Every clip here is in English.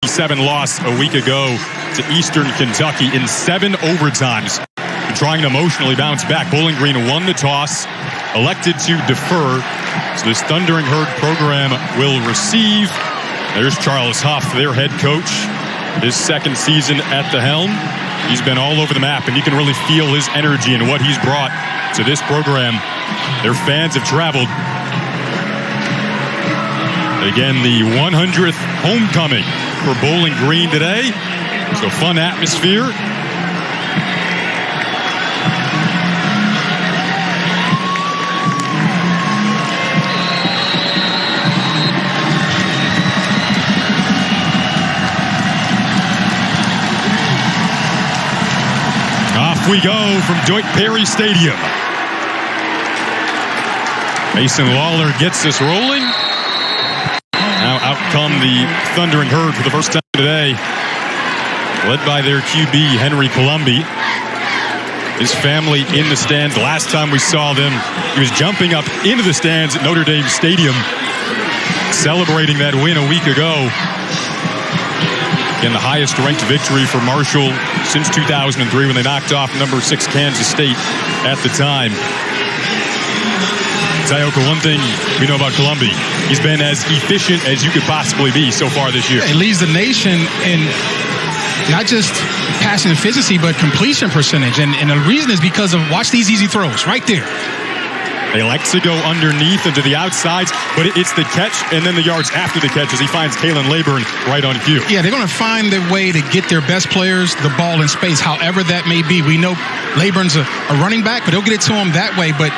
7 loss a week ago to Eastern Kentucky in 7 overtimes. Trying to emotionally bounce back. Bowling Green won the toss, elected to defer. So this Thundering Herd program will receive. There's Charles Huff, their head coach. His second season at the helm. He's been all over the map, and you can really feel his energy and what he's brought to this program. Their fans have traveled. Again, the 100th homecoming for Bowling Green today. So fun atmosphere. Off we go from Deutsch Perry Stadium. Mason Lawler gets us rolling. Now out come the Thundering Herd for the first time today, led by their QB, Henry Colombi. His family in the stands. Last time we saw them, he was jumping up into the stands at Notre Dame Stadium, celebrating that win a week ago. Again, the highest ranked victory for Marshall since 2003 when they knocked off number 6 Kansas State at the time. Tayoka, one thing we know about Colombi, he's been as efficient as you could possibly be so far this year. He leads the nation in not just passing efficiency, but completion percentage. And the reason is because of, watch these easy throws right there. They like to go underneath and to the outsides, but it's the catch and then the yards after the catch as he finds Kalen Laburn right on cue. Yeah, they're going to find their way to get their best players the ball in space, however that may be. We know Laburn's a running back, but they'll get it to him that way. But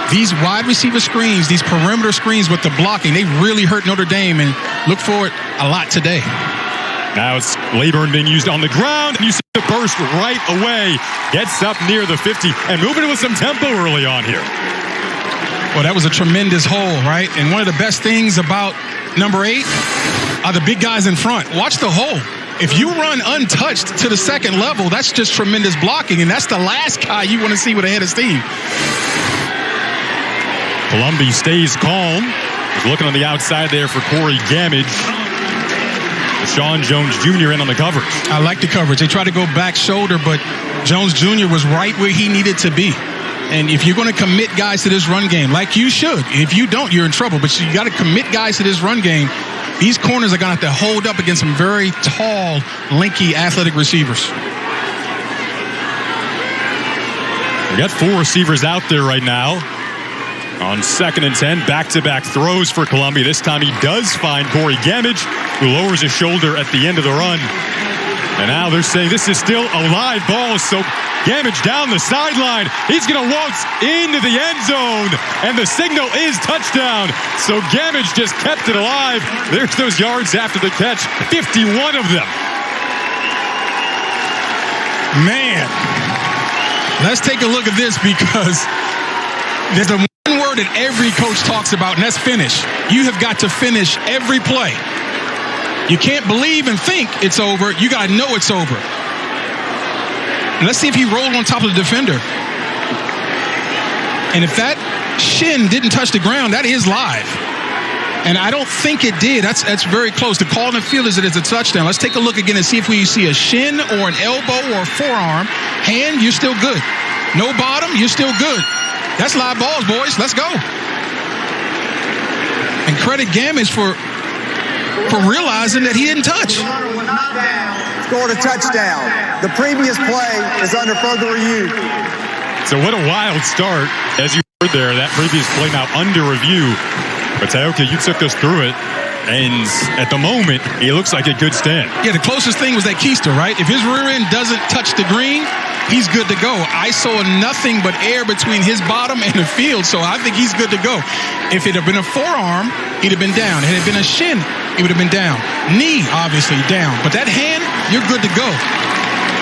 these wide receiver screens, these perimeter screens with the blocking, they really hurt Notre Dame, and look for it a lot today. Now it's Laburn being used on the ground, and you see the burst right away. Gets up near the 50 and moving with some tempo early on here. Well, that was a tremendous hole, right? And one of the best things about number 8 are the big guys in front. Watch the hole. If you run untouched to the second level, that's just tremendous blocking, and that's the last guy you want to see with a head of steam. Colombi stays calm. He's looking on the outside there for Corey Gamage. Sean Jones Jr. in on the coverage. I like the coverage. They try to go back shoulder, but Jones Jr. was right where he needed to be. And if you're going to commit guys to this run game, like you should, if you don't, you're in trouble. But you got to commit guys to this run game. These corners are going to have to hold up against some very tall, lanky, athletic receivers. We got 4 receivers out there right now. On 2nd and 10, back-to-back throws for Colombi. This time he does find Corey Gamage, who lowers his shoulder at the end of the run. And now they're saying this is still a live ball, so Gamage down the sideline. He's going to waltz into the end zone, and the signal is touchdown. So Gamage just kept it alive. There's those yards after the catch, 51 of them. Man, let's take a look at this, because there's a one word that every coach talks about, and that's finish. You have got to finish every play. You can't believe and think it's over. You got to know it's over. And let's see if he rolled on top of the defender. And if that shin didn't touch the ground, that is live. And I don't think it did. That's very close. The call in the field is that it's a touchdown. Let's take a look again and see if we see a shin or an elbow or a forearm. Hand, you're still good. No bottom, you're still good. That's live balls, boys. Let's go. And credit Gamage for realizing that he didn't touch. Scored a touchdown. The previous play is under further review. So what a wild start, as you heard there. That previous play now under review. But Tayoka, you took us through it, and at the moment, it looks like it could stand. Yeah, the closest thing was that keister, right? If his rear end doesn't touch the green, he's good to go. I saw nothing but air between his bottom and the field, so I think he's good to go. If it had been a forearm, he'd have been down. If it had been a shin, he would have been down. Knee, obviously, down. But that hand, you're good to go.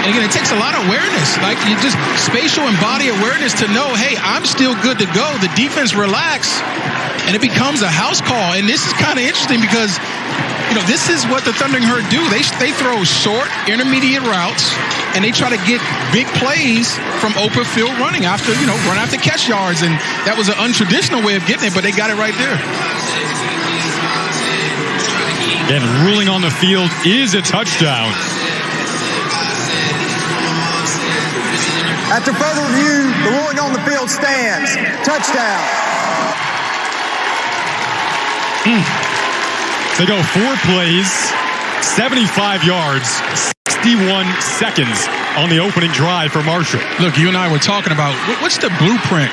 And again, it takes a lot of awareness, like you just spatial and body awareness to know, hey, I'm still good to go. The defense relax, and it becomes a house call. And this is kind of interesting because, you know, this is what the Thundering Herd do. They throw short, intermediate routes, and they try to get big plays from open field running after, you know, run after catch yards. And that was an untraditional way of getting it, but they got it right there. And ruling on the field is a touchdown. After further review, the ruling on the field stands. Touchdown. They go 4 plays, 75 yards, 61 seconds on the opening drive for Marshall. Look, you and I were talking about what's the blueprint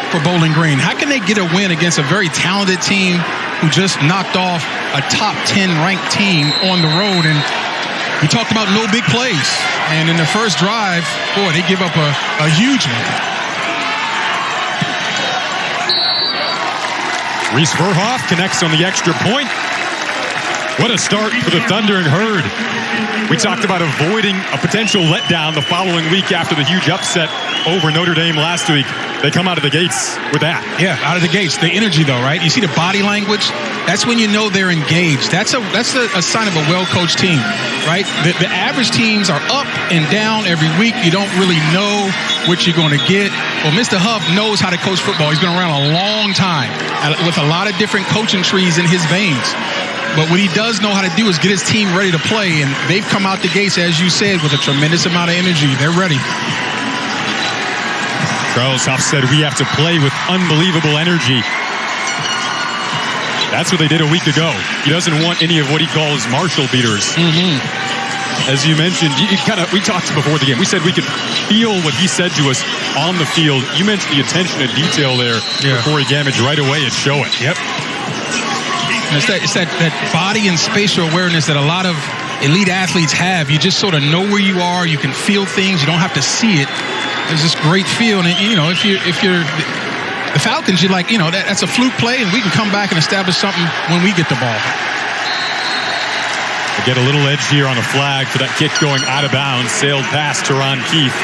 for Bowling Green? How can they get a win against a very talented team who just knocked off a top 10 ranked team on the road? And we talked about no big plays. And in the first drive, boy, they give up a huge one. Reese Verhoff connects on the extra point. What a start for the Thundering Herd. We talked about avoiding a potential letdown the following week after the huge upset over Notre Dame last week. They come out of the gates with that. Yeah, out of the gates. The energy, though, right? You see the body language? That's when you know they're engaged. That's a sign of a well-coached team, right? The average teams are up and down every week. You don't really know what you're going to get. Well, Mr. Huff knows how to coach football. He's been around a long time with a lot of different coaching trees in his veins. But what he does know how to do is get his team ready to play, and they've come out the gates, as you said, with a tremendous amount of energy. They're ready. Charles Huff said we have to play with unbelievable energy. That's what they did a week ago. He doesn't want any of what he calls Marshall beaters. As you mentioned, we talked before the game. We said we could feel what he said to us on the field. You mentioned the attention to detail there for Corey Gamage right away. It's showing. Yep. And it's that body and spatial awareness that a lot of elite athletes have. You just sort of know where you are. You can feel things. You don't have to see it. There's this great feel. And, you know, if you're the Falcons, you're like, you know, that's a fluke play, and we can come back and establish something when we get the ball. They get a little edge here on a flag for that kick going out of bounds. Sailed past Teron Keefe.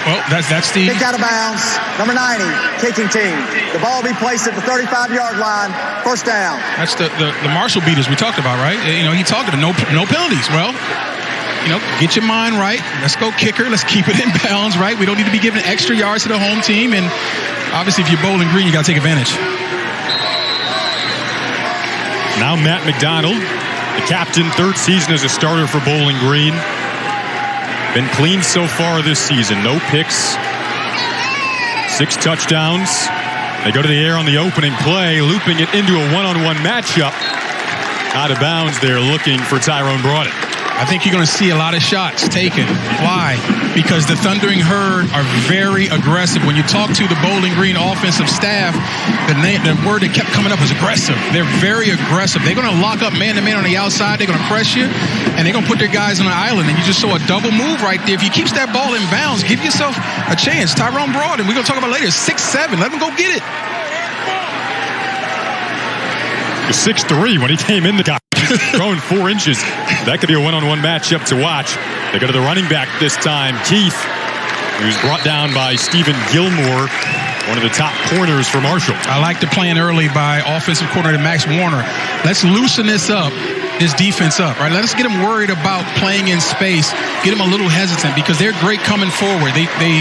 Well, that's the... Kicked out of bounds. Number 90, kicking team. The ball will be placed at the 35-yard line. First down. That's the Marshall beaters we talked about, right? You know, he talked about no penalties. Well, you know, get your mind right. Let's go kicker. Let's keep it in bounds, right? We don't need to be giving extra yards to the home team. And obviously, if you're Bowling Green, you got to take advantage. Now Matt McDonald, the captain, 3rd season as a starter for Bowling Green. Been clean so far this season. No picks. 6 touchdowns. They go to the air on the opening play, looping it into a one-on-one matchup. Out of bounds there, looking for Tyrone Broughton. I think you're going to see a lot of shots taken. Why? Because the Thundering Herd are very aggressive. When you talk to the Bowling Green offensive staff, the word that kept coming up is aggressive. They're very aggressive. They're going to lock up man-to-man on the outside. They're going to press you, and they're going to put their guys on the island. And you just saw a double move right there. If you keep that ball in bounds, give yourself a chance. Tyrone Broughton, we're going to talk about later, 6'7". Let him go get it. He was 6'3" when he came in the guy. Throwing 4 inches. That could be a one-on-one matchup to watch. They go to the running back this time, Keith, who's brought down by Stephen Gilmore, one of the top corners for Marshall. I like the plan early by offensive coordinator Max Warner. Let's loosen this defense up, right? Let us get them worried about playing in space, get them a little hesitant because they're great coming forward. They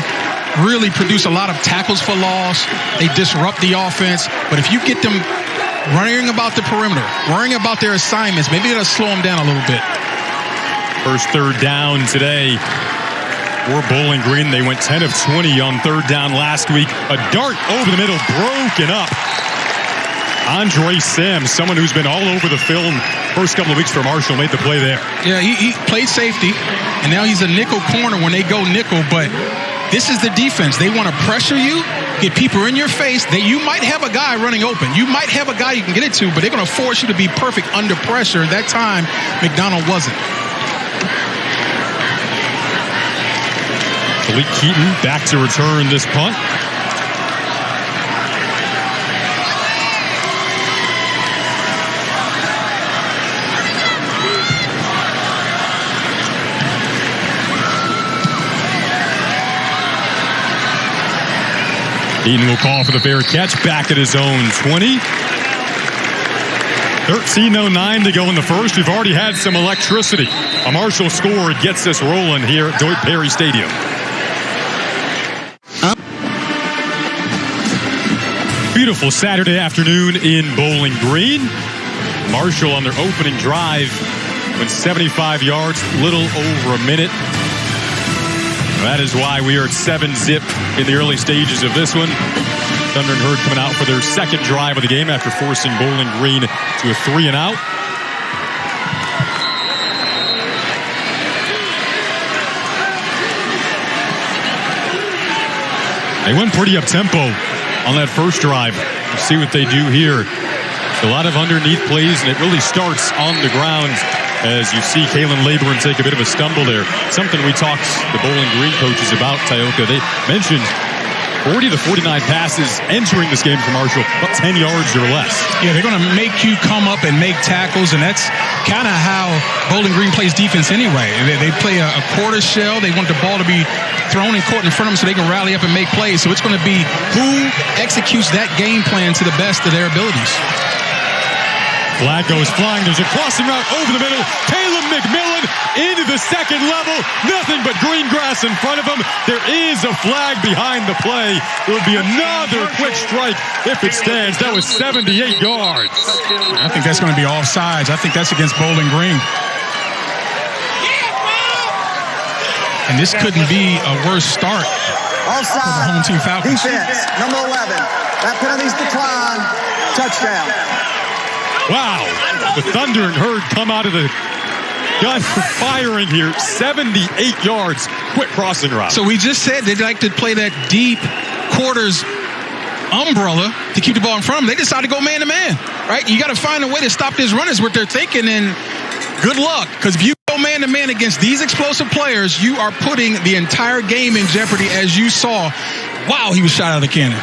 really produce a lot of tackles for loss. They disrupt the offense. But if you get them running about the perimeter, worrying about their assignments, maybe it'll slow them down a little bit. First 3rd down today for Bowling Green. They went 10 of 20 on 3rd down last week. A dart over the middle, broken up. Andre Sims, someone who's been all over the film first couple of weeks for Marshall, made the play there. Yeah, he played safety, and now he's a nickel corner when they go nickel, but this is the defense. They want to pressure you, get people in your face. You might have a guy running open. You might have a guy you can get it to, but they're going to force you to be perfect under pressure. That time, McDonald wasn't. Malik Keaton back to return this punt. Keaton will call for the fair catch back at his own 20. 13:09 to go in the first. We've already had some electricity. A Marshall score gets us rolling here at Deutsch Perry Stadium. Beautiful Saturday afternoon in Bowling Green. Marshall on their opening drive went 75 yards, little over a minute. That is why we are at 7-zip in the early stages of this one. Thunder and Herd coming out for their second drive of the game after forcing Bowling Green to a 3-and-out. They went pretty up-tempo on that first drive. We'll see what they do here. A lot of underneath plays, and it really starts on the ground as you see Kalen Labourn take a bit of a stumble there. Something we talked the Bowling Green coaches about, Tioka. They mentioned 40 to 49 passes entering this game for Marshall, about 10 yards or less. Yeah, they're going to make you come up and make tackles, and that's kind of how Bowling Green plays defense anyway. They play a quarter shell. They want the ball to be thrown and caught in front of them so they can rally up and make plays. So it's going to be who executes that game plan to the best of their abilities. Flag goes flying. There's a crossing route over the middle. Caleb McMillan into the second level. Nothing but green grass in front of him. There is a flag behind the play. There will be another quick strike if it stands. That was 78 yards. I think that's going to be offsides. I think that's against Bowling Green. And this couldn't be a worse start Offside. for the home team Falcons. Defense, number 11. That penalty's declined. Touchdown. Wow. The Thunder and Herd come out of the gun firing here. 78 yards. Quick crossing route. So we just said they'd like to play that deep quarters umbrella to keep the ball in front of them. They decided to go man-to-man, right? You got to find a way to stop this run is what they're thinking, and good luck. Because if you go man-to-man against these explosive players, you are putting the entire game in jeopardy, as you saw. Wow, he was shot out of the cannon.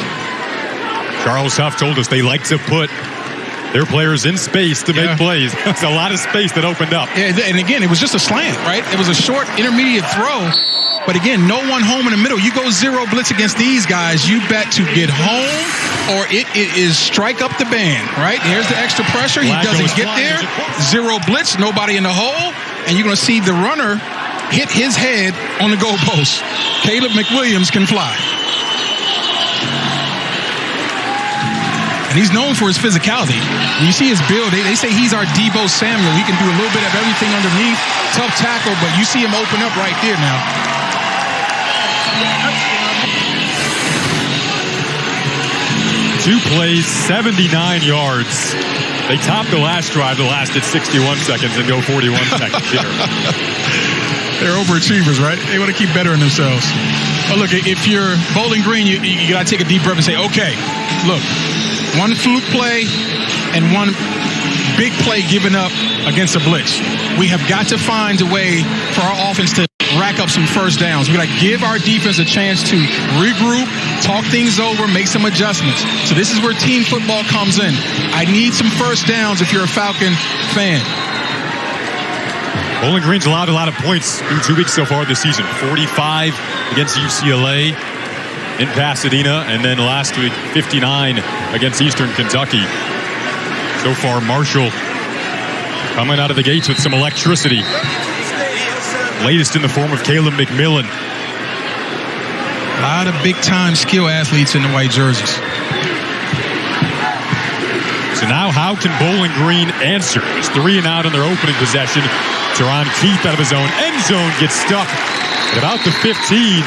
Charles Huff told us they like to put their players in space to make plays. That's a lot of space that opened up. Yeah, and again, it was just a slant, right? It was a short, intermediate throw. But again, no one home in the middle. You go zero blitz against these guys, you bet to get home or it is strike up the band, right? Here's the extra pressure. He doesn't get there. Zero blitz, nobody in the hole. And you're going to see the runner hit his head on the goalpost. Caleb McWilliams can fly. And he's known for his physicality. When you see his build, they say he's our Deebo Samuel. He can do a little bit of everything underneath. Tough tackle, but you see him open up right there now. Two plays, 79 yards. They topped the last drive that lasted 61 seconds and go 41 seconds here. They're overachievers, right? They want to keep bettering themselves. Oh, look, if you're Bowling Green, you got to take a deep breath and say, okay, look, one fluke play and one big play given up against a blitz. We have got to find a way for our offense to rack up some first downs. We got to give our defense a chance to regroup, talk things over, make some adjustments. So this is where team football comes in. I need some first downs if you're a Falcon fan. Bowling Green's allowed a lot of points through 2 weeks so far this season. 45 against UCLA in Pasadena, and then last week 59 against Eastern Kentucky. So far, Marshall coming out of the gates with some electricity. Latest in the form of Caleb McMillan. A lot of big-time skill athletes in the white jerseys. So now how can Bowling Green answer? It's 3-and-out on their opening possession. Teron Keith out of his own end zone gets stuck at about the 15.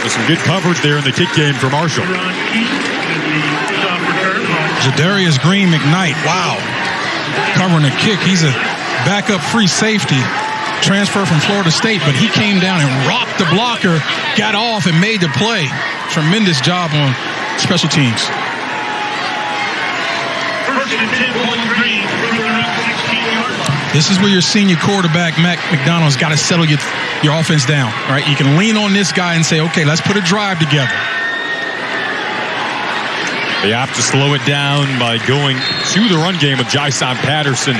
So some good coverage there in the kick game for Marshall. Jadarius Green McKnight, wow. Covering the kick. He's a backup free safety. Transfer from Florida State, but he came down and rocked the blocker, got off and made the play. Tremendous job on special teams. This is where your senior quarterback, Mac McDonald's, got to settle your offense down, right? You can lean on this guy and say, okay, let's put a drive together. They opt to slow it down by going to the run game with Jason Patterson.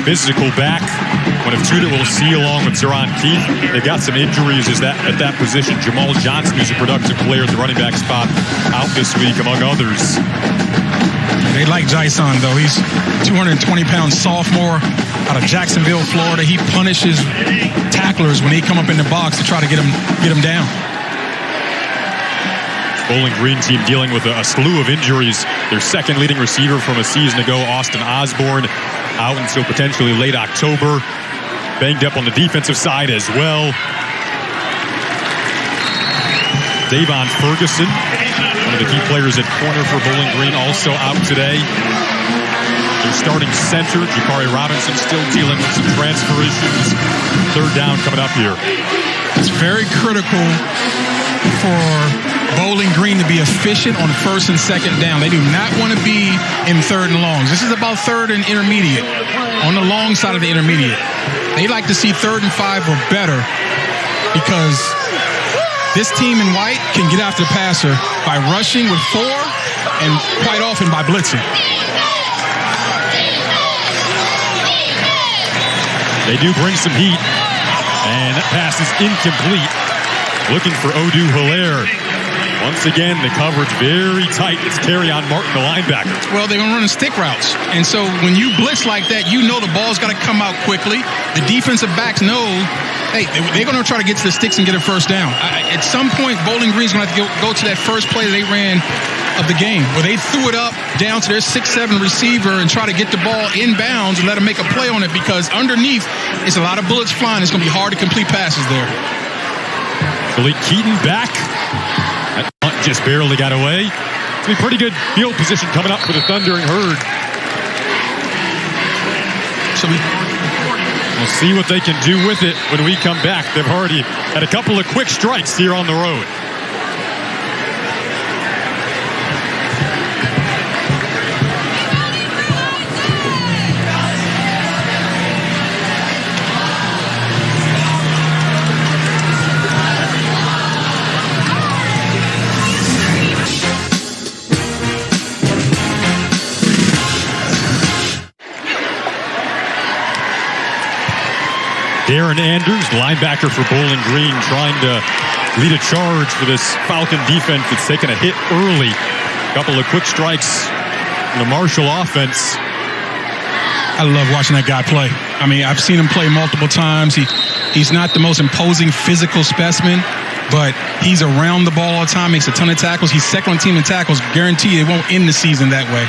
Physical back. One of two that we'll see along with Teron Keith. They've got some injuries at that position. Jamal Johnson, who's a productive player at the running back spot, out this week, among others. They like Jason, though. He's 220-pound sophomore out of Jacksonville, Florida. He punishes tacklers when they come up in the box to try to get him down. Bowling Green team dealing with a slew of injuries. Their second leading receiver from a season ago, Austin Osborne, out until potentially late October. Banged up on the defensive side as well. Davon Ferguson, one of the key players at corner for Bowling Green, also out today. Their starting center, Jakari Robinson, still dealing with some transfer issues. Third down coming up here. It's very critical for Bowling Green to be efficient on first and second down. They do not want to be in third and longs. This is about third and intermediate, on the long side of the intermediate. They like to see 3rd and 5 or better, because this team in white can get after the passer by rushing with 4 and quite often by blitzing. They do bring some heat, and that pass is incomplete. Looking for Odu Hilaire. Once again, the coverage very tight. It's Terrion Martin, the linebacker. Well, they're going to run stick routes. And so when you blitz like that, you know the ball's got to come out quickly. The defensive backs know, hey, they're going to try to get to the sticks and get a first down. At some point, Bowling Green's going to have to go to that first play they ran of the game, where they threw it up down to their 6'7" receiver and try to get the ball inbounds and let him make a play on it, because underneath, it's a lot of bullets flying. It's going to be hard to complete passes there. Malik Keaton back. That punt just barely got away. It's a pretty good field position coming up for the Thundering Herd. So we'll see what they can do with it when we come back. They've already had a couple of quick strikes here on the road. Darren Andrews, linebacker for Bowling Green, trying to lead a charge for this Falcon defense that's taken a hit early. A couple of quick strikes in the Marshall offense. I love watching that guy play. I mean, I've seen him play multiple times. He's not the most imposing physical specimen, but he's around the ball all the time, makes a ton of tackles. He's second on team in tackles. Guaranteed it won't end the season that way.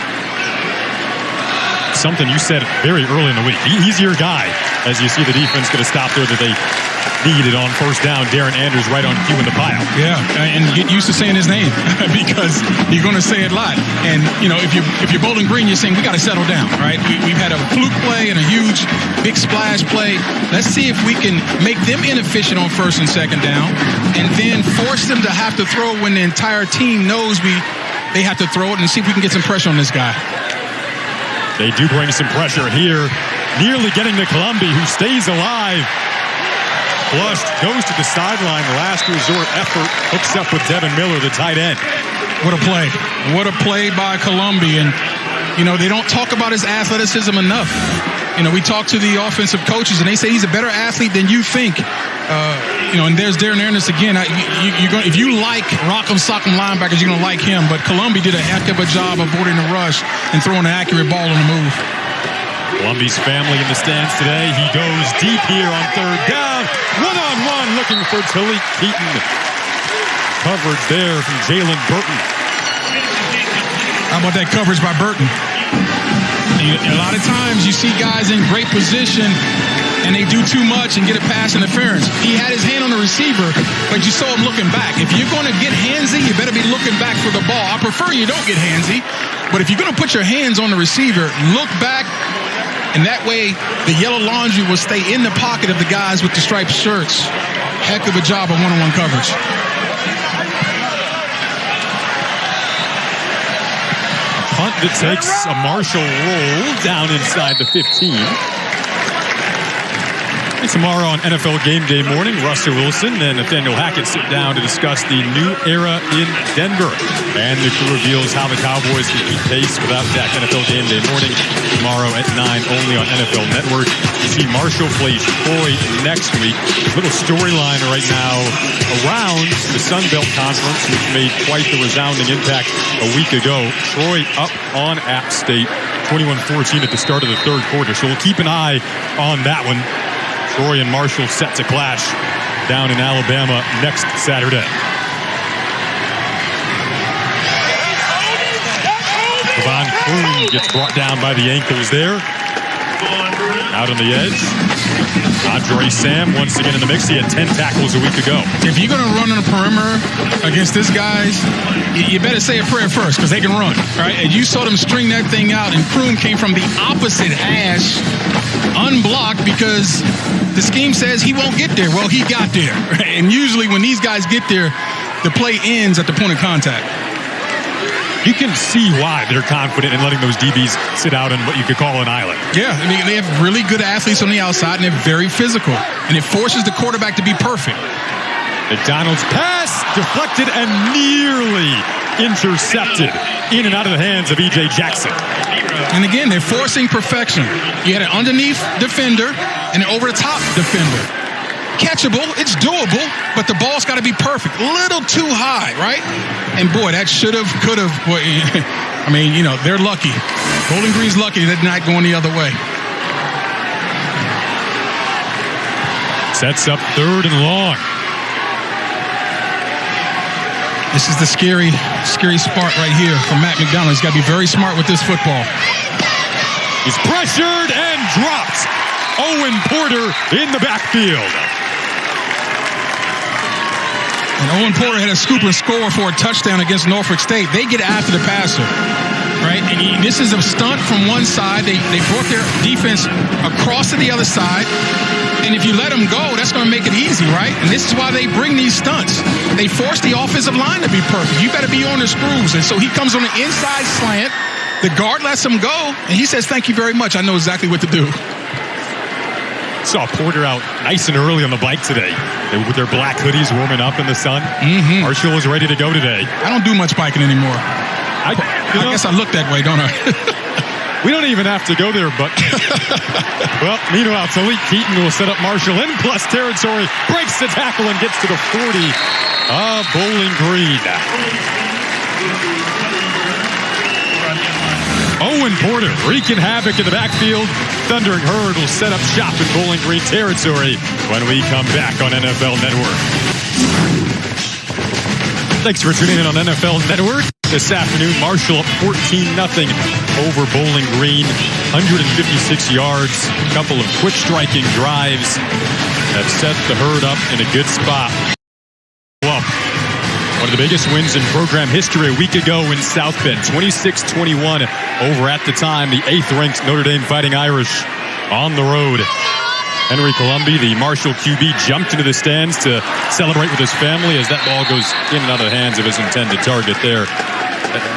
Something you said very early in the week. He's your guy, as you see the defense get a stop there that they needed on first down. Darren Andrews right on cue in the pile. Yeah, and get used to saying his name because you're going to say it a lot. And, you know, if you're Bowling Green, you're saying we got to settle down, right? We've had a fluke play and a huge big splash play. Let's see if we can make them inefficient on first and second down, and then force them to have to throw when the entire team knows they have to throw it, and see if we can get some pressure on this guy. They do bring some pressure here. Nearly getting to Colombi, who stays alive. Flushed, goes to the sideline. Last resort effort. Hooks up with Devin Miller, the tight end. What a play. What a play by Colombi. And, you know, they don't talk about his athleticism enough. You know, we talk to the offensive coaches, and they say he's a better athlete than you think. You know, and there's Darren Andrews again. If you like rock'em sock'em linebackers, you're going to like him. But Colombi did a heck of a job of avoiding the rush and throwing an accurate ball on the move. Colombi's family in the stands today. He goes deep here on third down. One-on-one looking for Malik Keaton. Coverage there from Jalen Burton. How about that coverage by Burton? A lot of times you see guys in great position and they do too much and get a pass interference. He had his hand on the receiver, but you saw him looking back. If you're going to get handsy, you better be looking back for the ball. I prefer you don't get handsy, but if you're going to put your hands on the receiver, look back, and that way the yellow laundry will stay in the pocket of the guys with the striped shirts. Heck of a job of one-on-one coverage. Punt that takes a Marshall roll down inside the 15. And tomorrow on NFL Game Day morning, Russell Wilson and Nathaniel Hackett sit down to discuss the new era in Denver. And the crew reveals how the Cowboys can keep pace without Dak. NFL Game Day morning tomorrow at 9 only on NFL Network. You see Marshall plays Troy next week. Little storyline right now around the Sun Belt Conference, which made quite the resounding impact a week ago. Troy up on App State, 21-14 at the start of the third quarter. So we'll keep an eye on that one. Troy and Marshall set to clash down in Alabama next Saturday. Von Kroon gets brought down by the ankles there. Out on the edge. Andre Sam once again in the mix. He had 10 tackles a week ago. If you're going to run on the perimeter against this guys, you better say a prayer first because they can run, right? And you saw them string that thing out, and Kroon came from the opposite hash, unblocked, because the scheme says he won't get there. Well, he got there. Right? And usually when these guys get there, the play ends at the point of contact. You can see why they're confident in letting those DBs sit out on what you could call an island. Yeah, I mean, they have really good athletes on the outside, and they're very physical. And it forces the quarterback to be perfect. McDonald's pass deflected and nearly intercepted in and out of the hands of E.J. Jackson. And again, they're forcing perfection. You had an underneath defender and an over-the-top defender. Catchable, it's doable, but the ball's got to be perfect. A little too high, right? And boy, that should have, could have. Boy, I mean, you know, they're lucky. Bowling Green's lucky they're not going the other way. Sets up 3rd and long. This is the scary spot right here for Matt McDonald. He's got to be very smart with this football. He's pressured and dropped. Owen Porter in the backfield. And Owen Porter had a scoop and score for a touchdown against Norfolk State. They get after the passer, right? And this is a stunt from one side. They brought their defense across to the other side. And if you let them go, that's going to make it easy, right? And this is why they bring these stunts. They force the offensive line to be perfect. You better be on the screws. And so he comes on the inside slant. The guard lets him go, and he says, "Thank you very much. I know exactly what to do." Saw Porter out nice and early on the bike today with their black hoodies warming up in the sun. Marshall is ready to go today. I don't do much biking anymore. I guess I look that way, don't I? We don't even have to go there, but well, meanwhile, Talik Keaton will set up Marshall in plus territory, breaks the tackle and gets to the 40 of Bowling Green. Owen Porter wreaking havoc in the backfield. Thundering Herd will set up shop in Bowling Green territory when we come back on NFL Network. Thanks for tuning in on NFL Network. This afternoon, Marshall up 14-0 over Bowling Green. 156 yards, a couple of quick striking drives have set the Herd up in a good spot. Well, one of the biggest wins in program history a week ago in South Bend, 26-21 over at the time the 8th-ranked Notre Dame Fighting Irish on the road. Henry Colombi, the Marshall QB, jumped into the stands to celebrate with his family as that ball goes in and out of the hands of his intended target there.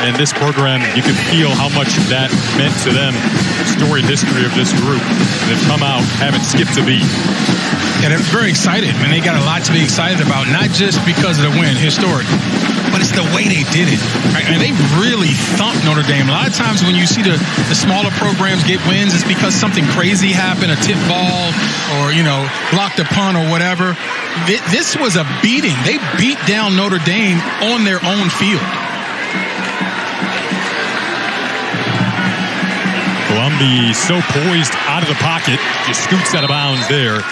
And this program, you can feel how much that meant to them. The storied history of this group. They've come out, haven't skipped a beat. Yeah, they're very excited, man. They got a lot to be excited about, not just because of the win, historic, but it's the way they did it. Right? And they really thumped Notre Dame. A lot of times when you see the smaller programs get wins, it's because something crazy happened, a tip ball or, you know, blocked a punt or whatever. This was a beating. They beat down Notre Dame on their own field. Colombi so poised out of the pocket, just scoots out of bounds there.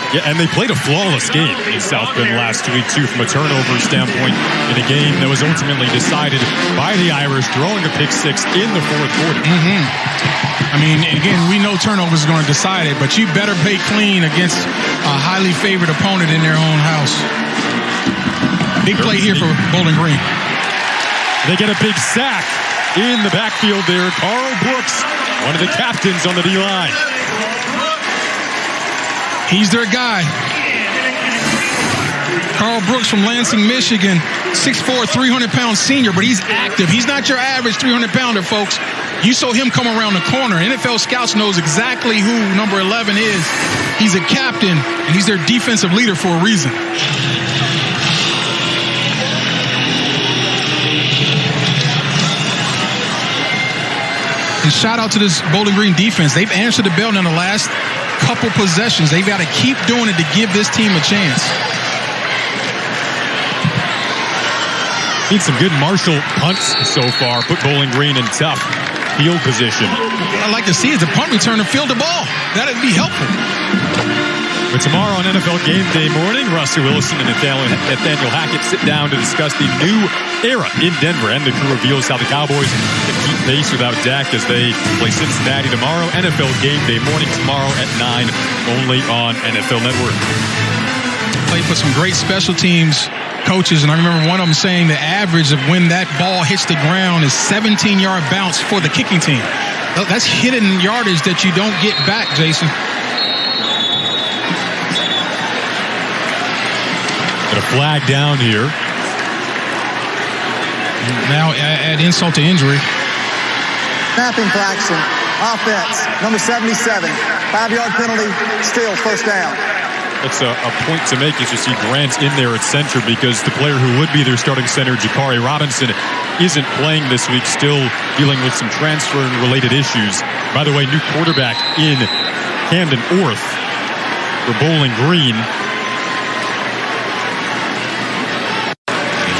Yeah, and they played a flawless game in South Bend last week, too, from a turnover standpoint in a game that was ultimately decided by the Irish, throwing a pick six in the 4th quarter. I mean, again, we know turnovers are going to decide it, but you better play clean against a highly favored opponent in their own house. Big play here for Bowling Green. They get a big sack in the backfield there. Carl Brooks, one of the captains on the D-line. He's their guy. Carl Brooks from Lansing, Michigan, 6'4", 300-pound senior, but he's active. He's not your average 300-pounder, folks. You saw him come around the corner. NFL scouts knows exactly who number 11 is. He's a captain, and he's their defensive leader for a reason. And shout out to this Bowling Green defense. They've answered the bell in the last couple possessions. They've got to keep doing it to give this team a chance. Need some good Marshall punts so far. Put Bowling Green in tough field position. What I'd like to see is the punt returner field the ball. That'd be helpful. But tomorrow on NFL Game Day morning, Russell Wilson and Nathaniel Hackett sit down to discuss the new era in Denver, and the crew reveals how the Cowboys can keep pace without Dak as they play Cincinnati tomorrow. NFL Game Day morning tomorrow at 9, only on NFL Network. Played for some great special teams coaches, and I remember one of them saying the average of when that ball hits the ground is 17-yard bounce for the kicking team. That's hidden yardage that you don't get back, Jason. Got a flag down here. Now add insult to injury. Snapping infraction. Offense, number 77. 5-yard penalty, still first down. That's a point to make as you see Grant in there at center, because the player who would be their starting center, Jakari Robinson, isn't playing this week, still dealing with some transfer and related issues. By the way, new quarterback in Camden Orth for Bowling Green.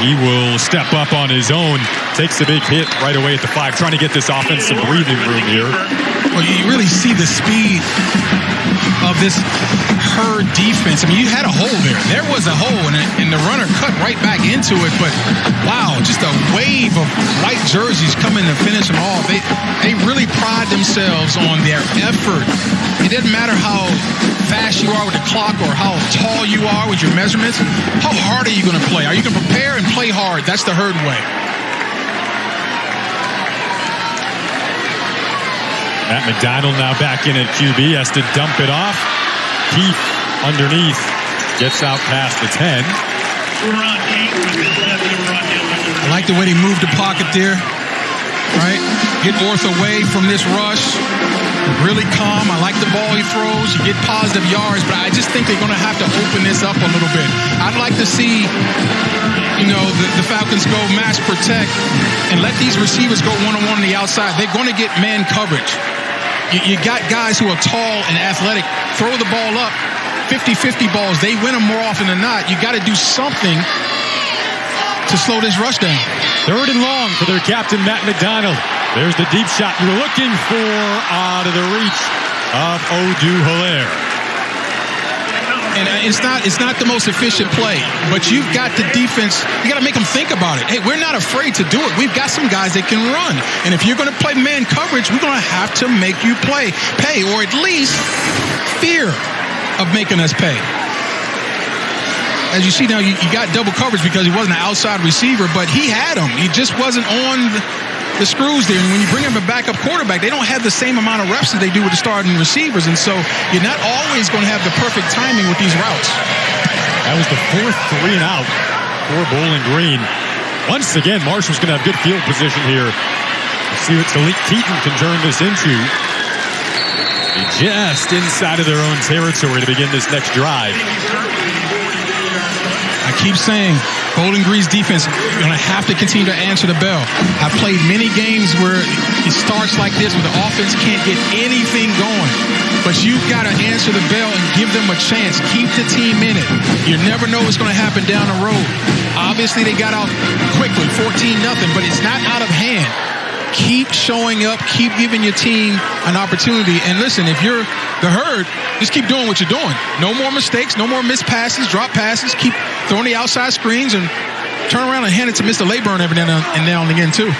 He will step up on his own, takes a big hit right away at the 5, trying to get this offense some breathing room here. Well, you really see the speed of this Herd defense. I mean, you had a hole there. There was a hole, and the runner cut right back into it. But, wow, just a wave of white jerseys coming to finish them off. They really pride themselves on their effort. It doesn't matter how fast you are with the clock or how tall you are with your measurements. How hard are you going to play? Are you going to prepare and play hard? That's the Herd way. Matt McDonald now back in at QB, has to dump it off. Keith underneath, gets out past the 10. I like the way they moved the pocket there, right? Get Orth away from this rush. Really calm. I like the ball he throws. You get positive yards, but I just think they're going to have to open this up a little bit. I'd like to see, the Falcons go mass protect and let these receivers go one-on-one on the outside. They're going to get man coverage. You got guys who are tall and athletic. Throw the ball up. 50-50 balls. They win them more often than not. You got to do something to slow this rush down. 3rd and long for their captain, Matt McDonald. There's the deep shot you were looking for, out of the reach of Odu-Hilaire. And it's not the most efficient play, but you've got the defense. You got to make them think about it. Hey, we're not afraid to do it. We've got some guys that can run. And if you're going to play man coverage, we're going to have to make you pay, or at least fear of making us pay. As you see now, you got double coverage because he wasn't an outside receiver, but he had him. He just wasn't on the screws there. And when you bring up a backup quarterback, they don't have the same amount of reps that they do with the starting receivers. And so you're not always going to have the perfect timing with these routes. That was the 4th 3 and out for Bowling Green. Once again, Marshall's going to have good field position here. Let's see what Talik Keaton can turn this into. Just inside of their own territory to begin this next drive. I keep saying, Bowling Green's defense, you're going to have to continue to answer the bell. I've played many games where it starts like this, where the offense can't get anything going. But you've got to answer the bell and give them a chance. Keep the team in it. You never know what's going to happen down the road. Obviously, they got out quickly, 14-0, but it's not out of hand. Keep showing up. Keep giving your team an opportunity. And listen, if you're the Herd, just keep doing what you're doing. No more mistakes. No more missed passes, drop passes. Keep throwing the outside screens and turn around and hand it to Mr. Layburn every now and again, too.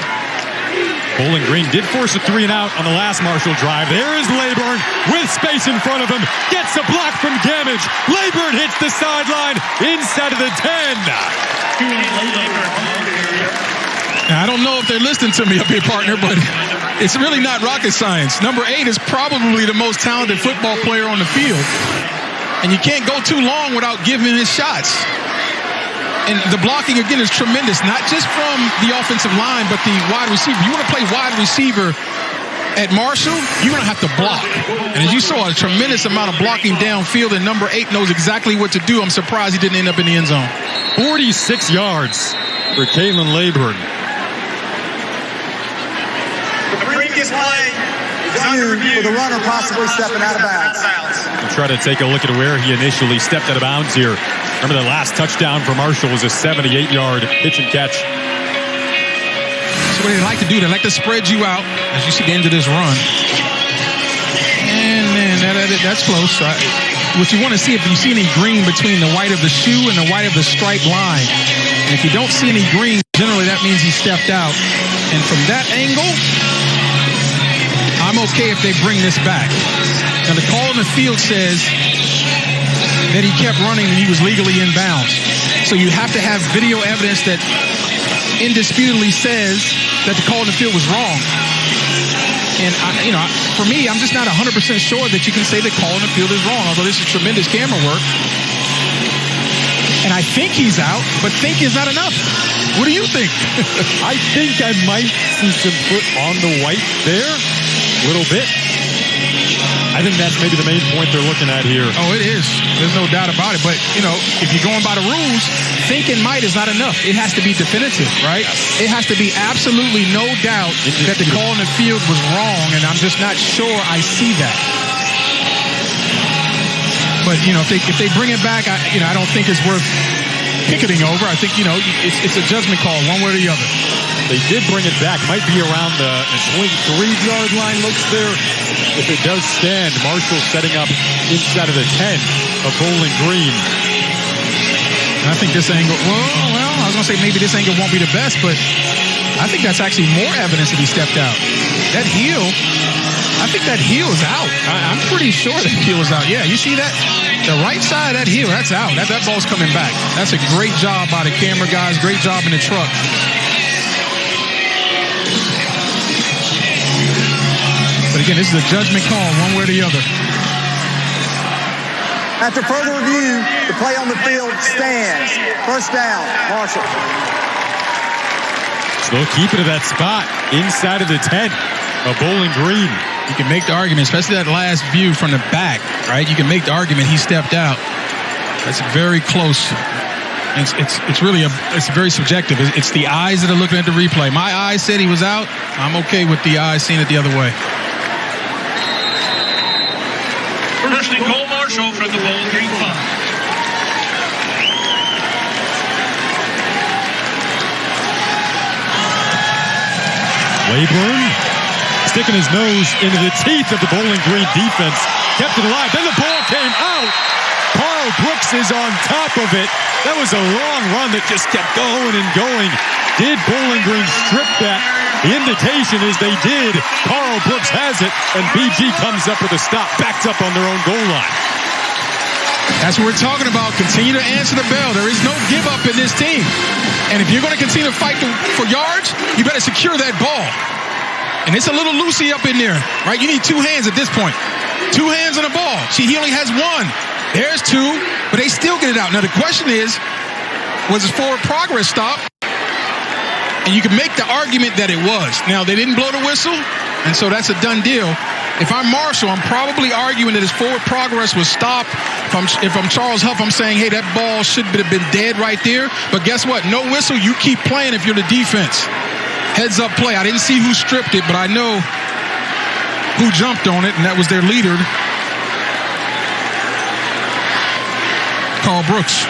Bowling Green did force a 3 and out on the last Marshall drive. There is Layburn with space in front of him. Gets a block from Gamage. Layburn hits the sideline inside of the 10. Now, I don't know if they're listening to me up here, partner, but it's really not rocket science. Number 8 is probably the most talented football player on the field. And you can't go too long without giving his shots. And the blocking, again, is tremendous, not just from the offensive line, but the wide receiver. You want to play wide receiver at Marshall, you're going to have to block. And as you saw, a tremendous amount of blocking downfield, and number 8 knows exactly what to do. I'm surprised he didn't end up in the end zone. 46 yards for Kalen Layburn. Previous play is under review for the runner possibly stepping out of bounds. We'll try to take a look at where he initially stepped out of bounds here. Remember, the last touchdown for Marshall was a 78-yard pitch and catch. So what they like to do, they like to spread you out as you see the end of this run. And then that that's close. What you want to see, if you see any green between the white of the shoe and the white of the striped line. And if you don't see any green, generally that means he stepped out. And from that angle, I'm okay if they bring this back. Now, the call in the field says that he kept running and he was legally in bounds. So you have to have video evidence that indisputably says that the call in the field was wrong. And, for me, I'm just not 100% sure that you can say the call in the field is wrong, although this is tremendous camera work. And I think he's out, but think is not enough. What do you think? I think I might see some foot on the white there, a little bit. I think that's maybe the main point they're looking at here. Oh, it is. There's no doubt about it. But, if you're going by the rules, think and might is not enough. It has to be definitive, right? Yes. It has to be absolutely no doubt that the call in the field was wrong, and I'm just not sure I see that. But, if they bring it back, I don't think it's worth picketing over. I think, it's a judgment call one way or the other. They did bring it back. Might be around the 23-yard line, looks there. If it does stand, Marshall setting up inside of the 10 of Bowling Green. I think this angle, well, I was going to say maybe this angle won't be the best, but I think that's actually more evidence that he stepped out. That heel, I think that heel is out. I'm pretty sure that heel is out. Yeah, you see that? The right side of that heel, that's out. That ball's coming back. That's a great job by the camera guys. Great job in the truck. But again, this is a judgment call, one way or the other. After further review, the play on the field stands. First down, Marshall. So they'll keep it at that spot inside of the 10 of Bowling Green. You can make the argument, especially that last view from the back, right? You can make the argument he stepped out. That's very close. It's really very subjective. It's the eyes that are looking at the replay. My eyes said he was out. I'm okay with the eyes seeing it the other way. First and goal, Marshall from the Bowling Green 5. Wayburn sticking his nose into the teeth of the Bowling Green defense. Kept it alive. Then the ball came out. Carl Brooks is on top of it. That was a long run that just kept going and going. Did Bowling Green strip that? The indication is they did. Carl Brooks has it, and BG comes up with a stop, backed up on their own goal line. That's what we're talking about. Continue to answer the bell. There is no give up in this team. And if you're going to continue to fight for yards, you better secure that ball. And it's a little loosey up in there, right? You need two hands at this point. Two hands on the ball. See, he only has one. There's two, but they still get it out. Now, the question is, was his forward progress stop? And you can make the argument that it was. Now, they didn't blow the whistle, and so that's a done deal. If I'm Marshall, I'm probably arguing that his forward progress was stopped. If I'm Charles Huff, I'm saying, hey, that ball should have been dead right there. But guess what? No whistle. You keep playing if you're the defense. Heads up play. I didn't see who stripped it, but I know who jumped on it, and that was their leader, Carl Brooks.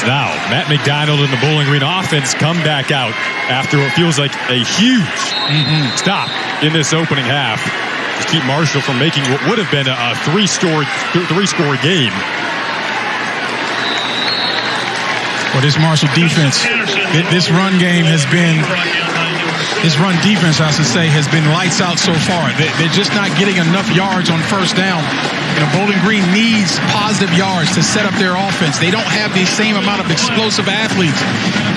Now, Matt McDonald and the Bowling Green offense come back out after what feels like a huge stop in this opening half to keep Marshall from making what would have been a three-score game. Well, this Marshall defense, this run game has been, this run defense, I should say, has been lights out so far. They're just not getting enough yards on first down. Bowling Green needs positive yards to set up their offense. They don't have the same amount of explosive athletes.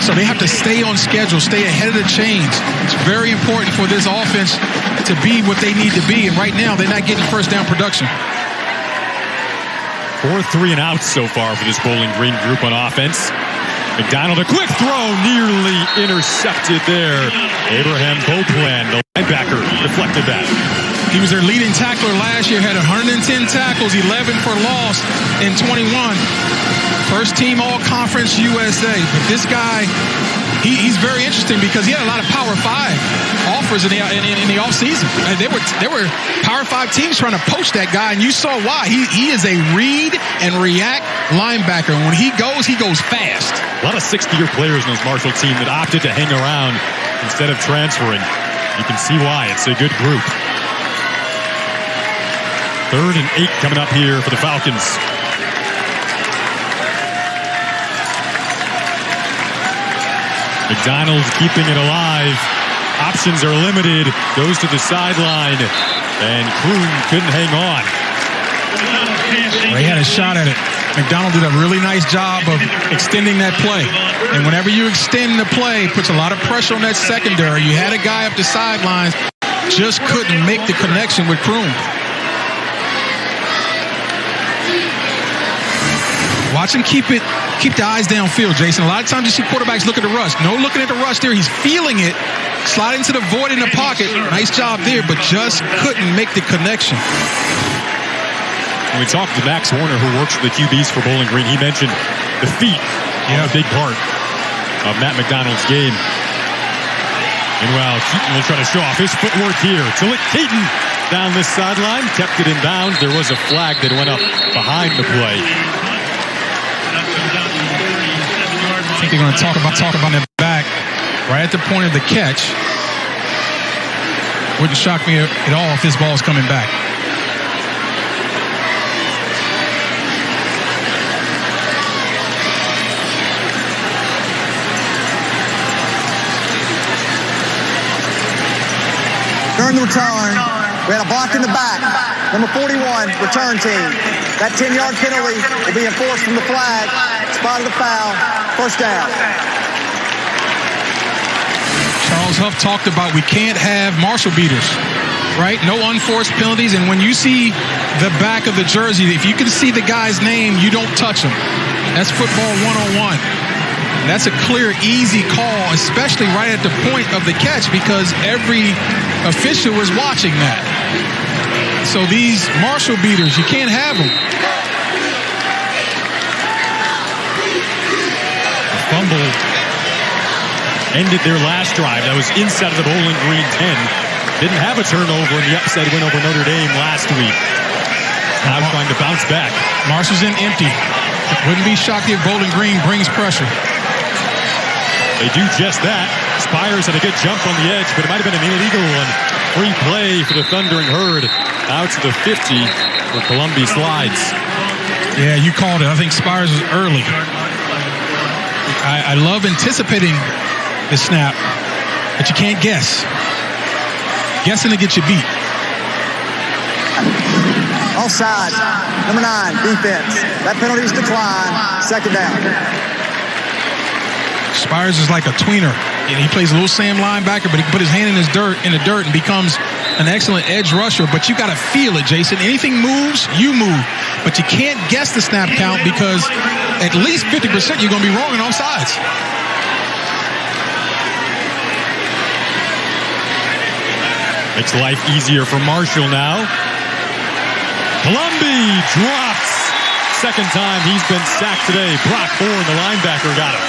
So they have to stay on schedule, stay ahead of the chains. It's very important for this offense to be what they need to be. And right now, they're not getting first down production. 4 3 and outs so far for this Bowling Green group on offense. McDonald, a quick throw, nearly intercepted there. Abraham Beauplan, the linebacker, deflected that. He was their leading tackler last year, had 110 tackles, 11 for loss in 21. First team All-Conference USA. But this guy, he's very interesting because he had a lot of Power 5 offers in the offseason. There were Power 5 teams trying to poach that guy, and you saw why. He is a read and react linebacker. And when he goes fast. A lot of 60-year players in this Marshall team that opted to hang around instead of transferring. You can see why. It's a good group. 3rd and 8 coming up here for the Falcons. McDonald keeping it alive. Options are limited. Goes to the sideline. And Kroon couldn't hang on. Well, he had a shot at it. McDonald did a really nice job of extending that play. And whenever you extend the play, it puts a lot of pressure on that secondary. You had a guy up the sidelines, just couldn't make the connection with Kroon. Watch him keep the eyes downfield, Jason. A lot of times you see quarterbacks look at the rush. No looking at the rush there. He's feeling it. Sliding to the void in the pocket. Nice job there, but just couldn't make the connection. When we talked to Max Warner, who works with the QBs for Bowling Green, he mentioned the feet are a big part of Matt McDonald's game. Meanwhile, Keaton will try to show off his footwork here. Talik Keaton down this sideline, kept it in bounds. There was a flag that went up behind the play. I think they're going to talk about it back right at the point of the catch. Wouldn't shock me at all if this ball's coming back. During the return, we had a block in the back. Number 41, return team. That 10-yard penalty will be enforced from the flag. Spotted the foul. First down. Charles Huff talked about we can't have Marshall beaters, right? No unforced penalties. And when you see the back of the jersey, if you can see the guy's name, you don't touch him. That's football 101. That's a clear, easy call, especially right at the point of the catch, because every official was watching that. So these Marshall beaters, you can't have them. The fumble ended their last drive. That was inside of the Bowling Green 10. Didn't have a turnover in the upset win over Notre Dame last week. Now trying to bounce back. Marshall's in empty. Wouldn't be shocked if Bowling Green brings pressure. They do just that. Spires had a good jump on the edge, but it might have been an illegal one. Free play for the Thundering Herd. Out to the 50 for Columbia slides. Yeah, you called it. I think Spires was early. I love anticipating the snap, but you can't guess. Guessing to get you beat. Offside. Number 9, defense. That penalty is declined. Second down. Spires is like a tweener. And he plays a little Sam linebacker, but he put his hand in the dirt and becomes an excellent edge rusher. But you got to feel it, Jason. Anything moves, you move. But you can't guess the snap count because at least 50% you're going to be wrong on all sides. Makes life easier for Marshall now. Columbia drops. Second time he's been sacked today. Brock Horn, the linebacker, got him.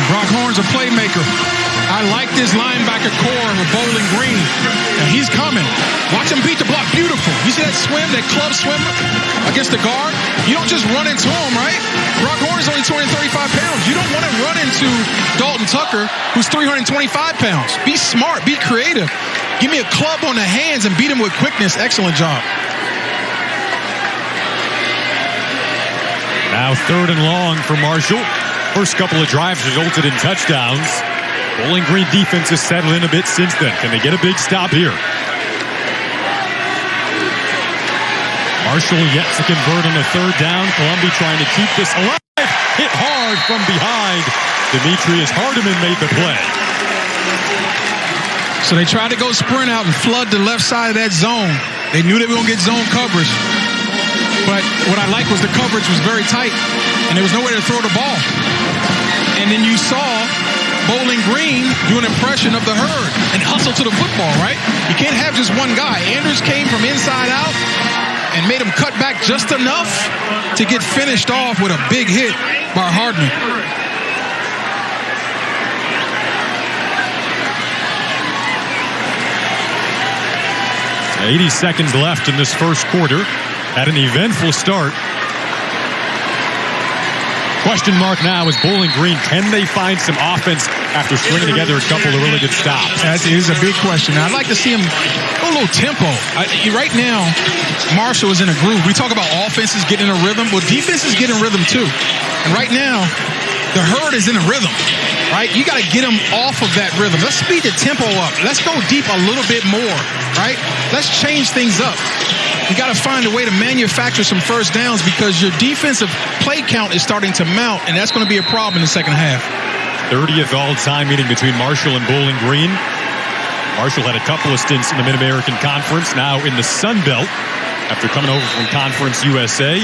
Brock Horn's a playmaker. I like this linebacker core with Bowling Green. And he's coming. Watch him beat the block. Beautiful. You see that swim, that club swim against the guard? You don't just run into him, right? Brock Horn is only 235 pounds. You don't want to run into Dalton Tucker, who's 325 pounds. Be smart. Be creative. Give me a club on the hands and beat him with quickness. Excellent job. Now 3rd and long for Marshall. First couple of drives resulted in touchdowns. Bowling Green defense has settled in a bit since then. Can they get a big stop here? Marshall yet to convert on the 3rd down. Columbia trying to keep this alive. Hit hard from behind. Demetrius Hardiman made the play. So they tried to go sprint out and flood the left side of that zone. They knew they were going to get zone coverage. But what I liked was the coverage was very tight, and there was nowhere to throw the ball. And then you saw Bowling Green do an impression of the Herd and hustle to the football, right? You can't have just one guy. Andrews came from inside out and made him cut back just enough to get finished off with a big hit by Hardman. 80 seconds left in this first quarter. Had an eventful start. Question mark now is Bowling Green. Can they find some offense after stringing together a couple of really good stops? That is a big question. I'd like to see him go a little tempo. Right now, Marshall is in a groove. We talk about offenses getting in a rhythm. Well, defense is getting rhythm too. And right now, the herd is in a rhythm, right? You got to get them off of that rhythm. Let's speed the tempo up. Let's go deep a little bit more, right? Let's change things up. You got to find a way to manufacture some first downs because your defensive play count is starting to mount, and that's going to be a problem in the second half. 30th all-time meeting between Marshall and Bowling Green. Marshall had a couple of stints in the Mid-American Conference, now in the Sun Belt after coming over from Conference USA.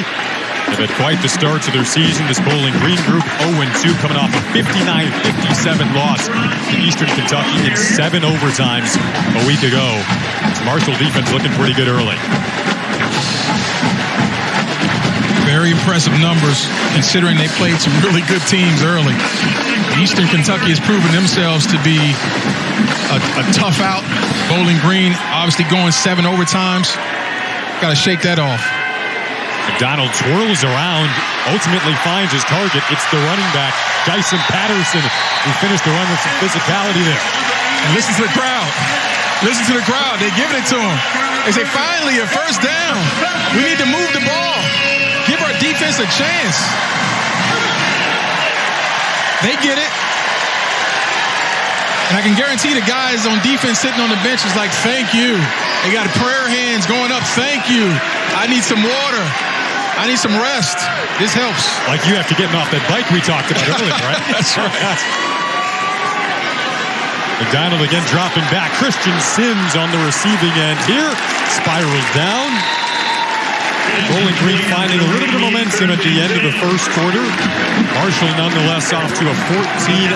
They've had quite the start to their season. This Bowling Green group 0-2, coming off a 59-57 loss to Eastern Kentucky in 7 overtimes a week ago. This Marshall defense looking pretty good early. Very impressive numbers considering they played some really good teams early. Eastern Kentucky has proven themselves to be a tough out. Bowling Green obviously going 7 overtimes. Got to shake that off. McDonald twirls around, ultimately finds his target. It's the running back, Dyson Patterson, who finished the run with some physicality there. And listen to the crowd. Listen to the crowd. They're giving it to him. They say, finally, a first down. We need to move the ball. Give our defense a chance. They get it. And I can guarantee the guys on defense sitting on the bench is like, thank you. They got prayer hands going up. Thank you. I need some water. I need some rest. This helps. Like you after getting off that bike we talked about earlier, right? That's right. McDonald again dropping back. Christian Sims on the receiving end here. Spirals down. Bowling Green finding a little bit of momentum at the end of the first quarter. Marshall nonetheless off to a 14-0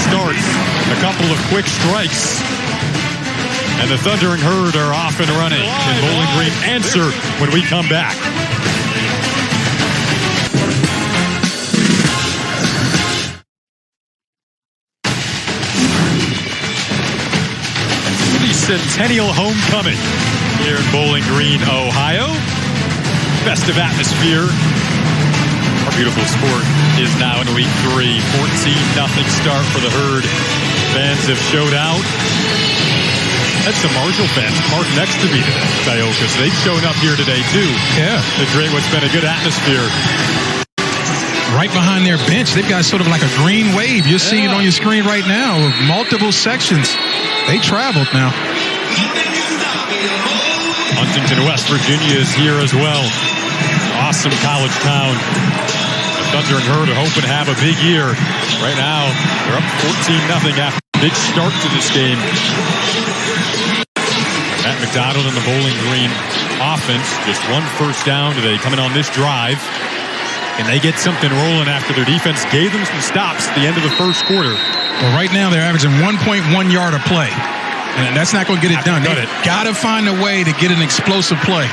start. A couple of quick strikes. And the Thundering Herd are off and running. Can Bowling Green answer when we come back? Centennial Homecoming here in Bowling Green, Ohio. Festive atmosphere. Our beautiful sport is now in week 3. 14-0 start for the Herd. Fans have showed out. Had some Marshall fans parked next to me today, Ioka, so they've shown up here today too. Yeah. To create what's been a good atmosphere. Right behind their bench, they've got sort of like a green wave. You're seeing it on your screen right now with multiple sections. They traveled now. Huntington, West Virginia is here as well. Awesome college town. The Thundering Herd are hoping to have a big year. Right now, they're up 14-0 after a big start to this game. Matt McDonald and the Bowling Green offense, just one first down today coming on this drive. And they get something rolling after their defense gave them some stops at the end of the first quarter. Well, right now they're averaging 1.1 yard a play. And that's not going to get it done. They've got to find a way to get an explosive play.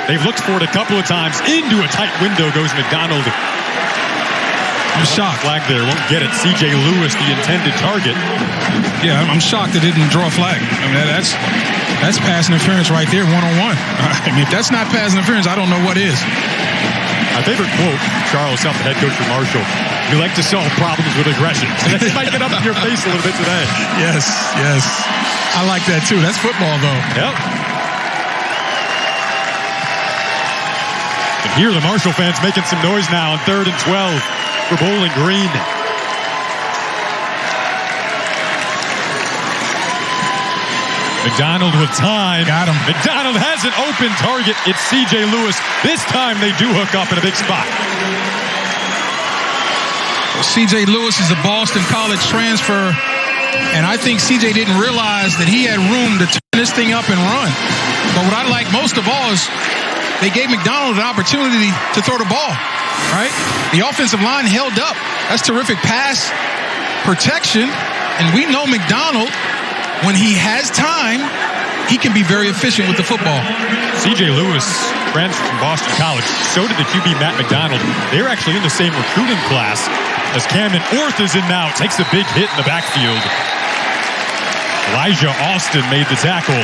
They've looked for it a couple of times. Into a tight window goes McDonald. I'm shocked. Flag there, won't get it. C.J. Lewis, the intended target. Yeah, I'm shocked they didn't draw a flag. I mean, that's pass interference right there, one-on-one. I mean, if that's not pass interference, I don't know what is. My favorite quote, Charles Huff, the head coach of Marshall, you like to solve problems with aggression. So that might get up in your face a little bit today. Yes. I like that too. That's football, though. Yep. And here the Marshall fans making some noise now on 3rd and 12 for Bowling Green. McDonald with time. Got him. McDonald has an open target. It's C.J. Lewis. This time they do hook up in a big spot. C.J. Lewis is a Boston College transfer, and I think C.J. didn't realize that he had room to turn this thing up and run. But what I like most of all is they gave McDonald an opportunity to throw the ball, right? The offensive line held up. That's terrific pass protection, and we know McDonald, when he has time, he can be very efficient with the football. C.J. Lewis transferred from Boston College. So did the QB Matt McDonald. They're actually in the same recruiting class as Camden Orth is in now. Takes a big hit in the backfield. Elijah Austin made the tackle.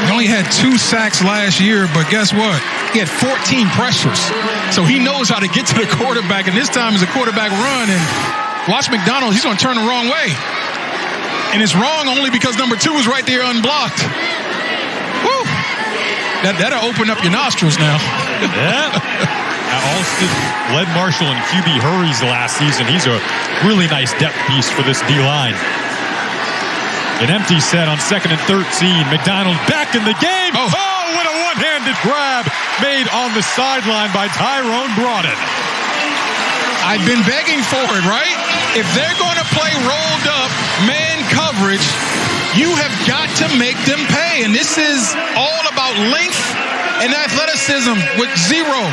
He only had 2 sacks last year, but guess what? He had 14 pressures. So he knows how to get to the quarterback, and this time is a quarterback run, and watch McDonald, he's going to turn the wrong way. And it's wrong only because number 2 is right there unblocked. Woo! That'll open up your nostrils now. Yeah. Alston led Marshall in QB hurries last season. He's a really nice depth piece for this D-line. An empty set on 2nd and 13. McDonald back in the game. Oh, what a one-handed grab made on the sideline by Tyrone Broughton. I've been begging for it, right? If they're going to play rolled up man coverage, you have got to make them pay. And this is all about length and athleticism with 6'7".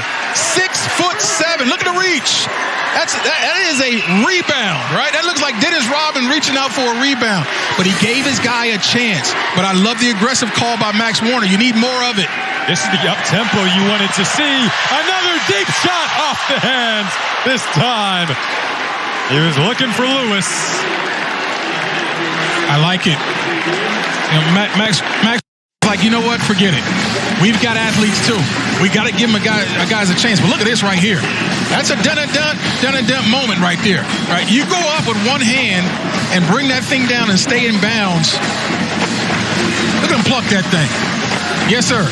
Look at the reach. That is a rebound, right? That looks like Dennis Rodman reaching out for a rebound. But he gave his guy a chance. But I love the aggressive call by Max Warner. You need more of it. This is the up-tempo you wanted to see. Another deep shot off the hands. This time, he was looking for Lewis. I like it. You know, Max, like, you know what? Forget it. We've got athletes too. We got to give them guys a chance. But look at this right here. That's a done and done moment right there. Right? You go up with one hand and bring that thing down and stay in bounds. Look at him pluck that thing. Yes, sir.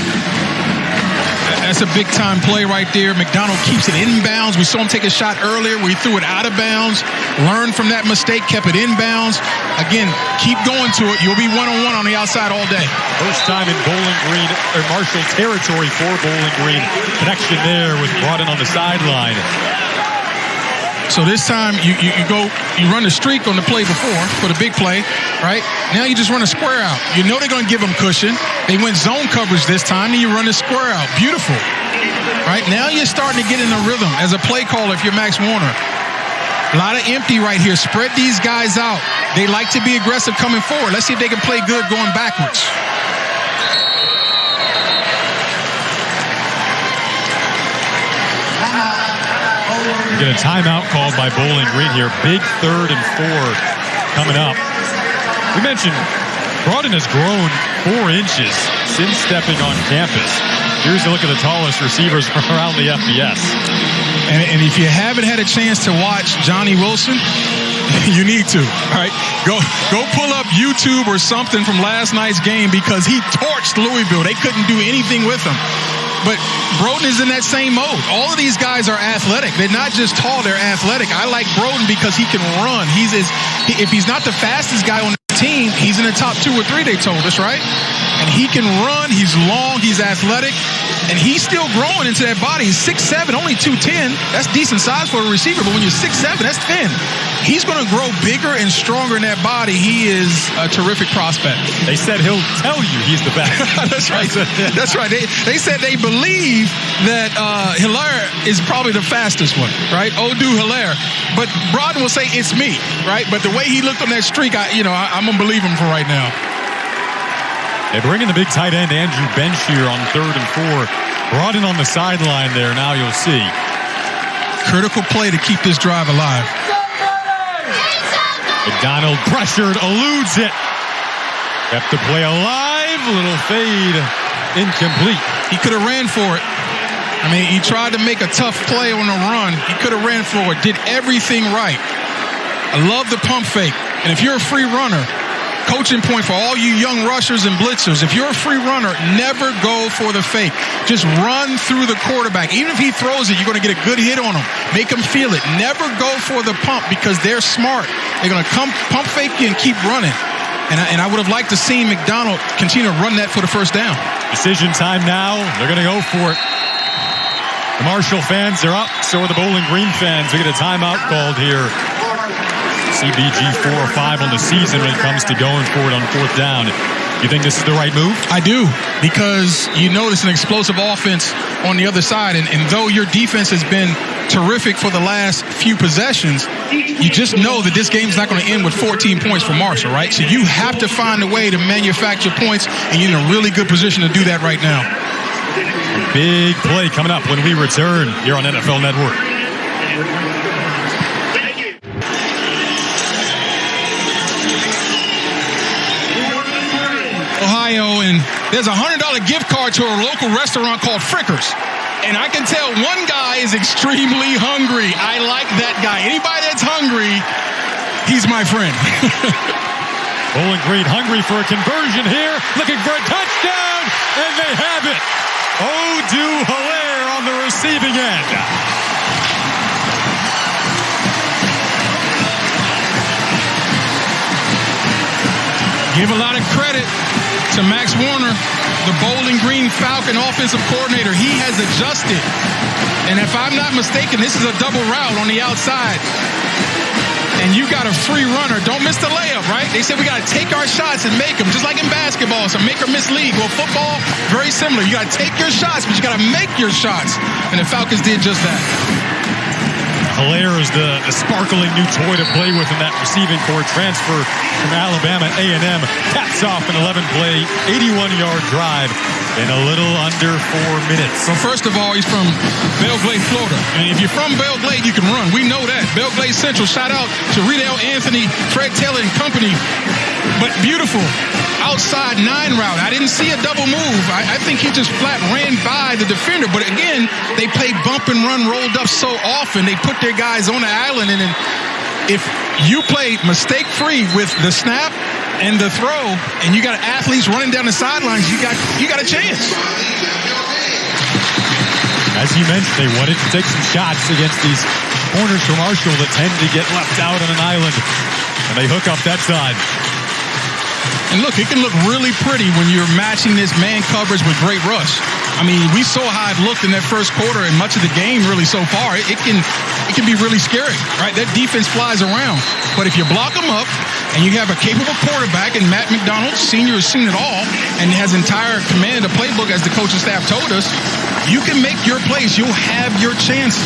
That's a big-time play right there. McDonald keeps it inbounds. We saw him take a shot earlier where he threw it out of bounds. Learned from that mistake, kept it inbounds. Again, keep going to it. You'll be one-on-one on the outside all day. First time in Bowling Green, or Marshall territory for Bowling Green. Connection there with Broughton on the sideline. So this time you run the streak on the play before for the big play, right? Now you just run a square out. You know they're going to give them cushion. They went zone coverage this time, and you run a square out. Beautiful, right? Now you're starting to get in a rhythm as a play caller if you're Max Warner. A lot of empty right here. Spread these guys out. They like to be aggressive coming forward. Let's see if they can play good going backwards. Get a timeout called by Bowling Green here. Big 3rd and 4 coming up. We mentioned Broughton has grown 4 inches since stepping on campus. Here's a look at the tallest receivers around the FBS. And if you haven't had a chance to watch Johnny Wilson, you need to. All right, go pull up YouTube or something from last night's game because he torched Louisville. They couldn't do anything with him. But Broughton is in that same mode. All of these guys are athletic. They're not just tall, they're athletic. I like Broughton because he can run. If he's not the fastest guy on the team, he's in the top 2 or 3, they told us, right? And he can run, he's long, he's athletic, and he's still growing into that body. He's 6'7", only 210. That's decent size for a receiver, but when you're 6'7", that's thin. He's going to grow bigger and stronger in that body. He is a terrific prospect. They said he'll tell you he's the best. That's right. That's right. They said they believe that Hilaire is probably the fastest one, right? Odu Hilaire. But Broughton will say it's me, right? But the way he looked on that streak, I'm going to believe him for right now. They bring in the big tight end, Andrew Bench, here on 3rd and 4. Broughton on the sideline there. Now you'll see. Critical play to keep this drive alive. McDonald pressured, eludes it. Kept the play alive. Little fade, incomplete. He could have ran for it. I mean, he tried to make a tough play on the run. He could have ran for it, did everything right. I love the pump fake. And if you're a free runner, coaching point for all you young rushers and blitzers, if you're a free runner, never go for the fake. Just run through the quarterback. Even if he throws it, you're going to get a good hit on him. Make him feel it. Never go for the pump because they're smart. They're going to come pump fake you and keep running. And I would have liked to see McDonald continue to run that for the first down. Decision time now. They're going to go for it. The Marshall fans are up. So are the Bowling Green fans. We get a timeout called here. CBG 4 or 5 on the season when it comes to going for it on 4th down. You think this is the right move? I do, because you notice an explosive offense on the other side. And though your defense has been terrific for the last few possessions, you just know that this game's not going to end with 14 points for Marshall, right? So you have to find a way to manufacture points, and you're in a really good position to do that right now. A big play coming up when we return here on NFL Network. Ohio, and there's a $100 gift card to a local restaurant called Frickers. And I can tell one guy is extremely hungry. I like that guy. Anybody that's hungry, he's my friend. Bowling Green hungry for a conversion here, looking for a touchdown, and they have it. Odu Hilaire on the receiving end. Give a lot of credit to Max Warner, the Bowling Green Falcon offensive coordinator. He has adjusted. And if I'm not mistaken, this is a double route on the outside. And you got a free runner. Don't miss the layup, right? They said we got to take our shots and make them, just like in basketball. It's a make or miss league. Well, football, very similar. You got to take your shots, but you got to make your shots. And the Falcons did just that. Hilaire is the sparkling new toy to play with in that receiving corps. Transfer from Alabama A&M. Caps off an 11-play, 81-yard drive in a little under 4 minutes. So first of all, he's from Belle Glade, Florida. And if you're from Belle Glade, you can run. We know that. Belle Glade Central. Shout out to Riedel Anthony, Fred Taylor and company. But beautiful. Outside 9 route. I didn't see a double move. I think he just flat ran by the defender. But again, they play bump and run rolled up so often. They put their guys on the island. And then if you play mistake-free with the snap and the throw, and you got athletes running down the sidelines, you got a chance. As you mentioned, they wanted to take some shots against these corners from Marshall that tend to get left out on an island. And they hook up that side. And look, it can look really pretty when you're matching this man coverage with great rush. I mean, we saw how it looked in that first quarter and much of the game really so far. It can be really scary, right? That defense flies around. But if you block them up and you have a capable quarterback, and Matt McDonald, senior, has seen it all and has entire command of the playbook, as the coaching staff told us, you can make your plays. You'll have your chances.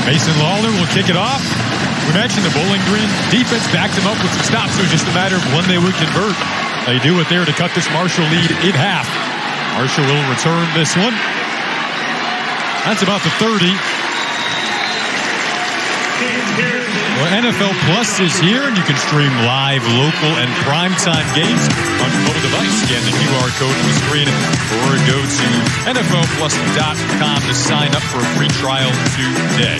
Mason Lawler will kick it off. We mentioned the Bowling Green defense backed him up with some stops. It was just a matter of when they would convert. They do it there to cut this Marshall lead in half. Marshall will return this one. That's about the 30. Well, NFL Plus is here, and you can stream live, local, and primetime games on your mobile device. Scan the QR code on the screen or go to NFLPlus.com to sign up for a free trial today.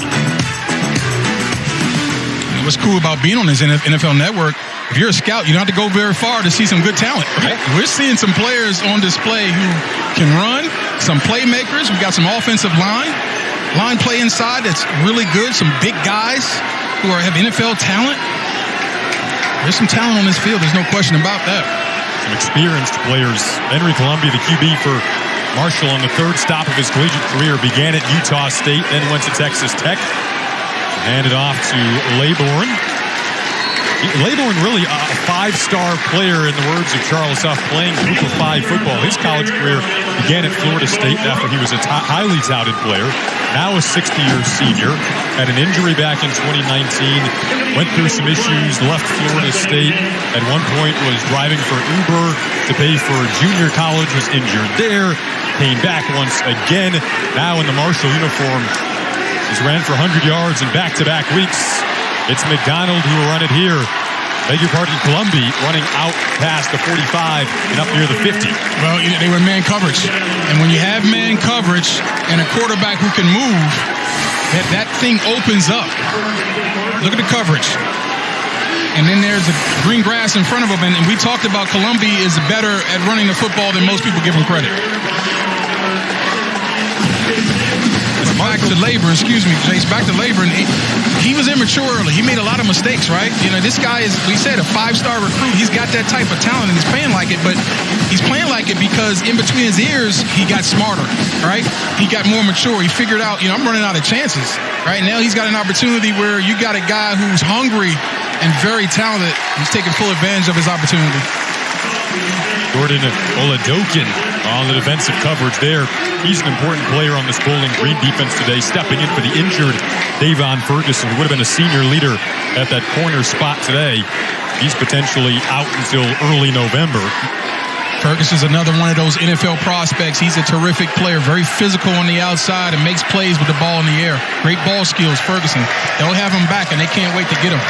What's cool about being on this NFL network, if you're a scout, you don't have to go very far to see some good talent, right? We're seeing some players on display who can run, some playmakers. We got some offensive line play inside that's really good, some big guys who have NFL talent. There's some talent on this field. There's no question about that. Some experienced players. Henry Columbia, the QB for Marshall on the third stop of his collegiate career, began at Utah State, then went to Texas Tech. Handed off to Laybourne. Laybourne really a five-star player, in the words of Charles Huff, playing Group of 5 football. His college career began at Florida State after he was a highly touted player. Now a 60-year senior. Had an injury back in 2019. Went through some issues, left Florida State. At one point was driving for Uber to pay for junior college, was injured there. Came back once again. Now in the Marshall uniform. He's ran for 100 yards in back-to-back weeks. It's McDonald who will run it here. Beg your pardon, Columbia running out past the 45 and up near the 50. Well, they were man coverage. And when you have man coverage and a quarterback who can move, that thing opens up. Look at the coverage. And then there's the green grass in front of them. And we talked about Columbia is better at running the football than most people give them credit. Back to Laybourne, excuse me, Jace. Back to Laybourne. He was immature early. He made a lot of mistakes, right? You know, this guy is, we said, a 5-star recruit. He's got that type of talent, and he's playing like it. But he's playing like it because in between his ears, he got smarter, right? He got more mature. He figured out, I'm running out of chances, right? Now he's got an opportunity where you got a guy who's hungry and very talented. He's taking full advantage of his opportunity. Jordan Oladokin on the defensive coverage there. He's an important player on this Bowling Green defense today, stepping in for the injured Davon Ferguson, who would have been a senior leader at that corner spot today. He's potentially out until early November. Ferguson's another one of those NFL prospects. He's a terrific player, very physical on the outside and makes plays with the ball in the air. Great ball skills, Ferguson. They'll have him back, and they can't wait to get him.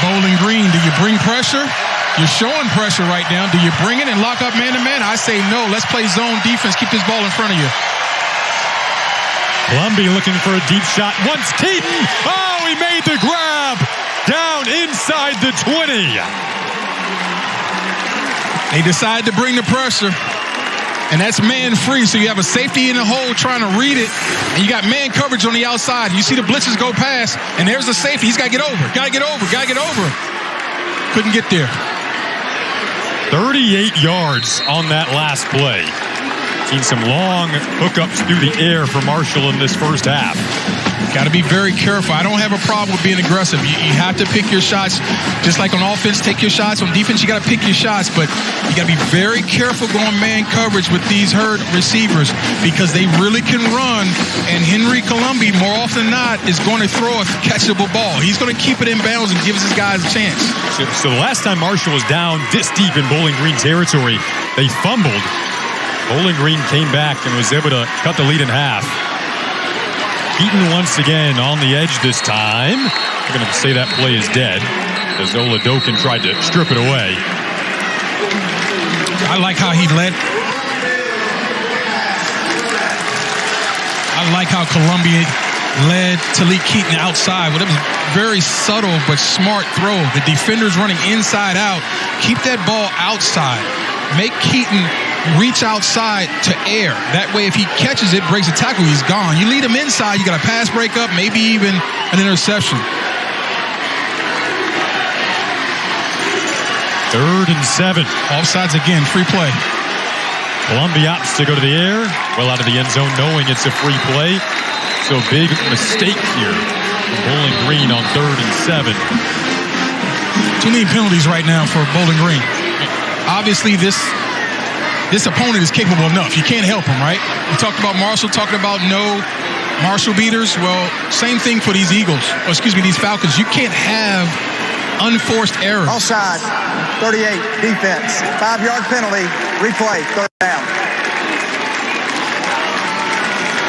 Bowling Green, do you bring pressure You're showing pressure right now. Do you bring it and lock up man-to-man? I say no. Let's play zone defense. Keep this ball in front of you. Columbia looking for a deep shot. Once Keaton. Oh, he made the grab. Down inside the 20. They decide to bring the pressure. And that's man free. So you have a safety in the hole trying to read it. And you got man coverage on the outside. You see the blitzes go past. And there's the safety. He's got to get over. Got to get over. Got to get over. Couldn't get there. 38 yards on that last play. Seen some long hookups through the air for Marshall in this first half. Got to be very careful. I don't have a problem with being aggressive. You have to pick your shots. Just like on offense, take your shots. On defense, you got to pick your shots. But you got to be very careful going man coverage with these herd receivers because they really can run. And Henry Columbia, more often than not, is going to throw a catchable ball. He's going to keep it in bounds and gives his guys a chance. So the last time Marshall was down this deep in Bowling Green territory, they fumbled. Bowling Green came back and was able to cut the lead in half. Keaton once again on the edge this time. I'm going to say that play is dead as Oladokin tried to strip it away. I like how he led. I like how Columbia led Talik Keaton outside. Well, it was very subtle but smart throw. The defender's running inside out. Keep that ball outside. Make Keaton reach outside to air. That way, if he catches it, breaks a tackle, he's gone. You lead him inside, you got a pass breakup, maybe even an interception. 3rd and 7. Offsides again, free play. Columbia opts to go to the air, well out of the end zone, knowing it's a free play. So big mistake here for Bowling Green on 3rd and 7. Too many penalties right now for Bowling Green. Obviously, this opponent is capable enough. You can't help him, right? We talked about Marshall, talking about no Marshall beaters. Well, same thing for these these Falcons. You can't have unforced errors. Offside, 38, defense, 5-yard penalty, replay, 3rd down.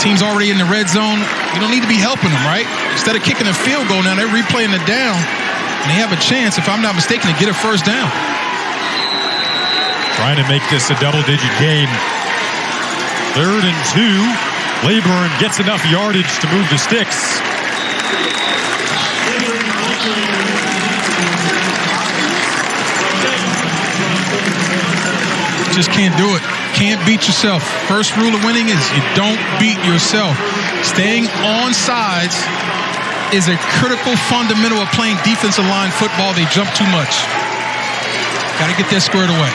Team's already in the red zone. You don't need to be helping them, right? Instead of kicking a field goal, now they're replaying it down, and they have a chance, if I'm not mistaken, to get a first down. Trying to make this a double-digit game. 3rd and 2. Layburn gets enough yardage to move the sticks. Just can't do it. Can't beat yourself. First rule of winning is you don't beat yourself. Staying on sides is a critical fundamental of playing defensive line football. They jump too much. Got to get that squared away.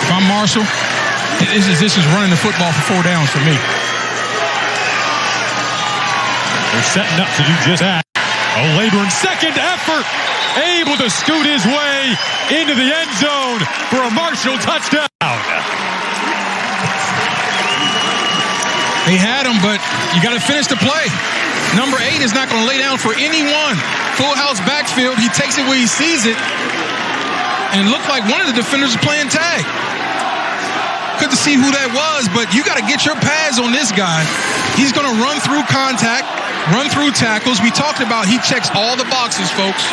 If I'm Marshall, this is running the football for 4 downs for me. They're setting up to do just that. Layburn, second effort, able to scoot his way into the end zone for a Marshall touchdown. They had him, but you got to finish the play. Number 8 is not going to lay down for anyone. Full house backfield. He takes it where he sees it. And it looked like one of the defenders was playing tag. Couldn't see who that was, but you got to get your pads on this guy. He's going to run through contact, run through tackles. We talked about he checks all the boxes, folks.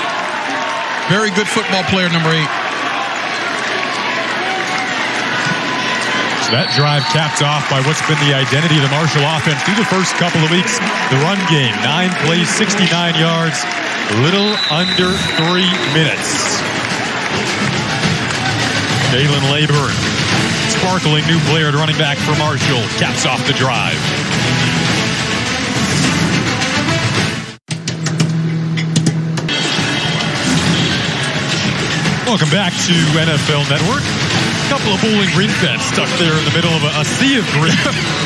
Very good football player, number 8. So that drive capped off by what's been the identity of the Marshall offense through the first couple of weeks. The run game, 9 plays, 69 yards, a little under 3 minutes. Jalen Layburn, sparkling new player at running back for Marshall, caps off the drive. Welcome back to NFL Network. A couple of Bowling Green fans stuck there in the middle of a sea of green.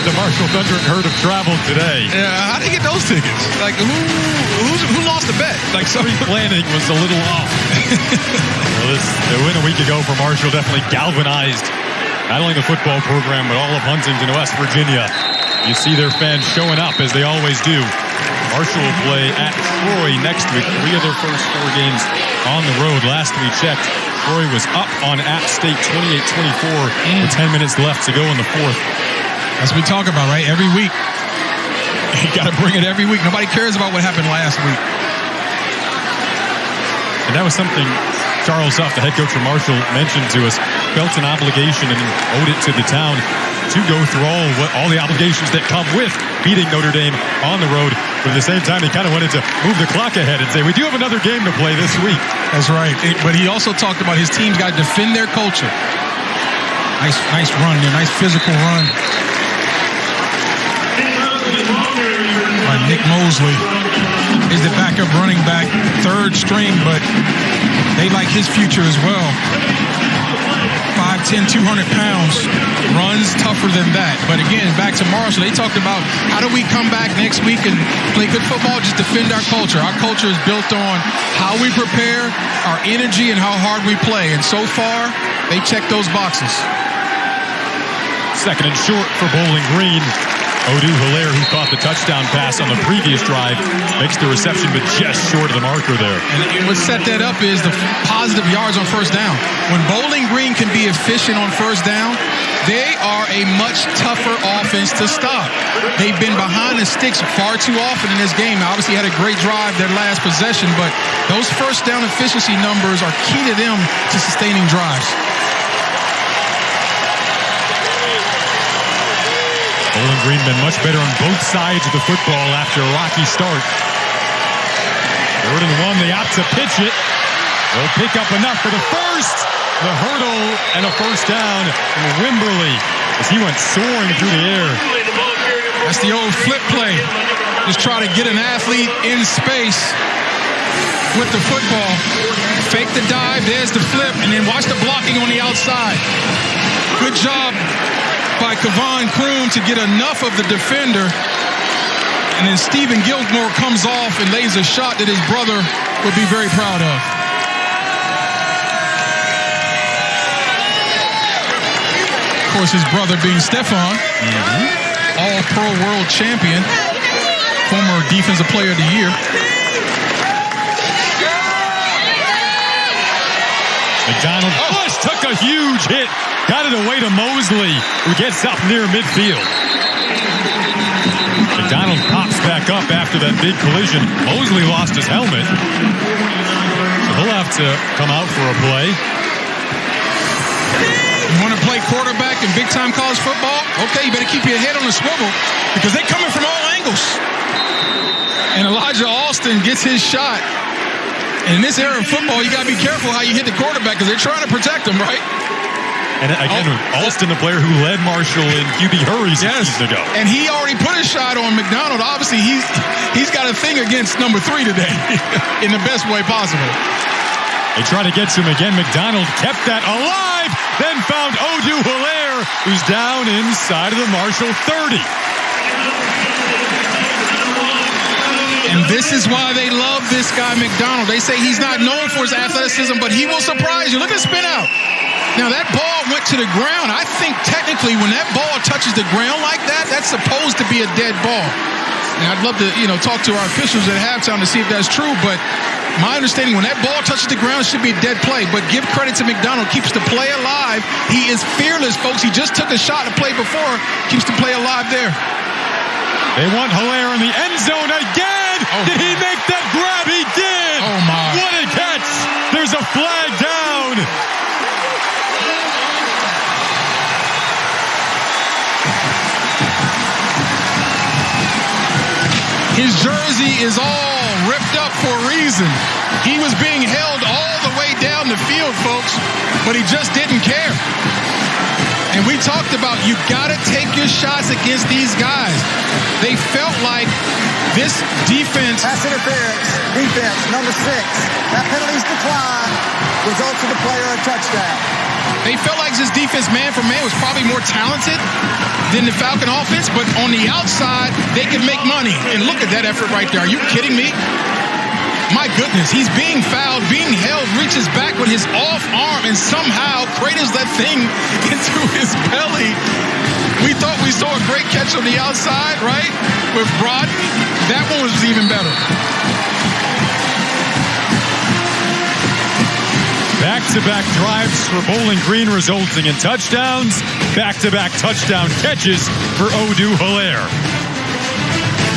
The Marshall Thunder and Herd have traveled today. Yeah, how did they get those tickets? Like, who lost the bet? Like, somebody's planning was a little off. Well, the win a week ago for Marshall definitely galvanized not only the football program, but all of Huntington, West Virginia. You see their fans showing up, as they always do. Marshall will play at Troy next week. 3 of their first 4 games on the road. Last we checked, Troy was up on App State 28-24 with 10 minutes left to go in the 4th. As we talk about, right? Every week. You got to bring it every week. Nobody cares about what happened last week. And that was something Charles Huff, the head coach from Marshall, mentioned to us. Felt an obligation and owed it to the town to go through all the obligations that come with beating Notre Dame on the road. But at the same time, he kind of wanted to move the clock ahead and say, we do have another game to play this week. That's right. But he also talked about his team's got to defend their culture. Nice run there. Nice physical run by Nick Mosley. Is the backup running back, third string, but they like his future as well. 5'10", 200 pounds, runs tougher than that. But again, back to Marshall, they talked about how do we come back next week and play good football, just defend our culture. Our culture is built on how we prepare, our energy, and how hard we play. And so far, they check those boxes. Second and short for Bowling Green. Odoo-Hilaire, who caught the touchdown pass on the previous drive, makes the reception, but just short of the marker there. And what set that up is the positive yards on first down. When Bowling Green can be efficient on first down, they are a much tougher offense to stop. They've been behind the sticks far too often in this game. Obviously had a great drive their last possession, but those first down efficiency numbers are key to them to sustaining drives. Bowling Green been much better on both sides of the football after a rocky start. 3rd and 1, they opt to pitch it. They'll pick up enough for the first. The hurdle and a first down from Wimberly as he went soaring through the air. That's the old flip play. Just try to get an athlete in space with the football. Fake the dive, there's the flip, and then watch the blocking on the outside. Good job by Kevon Kroon to get enough of the defender, and then Stephen Gilmore comes off and lays a shot that his brother would be very proud of. Of course, his brother being Stephon, all-pro world champion, former defensive player of the year. McDonald took a huge hit. Got it away to Mosley, who gets up near midfield. McDonald pops back up after that big collision. Mosley lost his helmet. So he'll have to come out for a play. You want to play quarterback in big-time college football? Okay, you better keep your head on the swivel because they're coming from all angles. And Elijah Alston gets his shot. And in this era of football, you got to be careful how you hit the quarterback because they're trying to protect him, right? And again, Alston, the player who led Marshall in QB hurries a season ago. And he already put a shot on McDonald. Obviously, he's got a thing against number 3 today in the best way possible. They try to get to him again. McDonald kept that alive, then found Odoo-Hilaire, who's down inside of the Marshall 30. And this is why they love this guy, McDonald. They say he's not known for his athleticism, but he will surprise you. Look at the spin out. Now, that ball went to the ground. I think technically when that ball touches the ground like that, that's supposed to be a dead ball. And I'd love to, talk to our officials at halftime to see if that's true. But my understanding, when that ball touches the ground, it should be a dead play. But give credit to McDonald. Keeps the play alive. He is fearless, folks. He just took a shot to play before. Keeps the play alive there. They want Hilaire in the end zone again. Oh, did he make that grab? He did. Oh, my. What a catch. There's a flag down. His jersey is all ripped up for a reason. He was being held all the way down the field, folks, but he just didn't care. And we talked about you got to take your shots against these guys. They felt like this defense. Pass interference, defense, number 6. That penalty's declined, results in the player a touchdown. They felt like this defense, man for man, was probably more talented than the Falcon offense, but on the outside, they could make money. And look at that effort right there. Are you kidding me? My goodness, he's being fouled, being held, reaches back with his off arm, and somehow cradles that thing into his belly. We thought we saw a great catch on the outside, right? With Brodden. That one was even better. Back-to-back drives for Bowling Green resulting in touchdowns. Back-to-back touchdown catches for Odoo-Hilaire.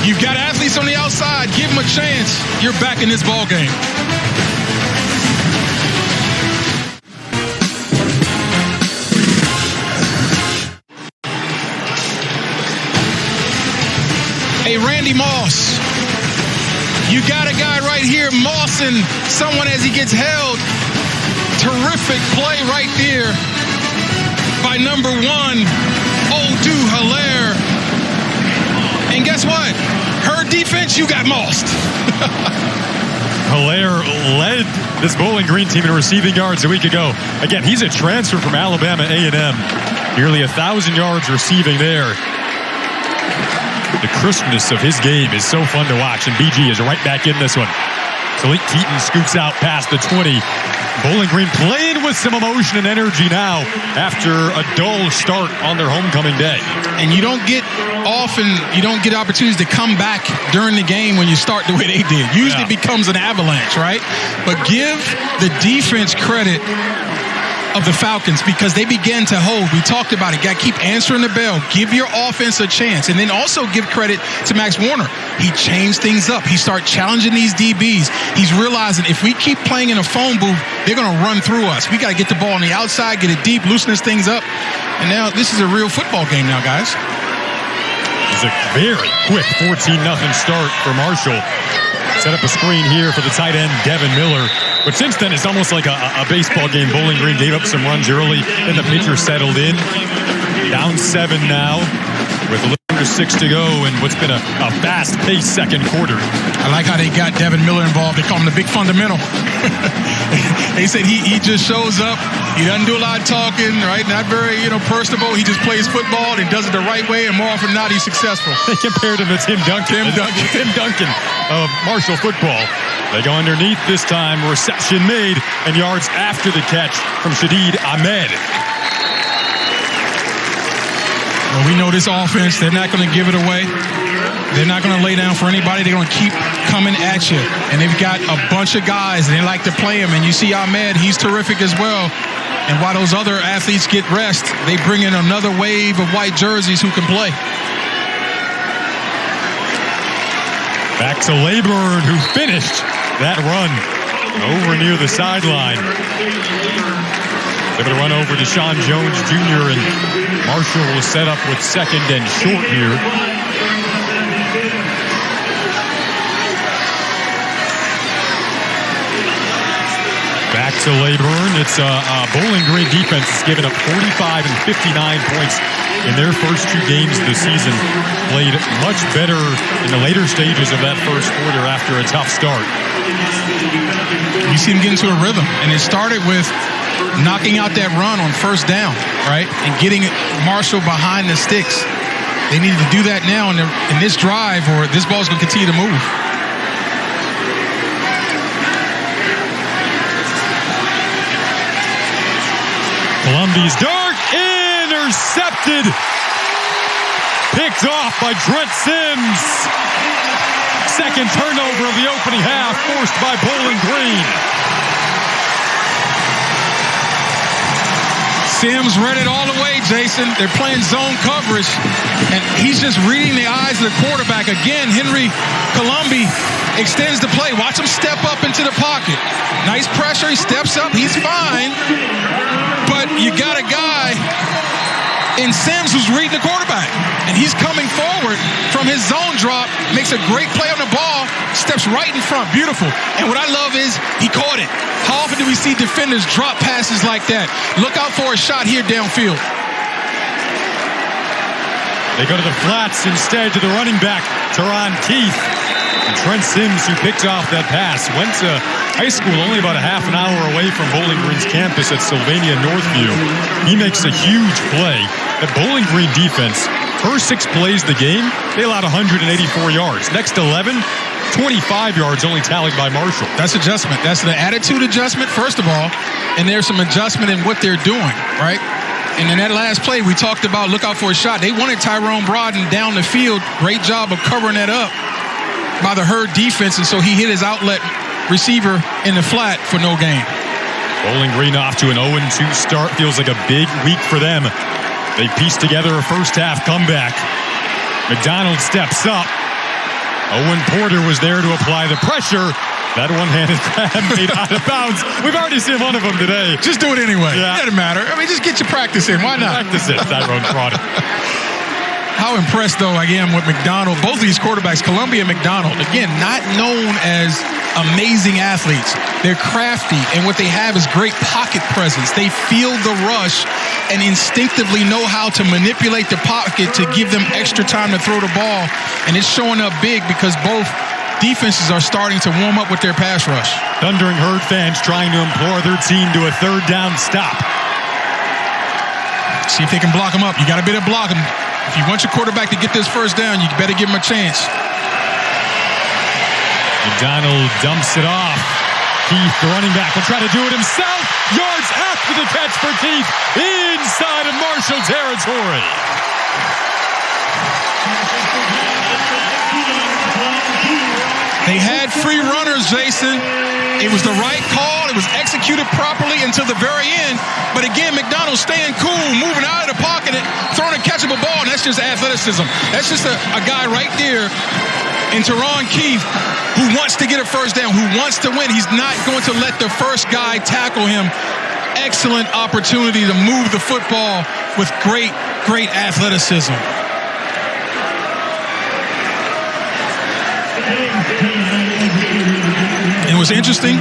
You've got athletes on the outside. Give them a chance. You're back in this ball game. Hey, Randy Moss. You got a guy right here, mossing someone as he gets held. Terrific play right there by number 1, Odu Hilaire. And guess what? Her defense, you got mossed. Hilaire led this Bowling Green team in receiving yards a week ago. Again, he's a transfer from Alabama A&M. Nearly 1,000 yards receiving there. The crispness of his game is so fun to watch, and BG is right back in this one. Salik Keaton scoots out past the 20. Bowling Green playing with some emotion and energy now after a dull start on their homecoming day. And you don't get opportunities to come back during the game when you start the way they did. Usually it becomes an avalanche, right? But give the defense credit of the Falcons because they began to hold. We talked about it. Got to keep answering the bell. Give your offense a chance. And then also give credit to Max Warner. He changed things up. He started challenging these DBs. He's realizing if we keep playing in a phone booth, they're going to run through us. We got to get the ball on the outside, get it deep, loosen this things up. And now this is a real football game now, guys. It's a very quick 14-0 start for Marshall. Set up a screen here for the tight end, Devin Miller. But since then, it's almost like a baseball game. Bowling Green gave up some runs early, and the pitcher settled in. Down 7 now with a little under 6 to go and what's been a fast-paced second quarter. I like how they got Devin Miller involved. They call him the big fundamental. They said he just shows up. He doesn't do a lot of talking, right? Not very, personable. He just plays football and does it the right way, and more often than not, he's successful. They compared him to Tim Duncan. Tim Duncan of Marshall football. They go underneath this time. Reception made, and yards after the catch from Shadid Ahmed. Well, we know this offense, they're not going to give it away. They're not going to lay down for anybody. They're going to keep coming at you. And they've got a bunch of guys, and they like to play him. And you see Ahmed, he's terrific as well. And while those other athletes get rest, they bring in another wave of white jerseys who can play. Back to Layburn, who finished that run over near the sideline. They're going to run over to Sean Jones Jr. and Marshall will set up with second and short here. Back to Layburn. It's a Bowling Green defense that's given up 45 and 59 points in their first 2 games of the season. Played much better in the later stages of that first quarter after a tough start. You see them get into a rhythm, and it started with knocking out that run on first down, right? And getting Marshall behind the sticks. They needed to do that now in this drive, or this ball's going to continue to move. Columbia's dart intercepted. Picked off by Trent Sims. Second turnover of the opening half forced by Bowling Green. Sims read it all the way, Jason. They're playing zone coverage, and he's just reading the eyes of the quarterback. Again, Henry Columbi extends the play. Watch him step up into the pocket. Nice pressure. He steps up. He's fine. But you got a guy in Sims who's reading the quarterback, and he's coming forward from his zone drop, makes a great play on the ball, steps right in front. Beautiful. And what I love is he caught it. How often do we see defenders drop passes like that? Look out for a shot here downfield. They go to the flats instead to the running back, Teron Keith. And Trent Sims, who picked off that pass, went to high school only about a half an hour away from Bowling Green's campus at Sylvania Northview. He makes a huge play. The Bowling Green defense, first 6 plays of the game, they allowed 184 yards. Next 11, 25 yards only tallied by Marshall. That's adjustment. That's the attitude adjustment, first of all, and there's some adjustment in what they're doing, right? And in that last play, we talked about look out for a shot. They wanted Tyrone Broaden down the field. Great job of covering that up by the Herd defense, and so he hit his outlet receiver in the flat for no gain. Bowling Green off to an 0-2 start. Feels like a big week for them. They pieced together a first-half comeback. McDonald steps up. Owen Porter was there to apply the pressure. That one-handed grab made out of bounds. We've already seen one of them today. Just do it anyway. Yeah. It doesn't matter. I mean, just get your practice in. Why not? Practice it, Tyrone Broaden. How impressed, though, I am with McDonald. Both of these quarterbacks, Columbia and McDonald, again, not known as amazing athletes. They're crafty, and what they have is great pocket presence. They feel the rush and instinctively know how to manipulate the pocket to give them extra time to throw the ball. And it's showing up big because both defenses are starting to warm up with their pass rush. Thundering Herd fans trying to implore their team to a third down stop. See if they can block him up. You got to better block him. If you want your quarterback to get this first down, you better give him a chance. McDonald dumps it off. Keith, the running back, will try to do it himself. Yards after the catch for Keith inside of Marshall territory. They had free runners, Jason. It was the right call. It was executed properly until the very end. But again, McDonald staying cool, moving out of the pocket, and throwing a catchable ball, and that's just athleticism. That's just a guy right there in Teron Keith who wants to get a first down, who wants to win. He's not going to let the first guy tackle him. Excellent opportunity to move the football with great athleticism. It was interesting.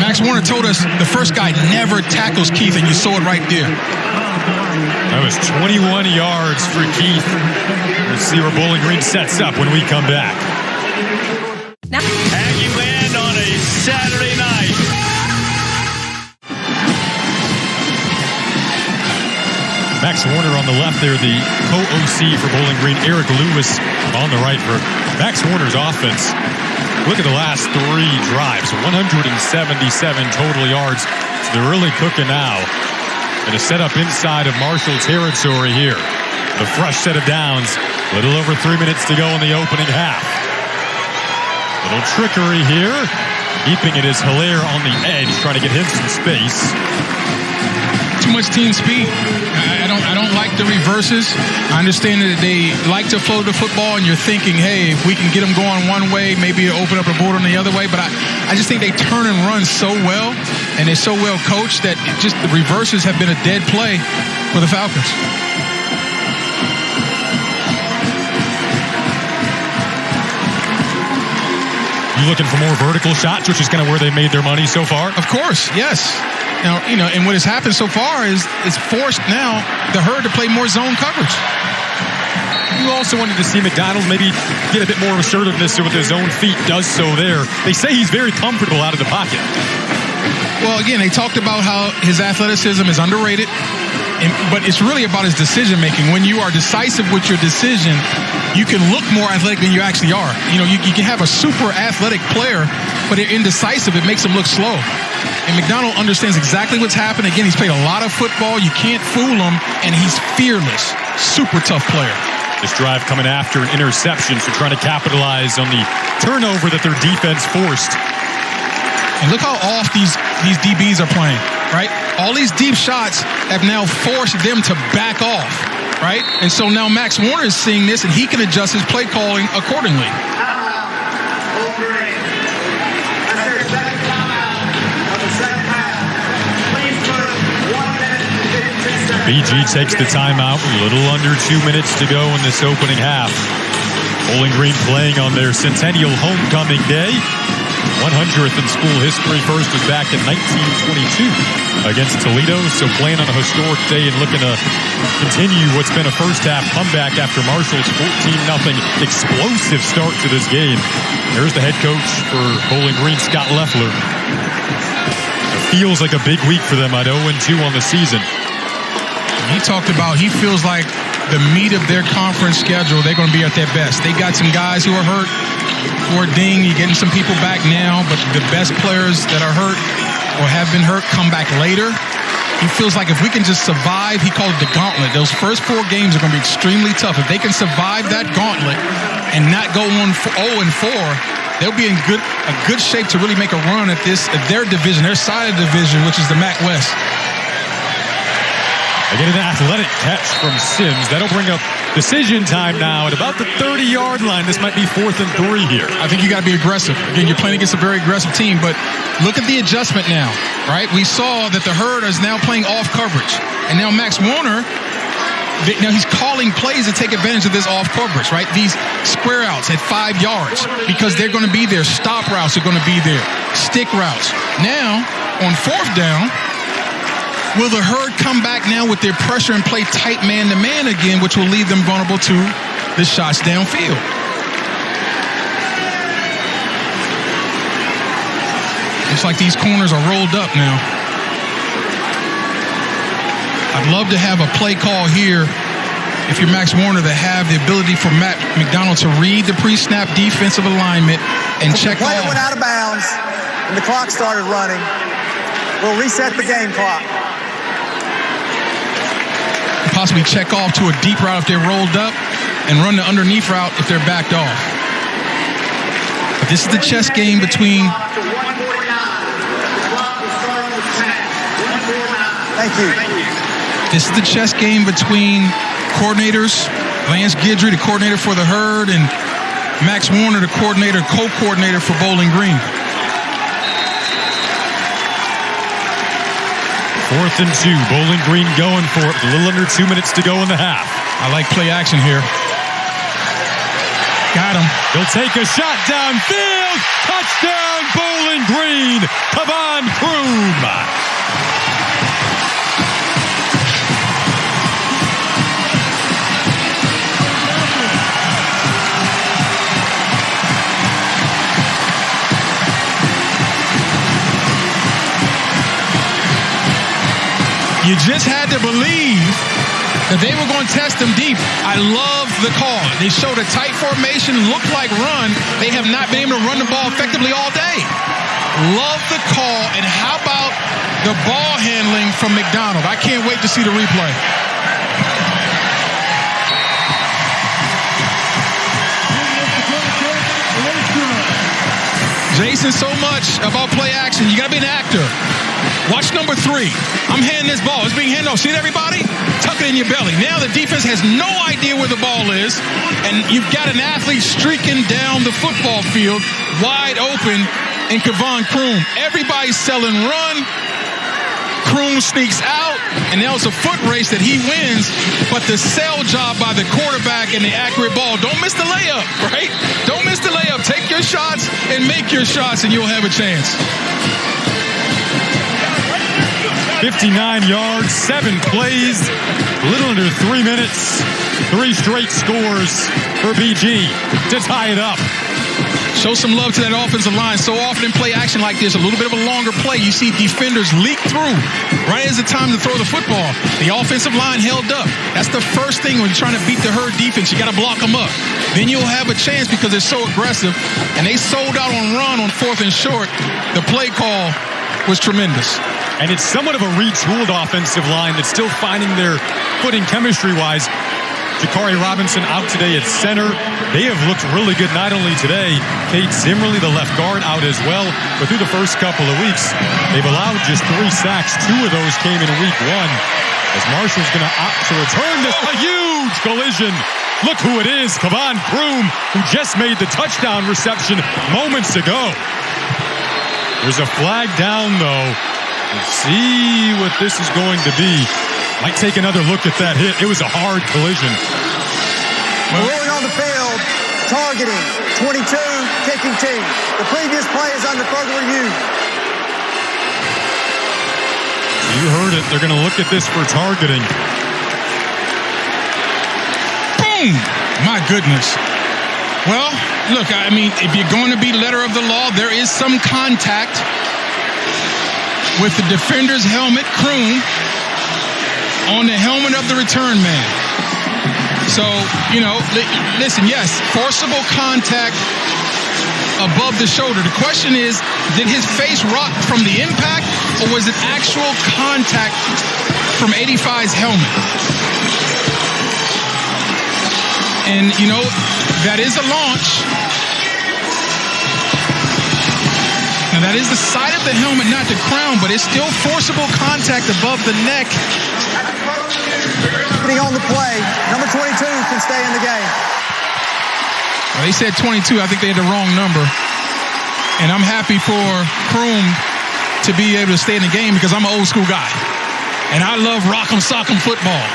Max Warner told us the first guy never tackles Keith, and you saw it right there. That was 21 yards for Keith. Let's see where Bowling Green sets up when we come back. Aggie Band on a Saturday night. Max Warner on the left there, the co-OC for Bowling Green. Eric Lewis on the right for Max Warner's offense. Look at the last 3 drives, 177 total yards. So they're really cooking now. And a setup inside of Marshall territory here. The fresh set of downs. Little over 3 minutes to go in the opening half. Little trickery here. Keeping it is Hilaire on the edge, trying to get him some space. Too much team speed. I don't like the reverses. I understand that they like to flow the football, and you're thinking, hey, if we can get them going one way, maybe it'll open up a board on the other way. But I just think they turn and run so well, and they're so well coached that the reverses have been a dead play for the Falcons. You looking for more vertical shots, which is kind of where they made their money so far? Of course, yes. Now, and what has happened so far is forced now the Herd to play more zone coverage. You also wanted to see McDonald maybe get a bit more assertiveness with his own feet, does so there. They say he's very comfortable out of the pocket. Well, again, they talked about how his athleticism is underrated, but it's really about his decision-making. When you are decisive with your decision, you can look more athletic than you actually are. You can have a super athletic player, but indecisive, it makes him look slow. And McDonald understands exactly what's happened. Again, he's played a lot of football. You can't fool him, and he's fearless. Super tough player. This drive coming after an interception, so trying to capitalize on the turnover that their defense forced. And look how off these DBs are playing, right? All these deep shots have now forced them to back off, right? And so now Max Warner is seeing this, and he can adjust his play calling accordingly. BG takes the timeout. A little under 2 minutes to go in this opening half. Bowling Green playing on their centennial homecoming day. 100th in school history. First was back in 1922 against Toledo. So playing on a historic day and looking to continue what's been a first half comeback after Marshall's 14-0 explosive start to this game. There's the head coach for Bowling Green, Scott Loeffler. It feels like a big week for them at 0-2 on the season. He talked about he feels like the meat of their conference schedule, they're going to be at their best. They got some guys who are hurt, who are dinged. You're getting some people back now, but the best players that are hurt or have been hurt come back later. He feels like if we can just survive, he called it the gauntlet. Those first 4 games are going to be extremely tough. If they can survive that gauntlet and not go on 0-4, they'll be in a good shape to really make a run at their division, their side of the division, which is the MAC West. They get an athletic catch from Sims. That'll bring up decision time now at about the 30-yard line. This might be 4th and 3 here. I think you got to be aggressive. Again, you're playing against a very aggressive team, but look at the adjustment now, right? We saw that the Herd is now playing off coverage. And now Max Warner, Now he's calling plays to take advantage of this off coverage, right? These square outs at 5 yards because they're going to be there. Stop routes are going to be there. Stick routes. Now, on 4th down, will the herd come back now with their pressure and play tight man-to-man again, which will leave them vulnerable to the shots downfield? Looks like these corners are rolled up now. I'd love to have a play call here, if you're Max Warner, to have the ability for Matt McDonald to read the pre-snap defensive alignment and check off. The play went out of bounds and the clock started running. We'll reset the game clock. Possibly check off to a deep route if they're rolled up and run the underneath route if they're backed off. But this is the chess game between... Thank you. This is the chess game between coordinators, Lance Guidry, the coordinator for the herd, and Max Warner, the co-coordinator for Bowling Green. 4th and 2. Bowling Green going for it. A little under 2 minutes to go in the half. I like play action here. Got him. He'll take a shot downfield. Touchdown, Bowling Green. Kavon Kroom. You just had to believe that they were going to test them deep. I love the call. They showed a tight formation, looked like run. They have not been able to run the ball effectively all day. Love the call. And how about the ball handling from McDonald? I can't wait to see the replay. Jason, so much about play action. You got to be an actor. Watch number 3. I'm handing this ball. It's being handed off. See it, everybody? Tuck it in your belly. Now the defense has no idea where the ball is, and you've got an athlete streaking down the football field, wide open, in Kavon Kroom. Everybody's selling run. Kroom sneaks out, and now it's a foot race that he wins, but the sell job by the quarterback and the accurate ball. Don't miss the layup, right? Don't miss the layup. Take your shots and make your shots, and you'll have a chance. 59 yards, 7 plays, a little under 3 minutes, 3 straight scores for BG to tie it up. Show some love to that offensive line. So often in play action like this, a little bit of a longer play, you see defenders leak through right as the time to throw the football. The offensive line held up. That's the first thing when you're trying to beat the herd defense. You got to block them up. Then you'll have a chance because they're so aggressive. And they sold out on run on 4th and short. The play call was tremendous. And it's somewhat of a retooled offensive line that's still finding their footing chemistry-wise. Jakari Robinson out today at center. They have looked really good not only today, Kate Zimmerly, the left guard, out as well, but through the first couple of weeks, they've allowed just 3 sacks. 2 of those came in week 1. As Marshall's going to opt to return this. A huge collision. Look who it is, Kavon Kroom, who just made the touchdown reception moments ago. There's a flag down, though. Let's see what this is going to be. Might take another look at that hit. It was a hard collision. Rolling on the field, targeting, 22, kicking team. The previous play is under further review. You heard it. They're going to look at this for targeting. Boom! My goodness. Well, look, I mean, if you're going to be letter of the law, there is some contact with the defender's helmet, Kroom, on the helmet of the return man. So, you know, listen, yes, forcible contact above the shoulder. The question is, did his face rock from the impact, or was it actual contact from 85's helmet? And, you know, that is a launch. Now, that is the side of the helmet, not the crown, but it's still forcible contact above the neck. Getting on the play, number 22 can stay in the game. Well, they said 22. I think they had the wrong number. And I'm happy for Kroom to be able to stay in the game because I'm an old school guy. And I love rock'em sock'em football.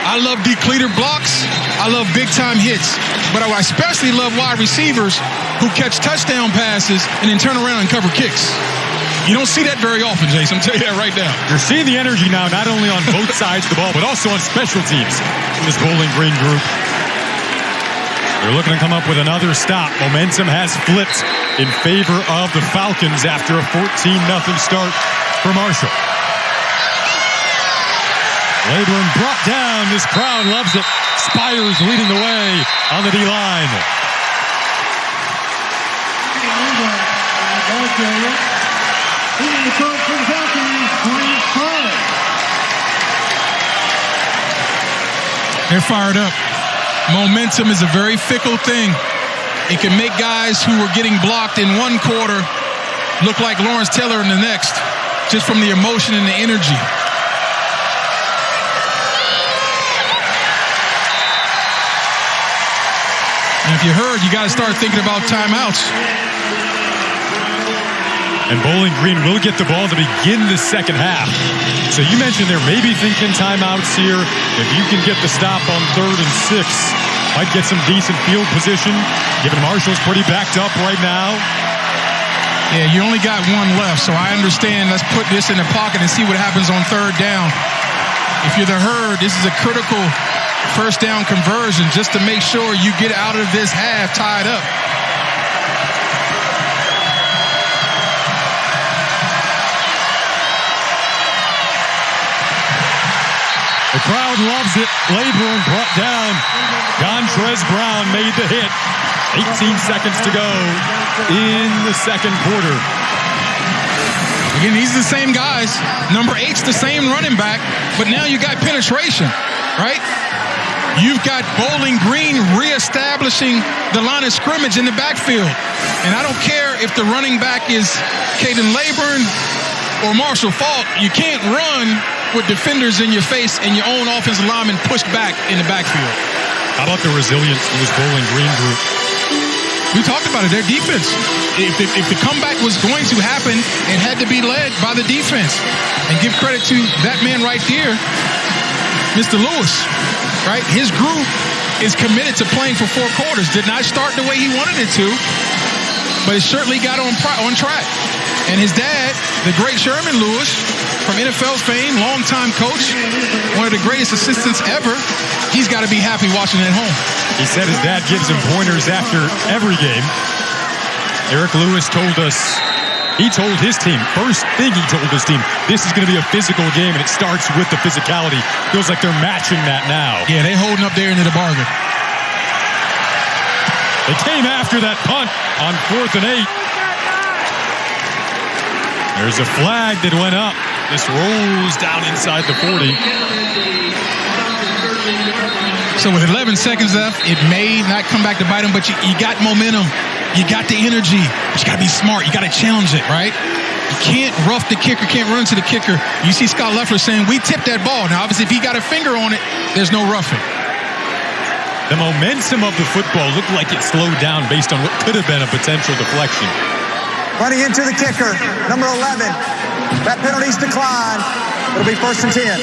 I love depleter blocks. I love big-time hits. But I especially love wide receivers who catch touchdown passes and then turn around and cover kicks. You don't see that very often, Jason. I'm telling you that right now. You're seeing the energy now, not only on both sides of the ball, but also on special teams in this Bowling Green group. They're looking to come up with another stop. Momentum has flipped in favor of the Falcons after a 14-0 start for Marshall. Laborn brought down. This crowd loves it. Spires leading the way on the D-line. They're fired up. Momentum is a very fickle thing. It can make guys who were getting blocked in one quarter look like Lawrence Taylor in the next, just from the emotion and the energy. And if you heard, you got to start thinking about timeouts. And Bowling Green will get the ball to begin the second half. So you mentioned they're maybe thinking timeouts here. If you can get the stop on 3rd and 6, might get some decent field position, given Marshall's pretty backed up right now. Yeah, you only got one left, so I understand. Let's put this in the pocket and see what happens on 3rd down. If you're the Herd, this is a critical first down conversion just to make sure you get out of this half tied up. The crowd loves it. Laborn brought down. Gontrez Brown made the hit. 18 seconds to go in the second quarter. Again, these are the same guys. Number 8's the same running back, but now you got penetration, right? You've got Bowling Green reestablishing the line of scrimmage in the backfield. And I don't care if the running back is Caden Laborn or Marshall Falk. You can't run with defenders in your face and your own offensive lineman pushed back in the backfield. How about the resilience of this Bowling Green group? We talked about it, their defense. If the comeback was going to happen, it had to be led by the defense. And give credit to that man right there, Mr. Lewis, right? His group is committed to playing for 4 quarters. Did not start the way he wanted it to, but it certainly got on track. And his dad, the great Sherman Lewis, from NFL fame, longtime coach, one of the greatest assistants ever, he's got to be happy watching it at home. He said his dad gives him pointers after every game. Eric Lewis told us, he told his team, first thing he told his team, this is going to be a physical game, and it starts with the physicality. Feels like they're matching that now. Yeah, they're holding up there into the bargain. They came after that punt on 4th and 8. There's a flag that went up. This rolls down inside the 40. So with 11 seconds left, it may not come back to bite him, but you got momentum. You got the energy. But you got to be smart. You got to challenge it, right? You can't rough the kicker, can't run to the kicker. You see Scott Leffler saying, we tipped that ball. Now, obviously, if he got a finger on it, there's no roughing. The momentum of the football looked like it slowed down based on what could have been a potential deflection. Running into the kicker, number 11. That penalty's declined. It'll be 1st and 10.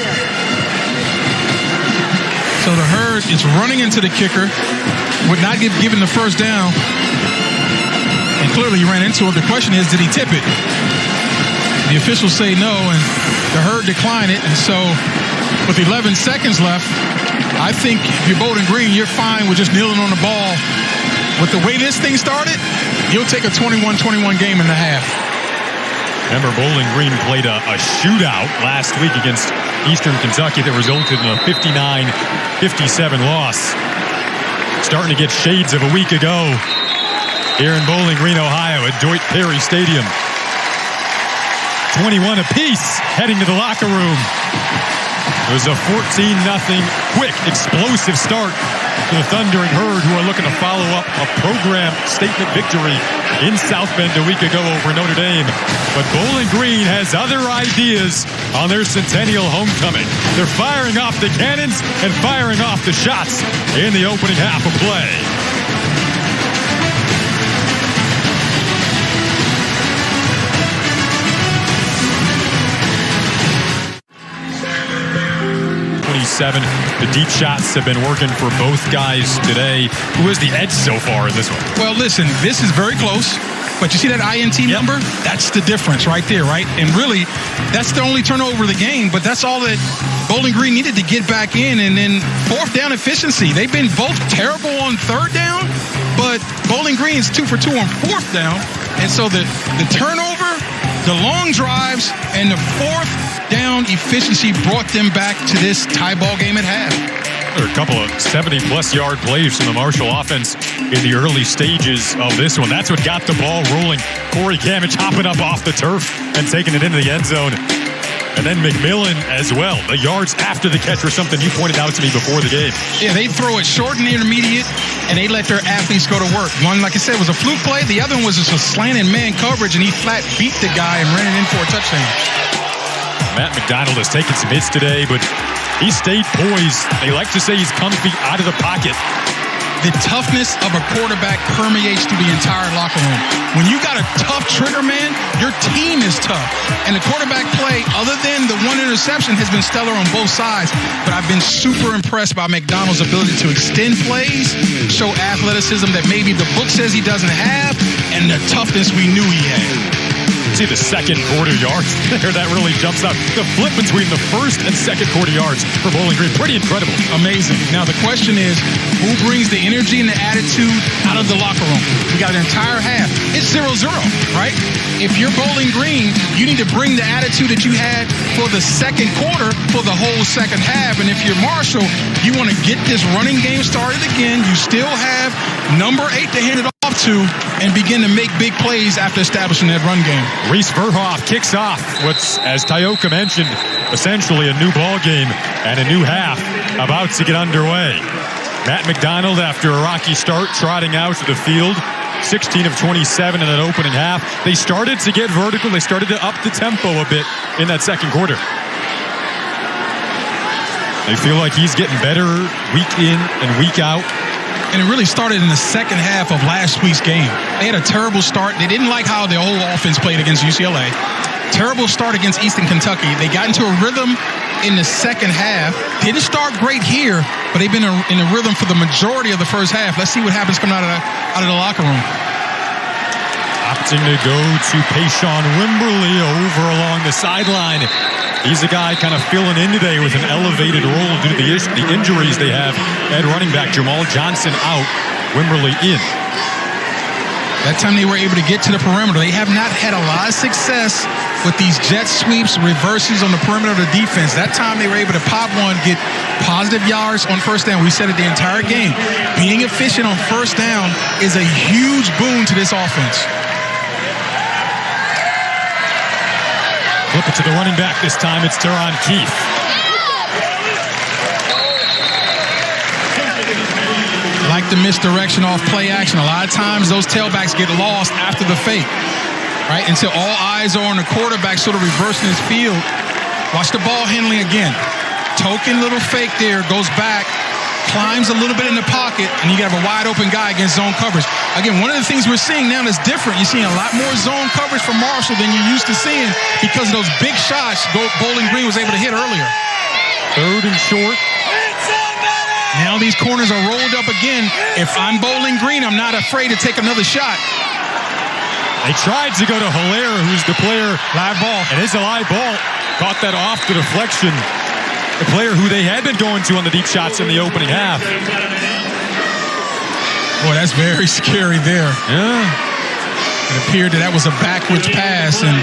So the Herd is running into the kicker, would not give given the first down. And clearly he ran into it. The question is, did he tip it? The officials say no, and the Herd declined it. And so with 11 seconds left, I think if you're Bowling Green, you're fine with just kneeling on the ball. With the way this thing started, you'll take a 21-21 game in the half. Remember, Bowling Green played a shootout last week against Eastern Kentucky that resulted in a 59-57 loss. Starting to get shades of a week ago here in Bowling Green, Ohio at Deutsch Perry Stadium. 21 apiece heading to the locker room. It was a 14-0 quick, explosive start for the Thundering Herd, who are looking to follow up a program statement victory in South Bend a week ago over Notre Dame. But Bowling Green has other ideas on their centennial homecoming. They're firing off the cannons and firing off the shots in the opening half of play. 27. The deep shots have been working for both guys today. Who has the edge so far in this one? Well, listen, this is very close. But you see that INT number? That's the difference right there, right? And really, that's the only turnover of the game, but that's all that Bowling Green needed to get back in. And then fourth down efficiency. They've been both terrible on third down, but Bowling Green's 2 for 2 on fourth down. And so the turnover, the long drives, and the fourth down efficiency brought them back to this tie ball game at half. There are a couple of 70-plus yard plays from the Marshall offense in the early stages of this one. That's what got the ball rolling. Corey Gamage hopping up off the turf and taking it into the end zone. And then McMillan as well. The yards after the catch were something you pointed out to me before the game. Yeah, they throw it short and intermediate, and they let their athletes go to work. One, like I said, was a fluke play. The other one was just a slanted man coverage, and he flat beat the guy and ran it in for a touchdown. Matt McDonald has taken some hits today, but he stayed poised. They like to say he's comfy out of the pocket. The toughness of a quarterback permeates through the entire locker room. When you got a tough trigger man, your team is tough. And the quarterback play, other than the one interception, has been stellar on both sides. But I've been super impressed by McDonald's ability to extend plays, show athleticism that maybe the book says he doesn't have, and the toughness we knew he had. See the second quarter yards there. That really jumps out. The flip between the first and second quarter yards for Bowling Green. Pretty incredible. Amazing. Now the question is, who brings the energy and the attitude out of the locker room? We got an entire half. It's 0-0, right? If you're Bowling Green, you need to bring the attitude that you had for the second quarter for the whole second half. And if you're Marshall, you want to get this running game started again. You still have number 8 to hand it off to and begin to make big plays after establishing that run game. Reese Verhoff kicks off what's, as Tyoka mentioned, essentially a new ball game and a new half about to get underway. Matt McDonald, after a rocky start, trotting out to the field, 16 of 27 in that opening half. They started to get vertical. They started to up the tempo a bit in that second quarter. They feel like he's getting better week in and week out. And it really started in the second half of last week's game. They had a terrible start. They didn't like how the whole offense played against UCLA. Terrible start against Eastern Kentucky. They got into a rhythm in the second half. Didn't start great here, but they've been in a rhythm for the majority of the first half. Let's see what happens coming out of the locker room. Opting to go to Payshawn Wimberly over along the sideline. He's a guy kind of filling in today with an elevated role due to the injuries they have at running back. Jamal Johnson out, Wimberly in. That time they were able to get to the perimeter. They have not had a lot of success with these jet sweeps, reverses on the perimeter of the defense. That time they were able to pop one, get positive yards on first down. We said it the entire game. Being efficient on first down is a huge boon to this offense. Flip it to the running back this time. It's Teron Keefe. Like the misdirection off play action. A lot of times those tailbacks get lost after the fake, right? Until all eyes are on the quarterback sort of reversing his field. Watch the ball handling again. Token little fake there, goes back, climbs a little bit in the pocket, and you have a wide open guy against zone coverage. Again, one of the things we're seeing now that's different, you're seeing a lot more zone coverage from Marshall than you're used to seeing because of those big shots Bowling Green was able to hit earlier. Third and short. Now these corners are rolled up again. If I'm Bowling Green, I'm not afraid to take another shot. They tried to go to Hilaire, who's the player. Live ball. And it's a live ball. Caught that off the deflection. The player who they had been going to on the deep shots in the opening half. Boy, that's very scary there. Yeah. It appeared that was a backwards pass, and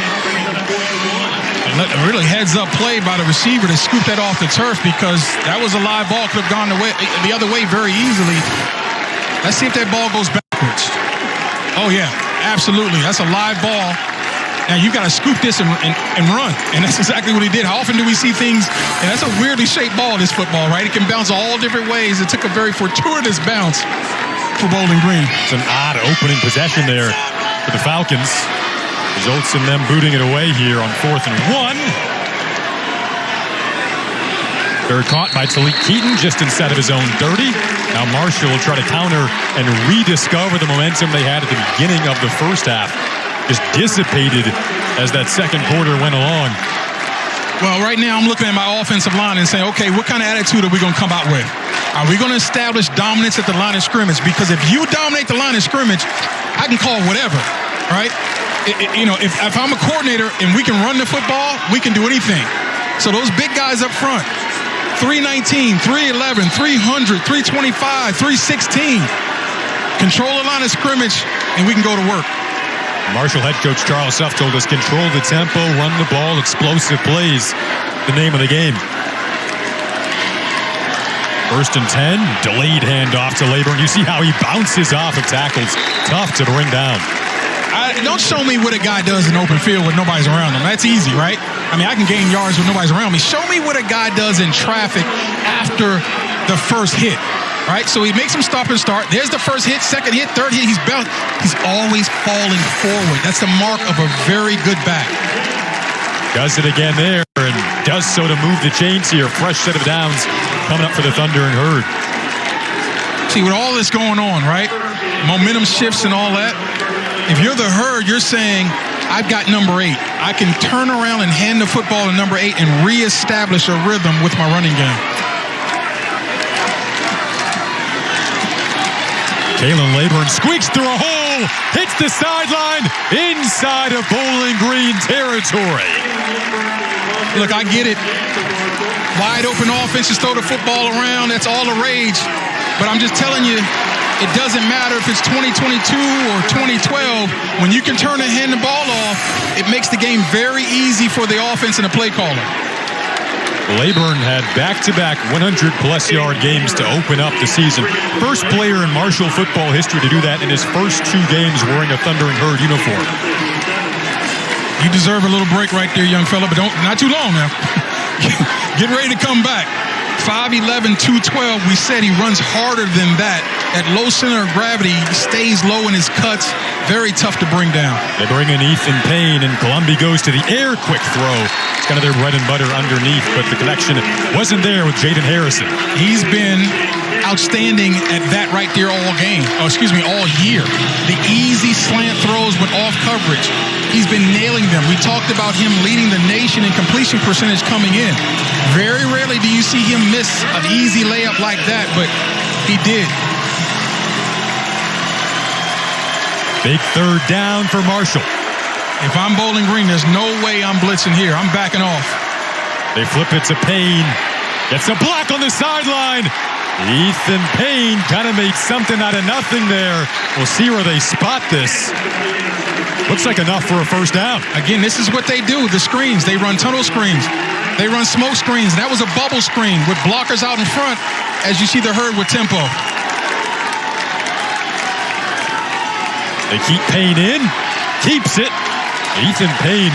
really heads-up play by the receiver to scoop that off the turf because that was a live ball. Could have gone the other way very easily. Let's see if that ball goes backwards. Oh, yeah, absolutely. That's a live ball. Now, you got to scoop this and run, and that's exactly what he did. How often do we see things, and that's a weirdly shaped ball, this football, right? It can bounce all different ways. It took a very fortuitous bounce for Bowling Green. It's an odd opening possession there for the Falcons. Results in them booting it away here on 4th and 1. They're caught by Talik Keaton just inside of his own 30. Now Marshall will try to counter and rediscover the momentum they had at the beginning of the first half. Just dissipated as that second quarter went along. Well, right now I'm looking at my offensive line and saying, okay, what kind of attitude are we going to come out with? Are we going to establish dominance at the line of scrimmage? Because if you dominate the line of scrimmage, I can call whatever, right? If I'm a coordinator and we can run the football, we can do anything. So those big guys up front, 319, 311, 300, 325, 316, control the line of scrimmage, and we can go to work. Marshall head coach Charles Huff told us, control the tempo, run the ball, explosive plays, the name of the game. 1st and 10, delayed handoff to Laborn. You see how he bounces off of tackles. Tough to bring down. Don't show me what a guy does in open field when nobody's around him. That's easy, right? I mean, I can gain yards when nobody's around me. Show me what a guy does in traffic after the first hit. Right, so he makes him stop and start. There's the first hit, second hit, third hit. He's always falling forward. That's the mark of a very good back. Does it again there, and does so to move the chains here. Fresh set of downs coming up for the Thunder and Herd. See, with all this going on, right? Momentum shifts and all that. If you're the Herd, you're saying, I've got number 8. I can turn around and hand the football to number 8 and reestablish a rhythm with my running game. Kalen Laborn squeaks through a hole, hits the sideline, inside of Bowling Green territory. Look, I get it. Wide open offenses, throw the football around, that's all the rage. But I'm just telling you, it doesn't matter if it's 2022 or 2012. When you can turn and hand the ball off, it makes the game very easy for the offense and the play caller. Laborn had back-to-back 100-plus yard games to open up the season. First player in Marshall football history to do that in his first 2 games wearing a Thunder and Herd uniform. You deserve a little break right there, young fella, but not too long now. Get ready to come back. 5'11", 212, we said he runs harder than that. At low center of gravity, he stays low in his cuts. Very tough to bring down. They bring in Ethan Payne, and Columbia goes to the air quick throw. It's kind of their bread and butter underneath, but the connection wasn't there with Jaden Harrison. He's been outstanding at that right there all year. The easy slant throws with off coverage. He's been nailing them. We talked about him leading the nation in completion percentage coming in. Very rarely do you see him miss an easy layup like that, but he did. Big 3rd down for Marshall. If I'm Bowling Green, there's no way I'm blitzing here. I'm backing off. They flip it to Payne. Gets a block on the sideline. Ethan Payne kind of made something out of nothing there. We'll see where they spot this. Looks like enough for a 1st down. Again, this is what they do, the screens. They run tunnel screens. They run smoke screens. That was a bubble screen with blockers out in front as you see the Herd with tempo. They keep Payne in. Keeps it. Ethan Payne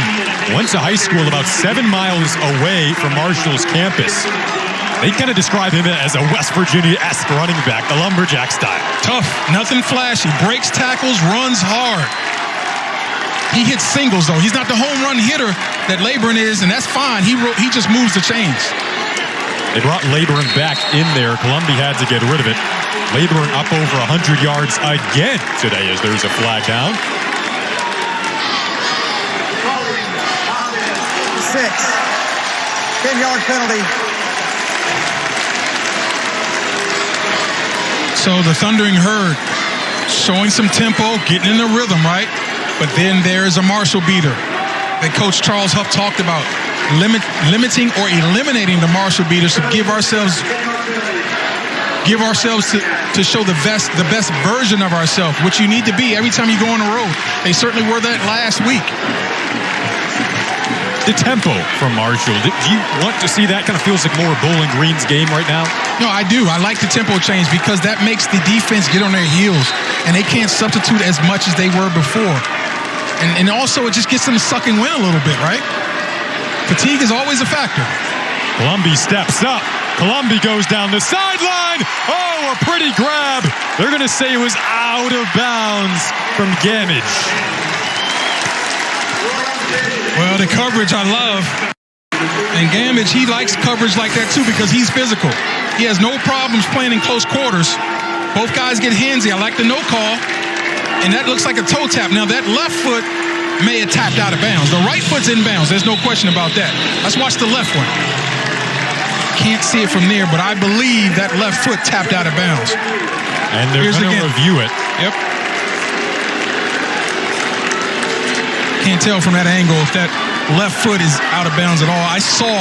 went to high school about 7 miles away from Marshall's campus. They kind of describe him as a West Virginia-esque running back, the lumberjack style. Tough, nothing flashy, breaks tackles, runs hard. He hits singles, though. He's not the home run hitter that Laborn is, and that's fine. He just moves the chains. They brought Laborn back in there. Columbia had to get rid of it. Laborn up over 100 yards again today as there's a flag down. 6. 10-yard penalty. So the Thundering Herd showing some tempo, getting in the rhythm, right? But then there's a Marshall beater that Coach Charles Huff talked about, limiting or eliminating the Marshall beaters to give ourselves to show the best version of ourselves, which you need to be every time you go on the road. They certainly were that last week. The tempo from Marshall. Do you want to see that? Kind of feels like more Bowling Green's game right now. No, I do. I like the tempo change because that makes the defense get on their heels, and they can't substitute as much as they were before. And also, it just gets them to suck and win a little bit, right? Fatigue is always a factor. Columbia steps up. Columbia goes down the sideline. Oh, a pretty grab. They're going to say it was out of bounds from Gamage. Well, the coverage I love. And Gamage, he likes coverage like that too because he's physical. He has no problems playing in close quarters. Both guys get handsy. I like the no call. And that looks like a toe tap. Now, that left foot may have tapped out of bounds. The right foot's in bounds. There's no question about that. Let's watch the left one. Can't see it from there, but I believe that left foot tapped out of bounds. And they're going to review it. Yep. Can't tell from that angle if that left foot is out of bounds at all. I saw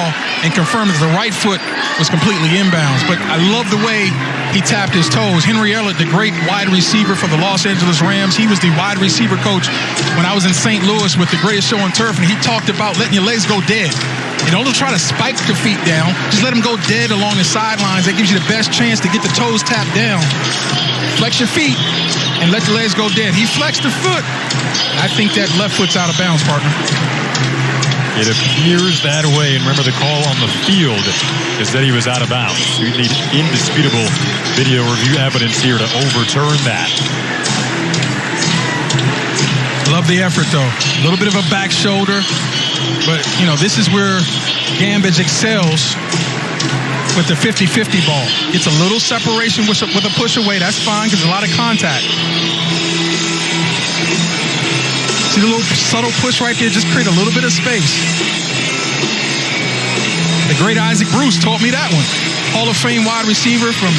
and confirmed that the right foot was completely inbounds, but I love the way he tapped his toes. Henry Elliott, the great wide receiver for the Los Angeles Rams, he was the wide receiver coach when I was in St. Louis with the Greatest Show on Turf, and he talked about letting your legs go dead. You don't try to spike your feet down. Just let them go dead along the sidelines. That gives you the best chance to get the toes tapped down. Flex your feet and let your legs go dead. He flexed the foot. I think that left foot's out of bounds, partner. It appears that way. And remember, the call on the field is that he was out of bounds. We need indisputable video review evidence here to overturn that. Love the effort, though. A little bit of a back shoulder. But, you know, this is where Gambage excels with the 50-50 ball. It's a little separation with a push away. That's fine because there's a lot of contact. See the little subtle push right there? Just create a little bit of space. The great Isaac Bruce taught me that one. Hall of Fame wide receiver from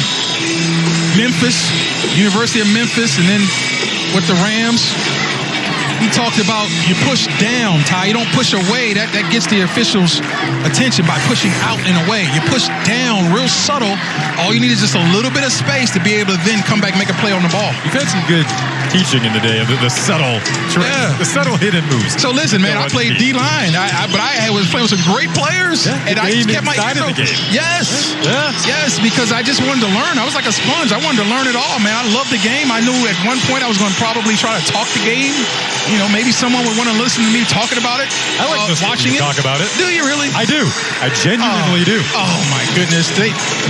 Memphis, University of Memphis, and then with the Rams. He talked about you push down, Ty. You don't push away. That gets the officials' attention by pushing out and away. You push down real subtle. All you need is just a little bit of space to be able to then come back and make a play on the ball. You've had some good teaching in the day of the subtle the subtle hidden moves. So listen, man, I played D-line, but I was playing with some great players, and I just kept my ear open. Yes, because I just wanted to learn. I was like a sponge. I wanted to learn it all, man. I loved the game. I knew at one point I was going to probably try to talk the game. You know, maybe someone would want to listen to me talking about it. I like watching it. Talk about it. Do you really? I do. I genuinely do. Oh my goodness!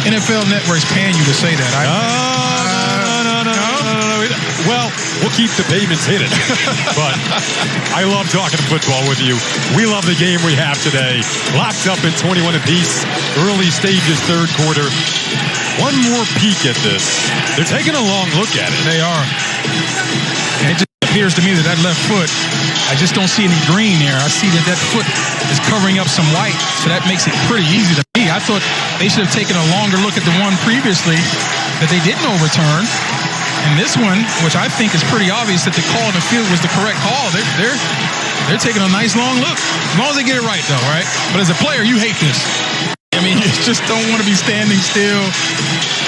NFL Network's paying you to say that. No. Well, we'll keep the payments hidden. But I love talking football with you. We love the game we have today. Locked up in 21 apiece. Early stages, third quarter. One more peek at this. They're taking a long look at it. They are. It just appears to me that left foot, I just don't see any green there. I see that foot is covering up some white, so that makes it pretty easy to me. I thought they should have taken a longer look at the one previously that they didn't overturn. And this one, which I think is pretty obvious that the call in the field was the correct call, they're taking a nice long look. As long as they get it right, though, right? But as a player, you hate this. I mean, you just don't want to be standing still.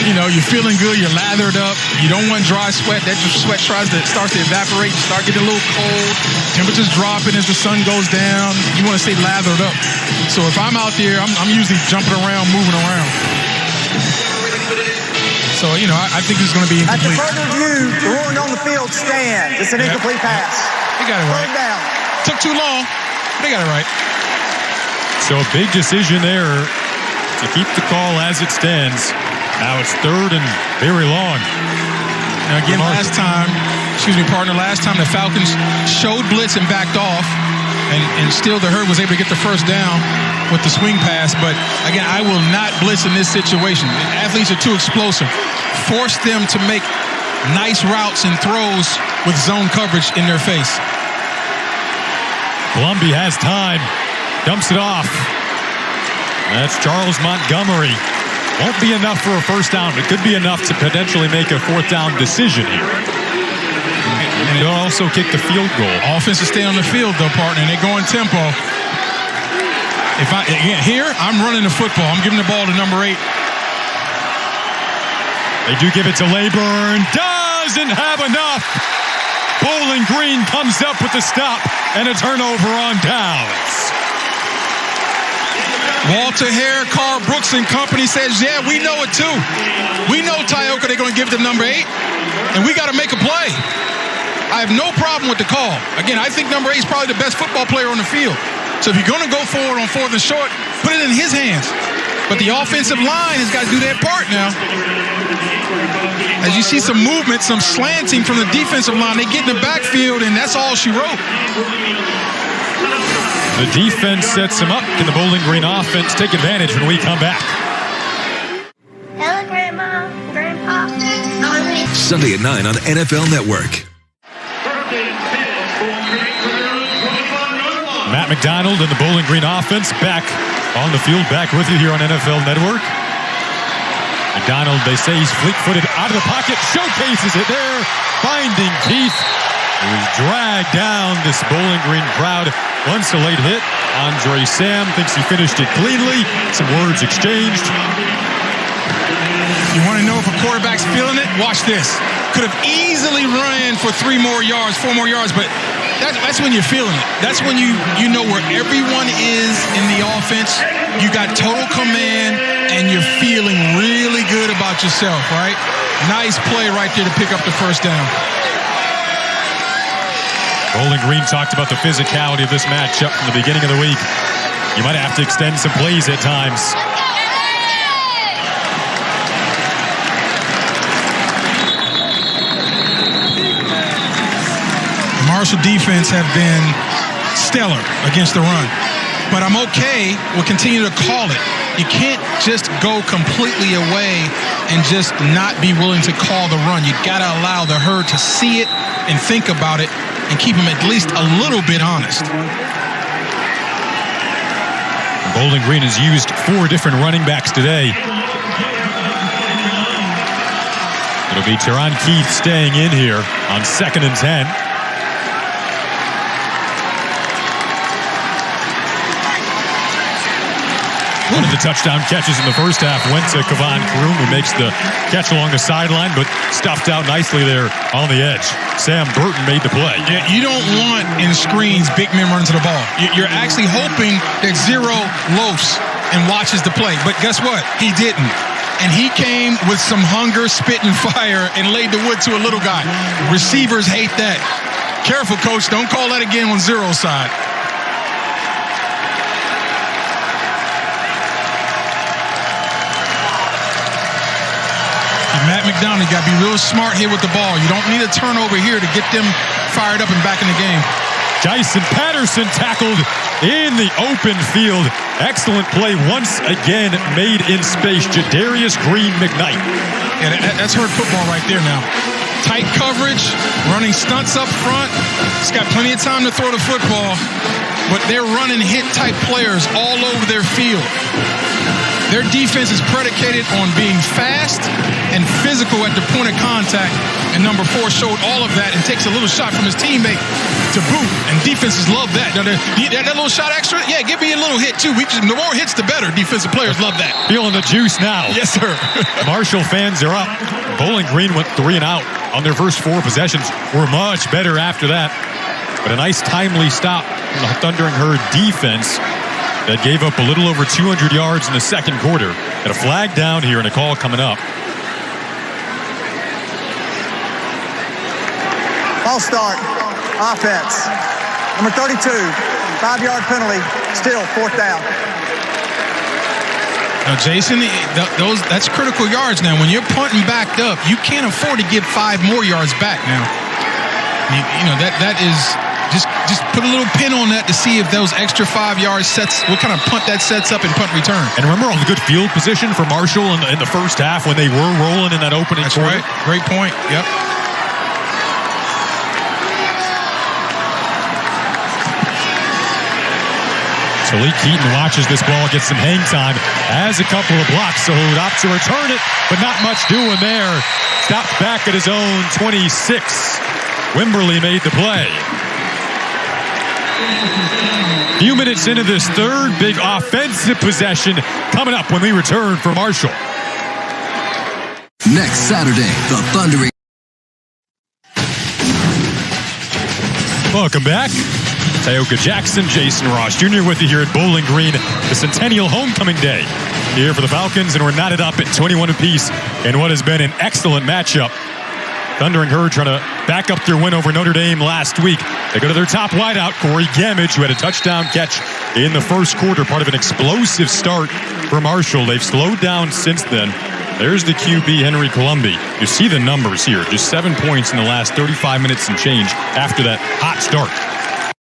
You know, you're feeling good, you're lathered up. You don't want dry sweat. That sweat starts to evaporate. You start getting a little cold. Temperature's dropping as the sun goes down. You want to stay lathered up. So if I'm out there, I'm usually jumping around, moving around. So, you know, I think it's going to be incomplete. At the further view, the ruling on the field stands. It's an incomplete pass. They got it right. Third down. Took too long. They got it right. So a big decision there to keep the call as it stands. Now it's third and very long. Now again, last time the Falcons showed blitz and backed off, and still the Herd was able to get the first down with the swing pass. But again, I will not blitz in this situation. Athletes are too explosive. Force them to make nice routes and throws with zone coverage in their face. Columbia has time. Dumps it off. That's Charles Montgomery. Won't be enough for a first down, but could be enough to potentially make a fourth down decision here. And they'll also kick the field goal. Offense to stay on the field, though, partner, and they go in tempo. I'm running the football. I'm giving the ball to number 8. They do give it to Layburn. Doesn't have enough. Bowling Green comes up with the stop and a turnover on downs. Walter Hare, Carl Brooks and company says, yeah, we know it too. We know Tyoka, they're going to give it to number 8, and we got to make a play. I have no problem with the call. Again, I think number 8 is probably the best football player on the field. So if you're going to go forward on fourth and short, put it in his hands. But the offensive line has got to do their part now. As you see some movement, some slanting from the defensive line, they get in the backfield, and that's all she wrote. The defense sets him up. Can the Bowling Green offense take advantage when we come back? Hello, Grandma, Grandpa. Sunday at 9 on NFL Network. Matt McDonald and the Bowling Green offense back on the field, back with you here on NFL Network. McDonald, they say he's fleet-footed out of the pocket, showcases it there, finding Keith. He was dragged down this Bowling Green crowd. Once a late hit, Andre Sam thinks he finished it cleanly. Some words exchanged. You want to know if a quarterback's feeling it? Watch this. Could have easily run for 3 more yards, 4 more yards, but that's when you're feeling it. That's when you know where everyone is in the offense. You got total command, and you're feeling really good about yourself, right? Nice play right there to pick up the first down. Bowling Green talked about the physicality of this matchup from the beginning of the week. You might have to extend some plays at times. Marshall defense have been stellar against the run, but I'm okay. We'll continue to call it. You can't just go completely away and just not be willing to call the run. You got to allow the herd to see it and think about it and keep them at least a little bit honest. Bowling Green has used 4 different running backs today. It'll be Teron Keith staying in here on 2nd and 10. One of the touchdown catches in the first half went to Kevon Kroom, who makes the catch along the sideline, but stuffed out nicely there on the edge. Sam Burton made the play. Yeah, you don't want in screens big men running to the ball. You're actually hoping that Zero loafs and watches the play. But guess what? He didn't. And he came with some hunger, spit, and fire and laid the wood to a little guy. Receivers hate that. Careful, coach. Don't call that again on Zero's side. Matt McDonald, you got to be real smart here with the ball. You don't need a turnover here to get them fired up and back in the game. Dyson Patterson tackled in the open field. Excellent play once again made in space. Jadarius Green McKnight. Yeah, that's hurt football right there now. Tight coverage, running stunts up front. He's got plenty of time to throw the football, but they're running hit-type players all over their field. Their defense is predicated on being fast and physical at the point of contact, and number 4 showed all of that and takes a little shot from his teammate to boot, and defenses love that. Now, that little shot extra, yeah, give me a little hit too. The more hits, the better. Defensive players love that. Feeling the juice now. Yes, sir. Marshall fans are up. Bowling Green went 3 and out on their first 4 possessions. Were much better after that, but a nice timely stop from the Thundering Herd defense that gave up a little over 200 yards in the second quarter. Got a flag down here and a call coming up. False start. Offense. Number 32. 5-yard penalty. Still 4th down. Now, Jason, that's critical yards now. When you're punting backed up, you can't afford to give 5 more yards back now. You know, that is... Just put a little pin on that to see if those extra 5 yards sets, what kind of punt that sets up in punt return. And remember all the good field position for Marshall in the first half when they were rolling in that opening quarter? That's right. Great point. Yep. Talik Keaton watches this ball get some hang time, has a couple of blocks, so he'll opt to return it, but not much doing there. Stopped back at his own 26. Wimberly made the play. Few minutes into this third big offensive possession coming up when we return for Marshall. Next Saturday, the Thundering. Welcome back. Tioka Jackson, Jason Ross Jr. with you here at Bowling Green, the Centennial Homecoming Day here for the Falcons, and we're knotted up at 21 apiece in what has been an excellent matchup. Thundering Herd trying to back up their win over Notre Dame last week. They go to their top wideout, Corey Gamage, who had a touchdown catch in the first quarter, part of an explosive start for Marshall. They've slowed down since then. There's the QB, Henry Colombi. You see the numbers here, just 7 points in the last 35 minutes and change after that hot start.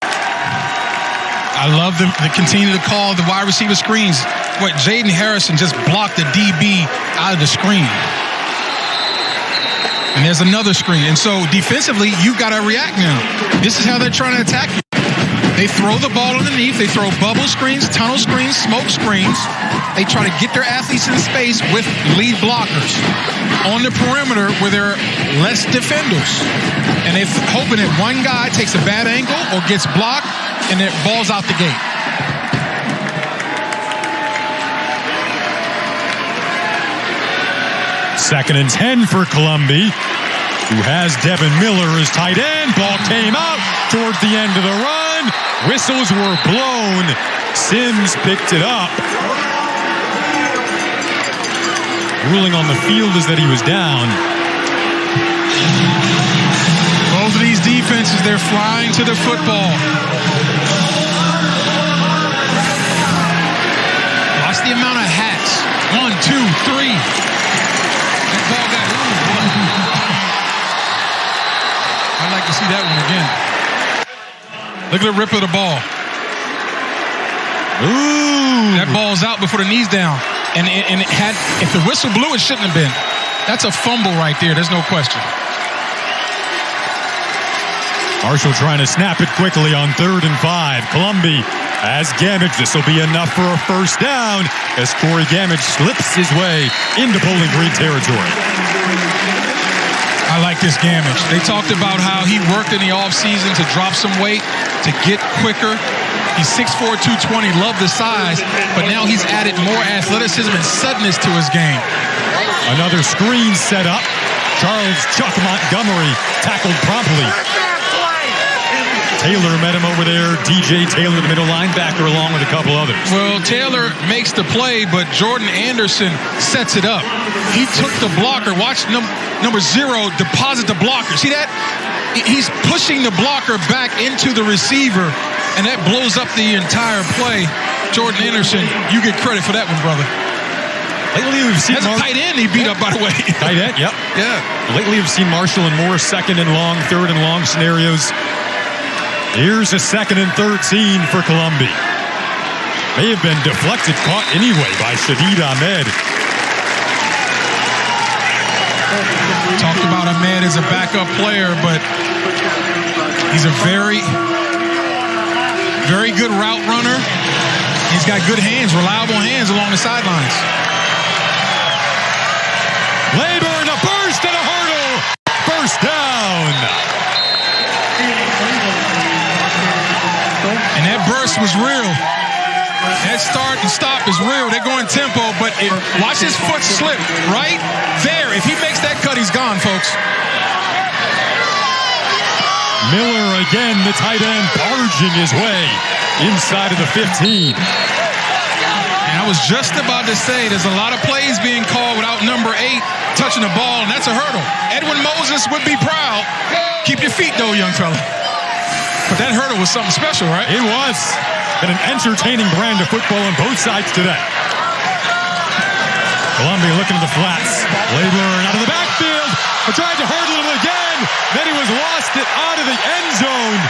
I love them to continue to call the wide receiver screens. What, Jaden Harrison just blocked the DB out of the screen. And there's another screen. And so defensively, you've got to react now. This is how they're trying to attack you. They throw the ball underneath. They throw bubble screens, tunnel screens, smoke screens. They try to get their athletes in space with lead blockers on the perimeter where there are less defenders. And they're hoping that one guy takes a bad angle or gets blocked and it balls out the gate. Second and 10 for Columbia, who has Devin Miller as tight end. Ball came out towards the end of the run. Whistles were blown. Sims picked it up. Ruling on the field is that he was down. Both of these defenses, they're flying to the football. Watch the amount of hats. 1, 2, 3. That ball got I'd like to see that one again. Look at the rip of the ball. Ooh. That ball's out before the knee's down. And it had, if the whistle blew, it shouldn't have been. That's a fumble right there. There's no question. Marshall trying to snap it quickly on 3rd and 5. Columbia has Gamage. This will be enough for a first down as Corey Gamage slips his way into Bowling Green territory. I like this Gamage. They talked about how he worked in the offseason to drop some weight, to get quicker. He's 6'4", 220, love the size, but now he's added more athleticism and suddenness to his game. Another screen set up. Charles Chuck Montgomery tackled promptly. Taylor met him over there. DJ Taylor, the middle linebacker, along with a couple others. Well, Taylor makes the play, but Jordan Anderson sets it up. He took the blocker. Watch number 0 deposit the blocker. See that? He's pushing the blocker back into the receiver, and that blows up the entire play. Jordan Anderson, you get credit for that one, brother. Lately, we've seen That's a tight end he beat up, by the way. Tight end, yep. Yeah. Lately, we've seen Marshall in more 2nd and long, 3rd and long scenarios. Here's a 2nd and 13 for Columbia. May have been deflected, caught anyway by Shadid Ahmed. Talked about Ahmed as a backup player, but he's a very, very good route runner. He's got good hands, reliable hands along the sidelines. Layburn, a burst and a hurdle. First down. And that burst was real. That start and stop is real. They're going tempo, but watch his foot slip right there. If he makes that cut, he's gone, folks. Miller again, the tight end, barging his way inside of the 15. And I was just about to say, there's a lot of plays being called without number 8 touching the ball, and that's a hurdle. Edwin Moses would be proud. Keep your feet, though, young fella. But that hurdle was something special, right? It was. Been an entertaining brand of football on both sides today. Columbia looking to the flats. Layburn out of the backfield. Tried to hurdle him again. Then he was lost it out of the end zone.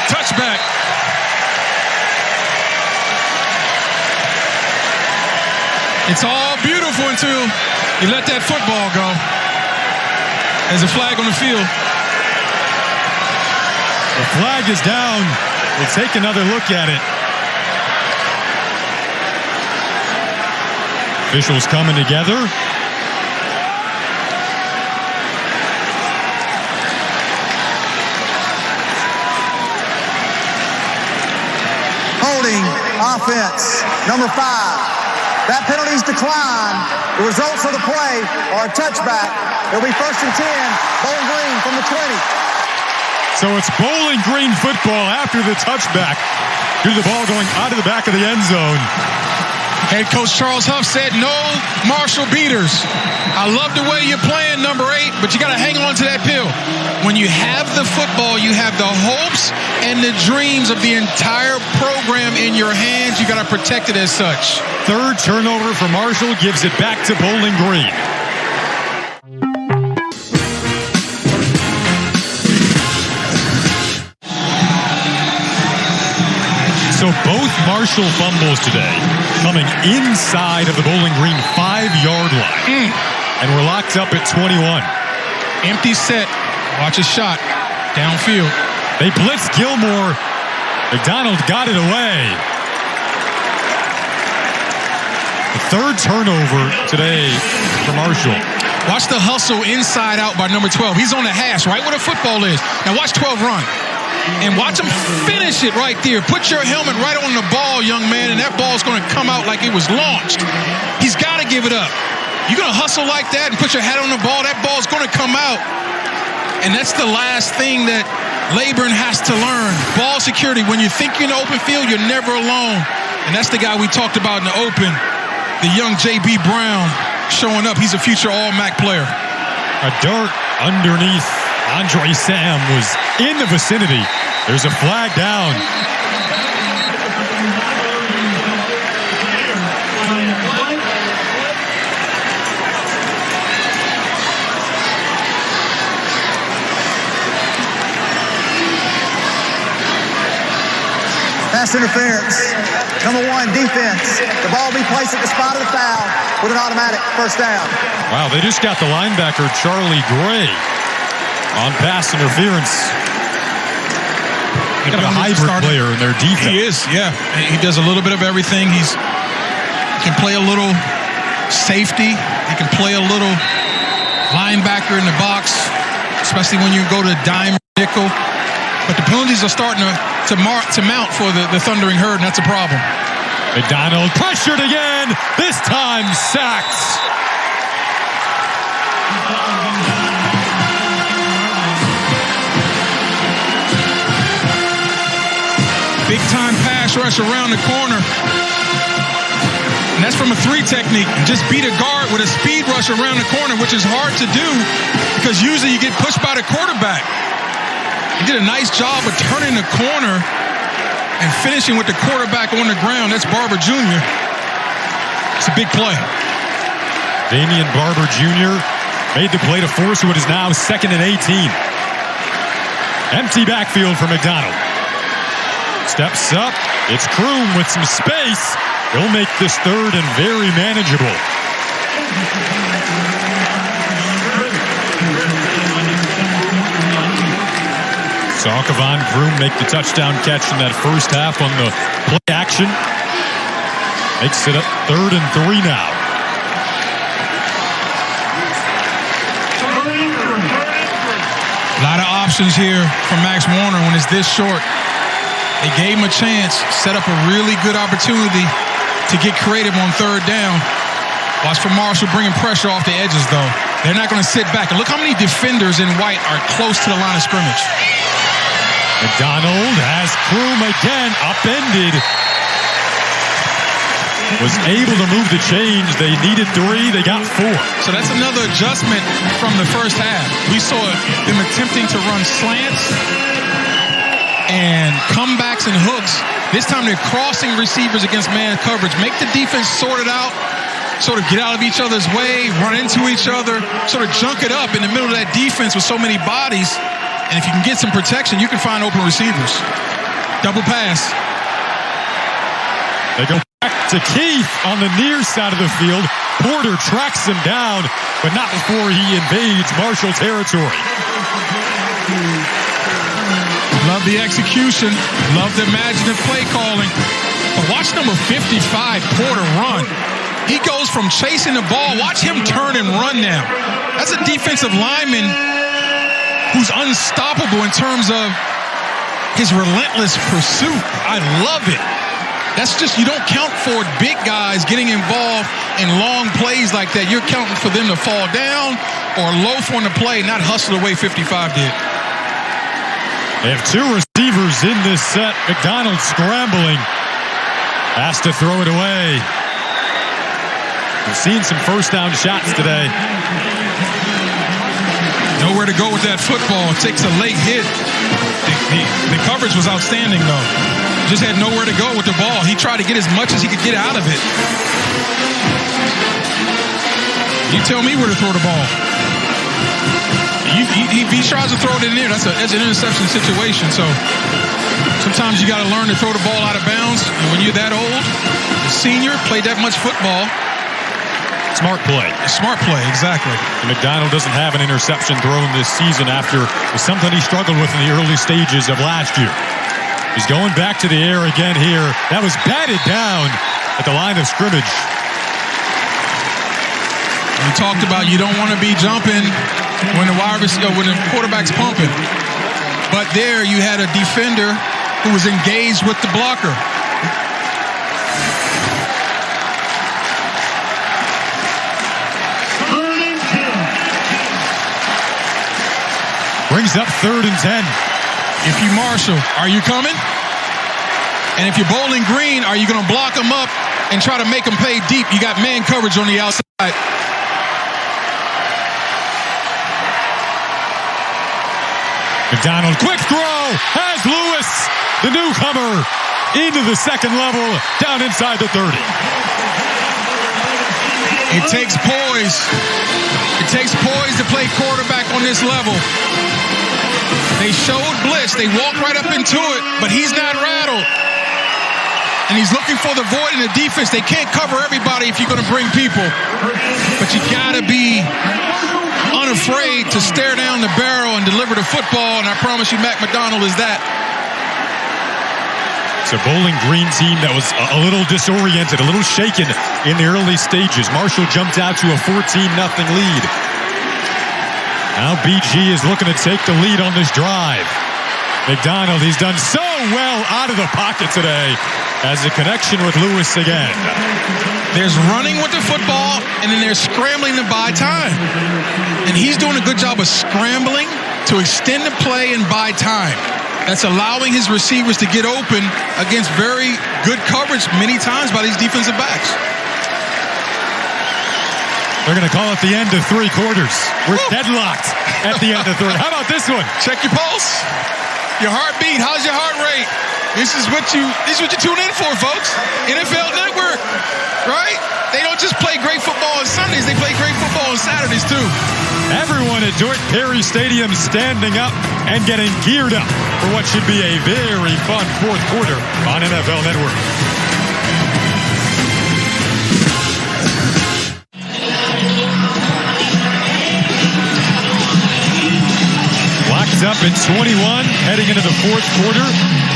Touchback. It's all beautiful until you let that football go. There's a flag on the field. The flag is down. We'll take another look at it. Officials coming together. Holding offense, number 5. That penalty's declined. The results of the play are a touchback. It'll be 1st and 10, Bowling Green from the 20. So it's Bowling Green football after the touchback. Due to the ball going out of the back of the end zone. Head coach Charles Huff said, no Marshall beaters. I love the way you're playing, number 8, but you got to hang on to that pill. When you have the football, you have the hopes and the dreams of the entire program in your hands. You got to protect it as such. 3rd turnover for Marshall gives it back to Bowling Green. So both Marshall fumbles today coming inside of the Bowling Green 5-yard line. And we're locked up at 21. Empty set. Watch a shot. Downfield. They blitzed Gilmore. McDonald got it away. The third turnover today for Marshall. Watch the hustle inside out by number 12. He's on the hash, right where the football is. Now watch 12 run. And watch him finish it right there. Put your helmet right on the ball, young man, and that ball's going to come out like it was launched. He's got to give it up. You're going to hustle like that and put your head on the ball, that ball's going to come out. And that's the last thing that Laburn has to learn. Ball security. When you think you're in the open field, you're never alone. And that's the guy we talked about in the open, the young J.B. Brown showing up. He's a future All-MAC player. A dart underneath Andre Sam was in the vicinity. There's a flag down. Pass interference. Number 1, defense. The ball will be placed at the spot of the foul with an automatic first down. Wow, they just got the linebacker Charlie Gray on pass interference. Kind of a hybrid player in their defense. He is, yeah. He does a little bit of everything. He can play a little safety. He can play a little linebacker in the box, especially when you go to dime nickel. But the penalties are starting to mount for the Thundering Herd, and that's a problem. McDonald pressured again. This time sacked. Big-time pass rush around the corner. And that's from a 3 technique. Just beat a guard with a speed rush around the corner, which is hard to do because usually you get pushed by the quarterback. He did a nice job of turning the corner and finishing with the quarterback on the ground. That's Barber Jr. It's a big play. Damian Barber Jr. made the play to force what is now 2nd and 18. Empty backfield for McDonald. Steps up. It's Kroom with some space. He'll make this 3rd and very manageable. Saw Kevon Kroom make the touchdown catch in that first half on the play action. Makes it 3rd and 3 now. A lot of options here from Max Warner when it's this short. They gave him a chance, set up a really good opportunity to get creative on 3rd down. Watch for Marshall bringing pressure off the edges, though. They're not going to sit back. And look how many defenders in white are close to the line of scrimmage. McDonald has Kroom again upended. Was able to move the change. They needed 3. They got 4. So that's another adjustment from the first half. We saw them attempting to run slants and comebacks and hooks. This time they're crossing receivers against man coverage. Make the defense sort it out, sort of get out of each other's way, run into each other, sort of junk it up in the middle of that defense with so many bodies. And if you can get some protection, you can find open receivers. Double pass. They go back to Keith on the near side of the field. Porter tracks him down, but not before he invades Marshall territory. Love the execution. Love the imaginative play calling. But watch number 55, Porter, run. He goes from chasing the ball. Watch him turn and run now. That's a defensive lineman who's unstoppable in terms of his relentless pursuit. I love it. That's just, you don't count for big guys getting involved in long plays like that. You're counting for them to fall down or loaf on the play, not hustle the way 55 did. They have 2 receivers in this set. McDonald scrambling. Has to throw it away. We've seen some first down shots today. Nowhere to go with that football. Takes a late hit. The coverage was outstanding, though. Just had nowhere to go with the ball. He tried to get as much as he could get out of it. You tell me where to throw the ball. If he tries to throw it in there, that's an interception situation. So sometimes you got to learn to throw the ball out of bounds. And when you're that old, a senior, played that much football, Smart play. Smart play, exactly. And McDonald doesn't have an interception thrown this season after something he struggled with in the early stages of last year. He's going back to the air again here. That was batted down at the line of scrimmage. We talked about you don't want to be jumping when the quarterback's pumping. But there you had a defender who was engaged with the blocker. Brings up 3rd and 10. If you Marshall, are you coming? And if you're Bowling Green, are you going to block them up and try to make them play deep? You got man coverage on the outside. McDonald, quick throw, has Lewis, the newcomer, into the second level, down inside the 30. It takes poise. It takes poise to play quarterback on this level. They showed blitz. They walked right up into it, but he's not rattled. And he's looking for the void in the defense. They can't cover everybody if you're going to bring people. But you got to be unafraid to stare down the barrel and deliver the football, and I promise you Mac McDonald is that. It's a Bowling Green team that was a little disoriented, a little shaken in the early stages. Marshall jumped out to a 14-0 lead. Now BG is looking to take the lead on this drive. McDonald, he's done so well out of the pocket today, has a connection with Lewis again. There's running with the football, and then there's scrambling to buy time. And he's doing a good job of scrambling to extend the play and buy time. That's allowing his receivers to get open against very good coverage many times by these defensive backs. They're going to call it the end of 3 quarters. We're deadlocked at the end of 3. How about this one? Check your pulse. Your heartbeat. How's your heart rate? This is what you tune in for, folks. NFL Network, right? They don't just play great football on Sundays. They play great football on Saturdays, too. Everyone at Dordt Perry Stadium standing up and getting geared up for what should be a very fun 4th quarter on NFL Network. Locked up at 21, heading into the 4th quarter.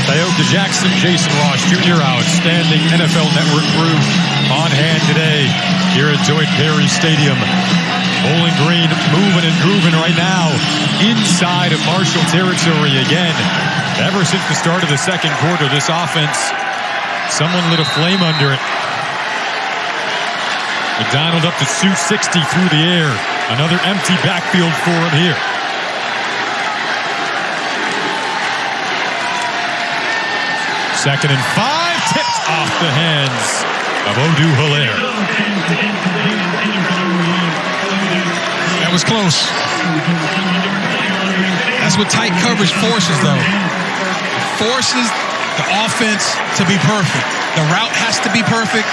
Tioka Jackson, Jason Ross Jr., outstanding NFL Network crew on hand today here at Dordt Perry Stadium. Bowling Green moving and grooving right now inside of Marshall territory again. Ever since the start of the 2nd quarter, this offense, someone lit a flame under it. McDonald up to 260 through the air. Another empty backfield for him here. Second and 5, tipped off the hands of Odu Hilaire. That was close. That's what tight coverage forces, though. It forces the offense to be perfect. The route has to be perfect.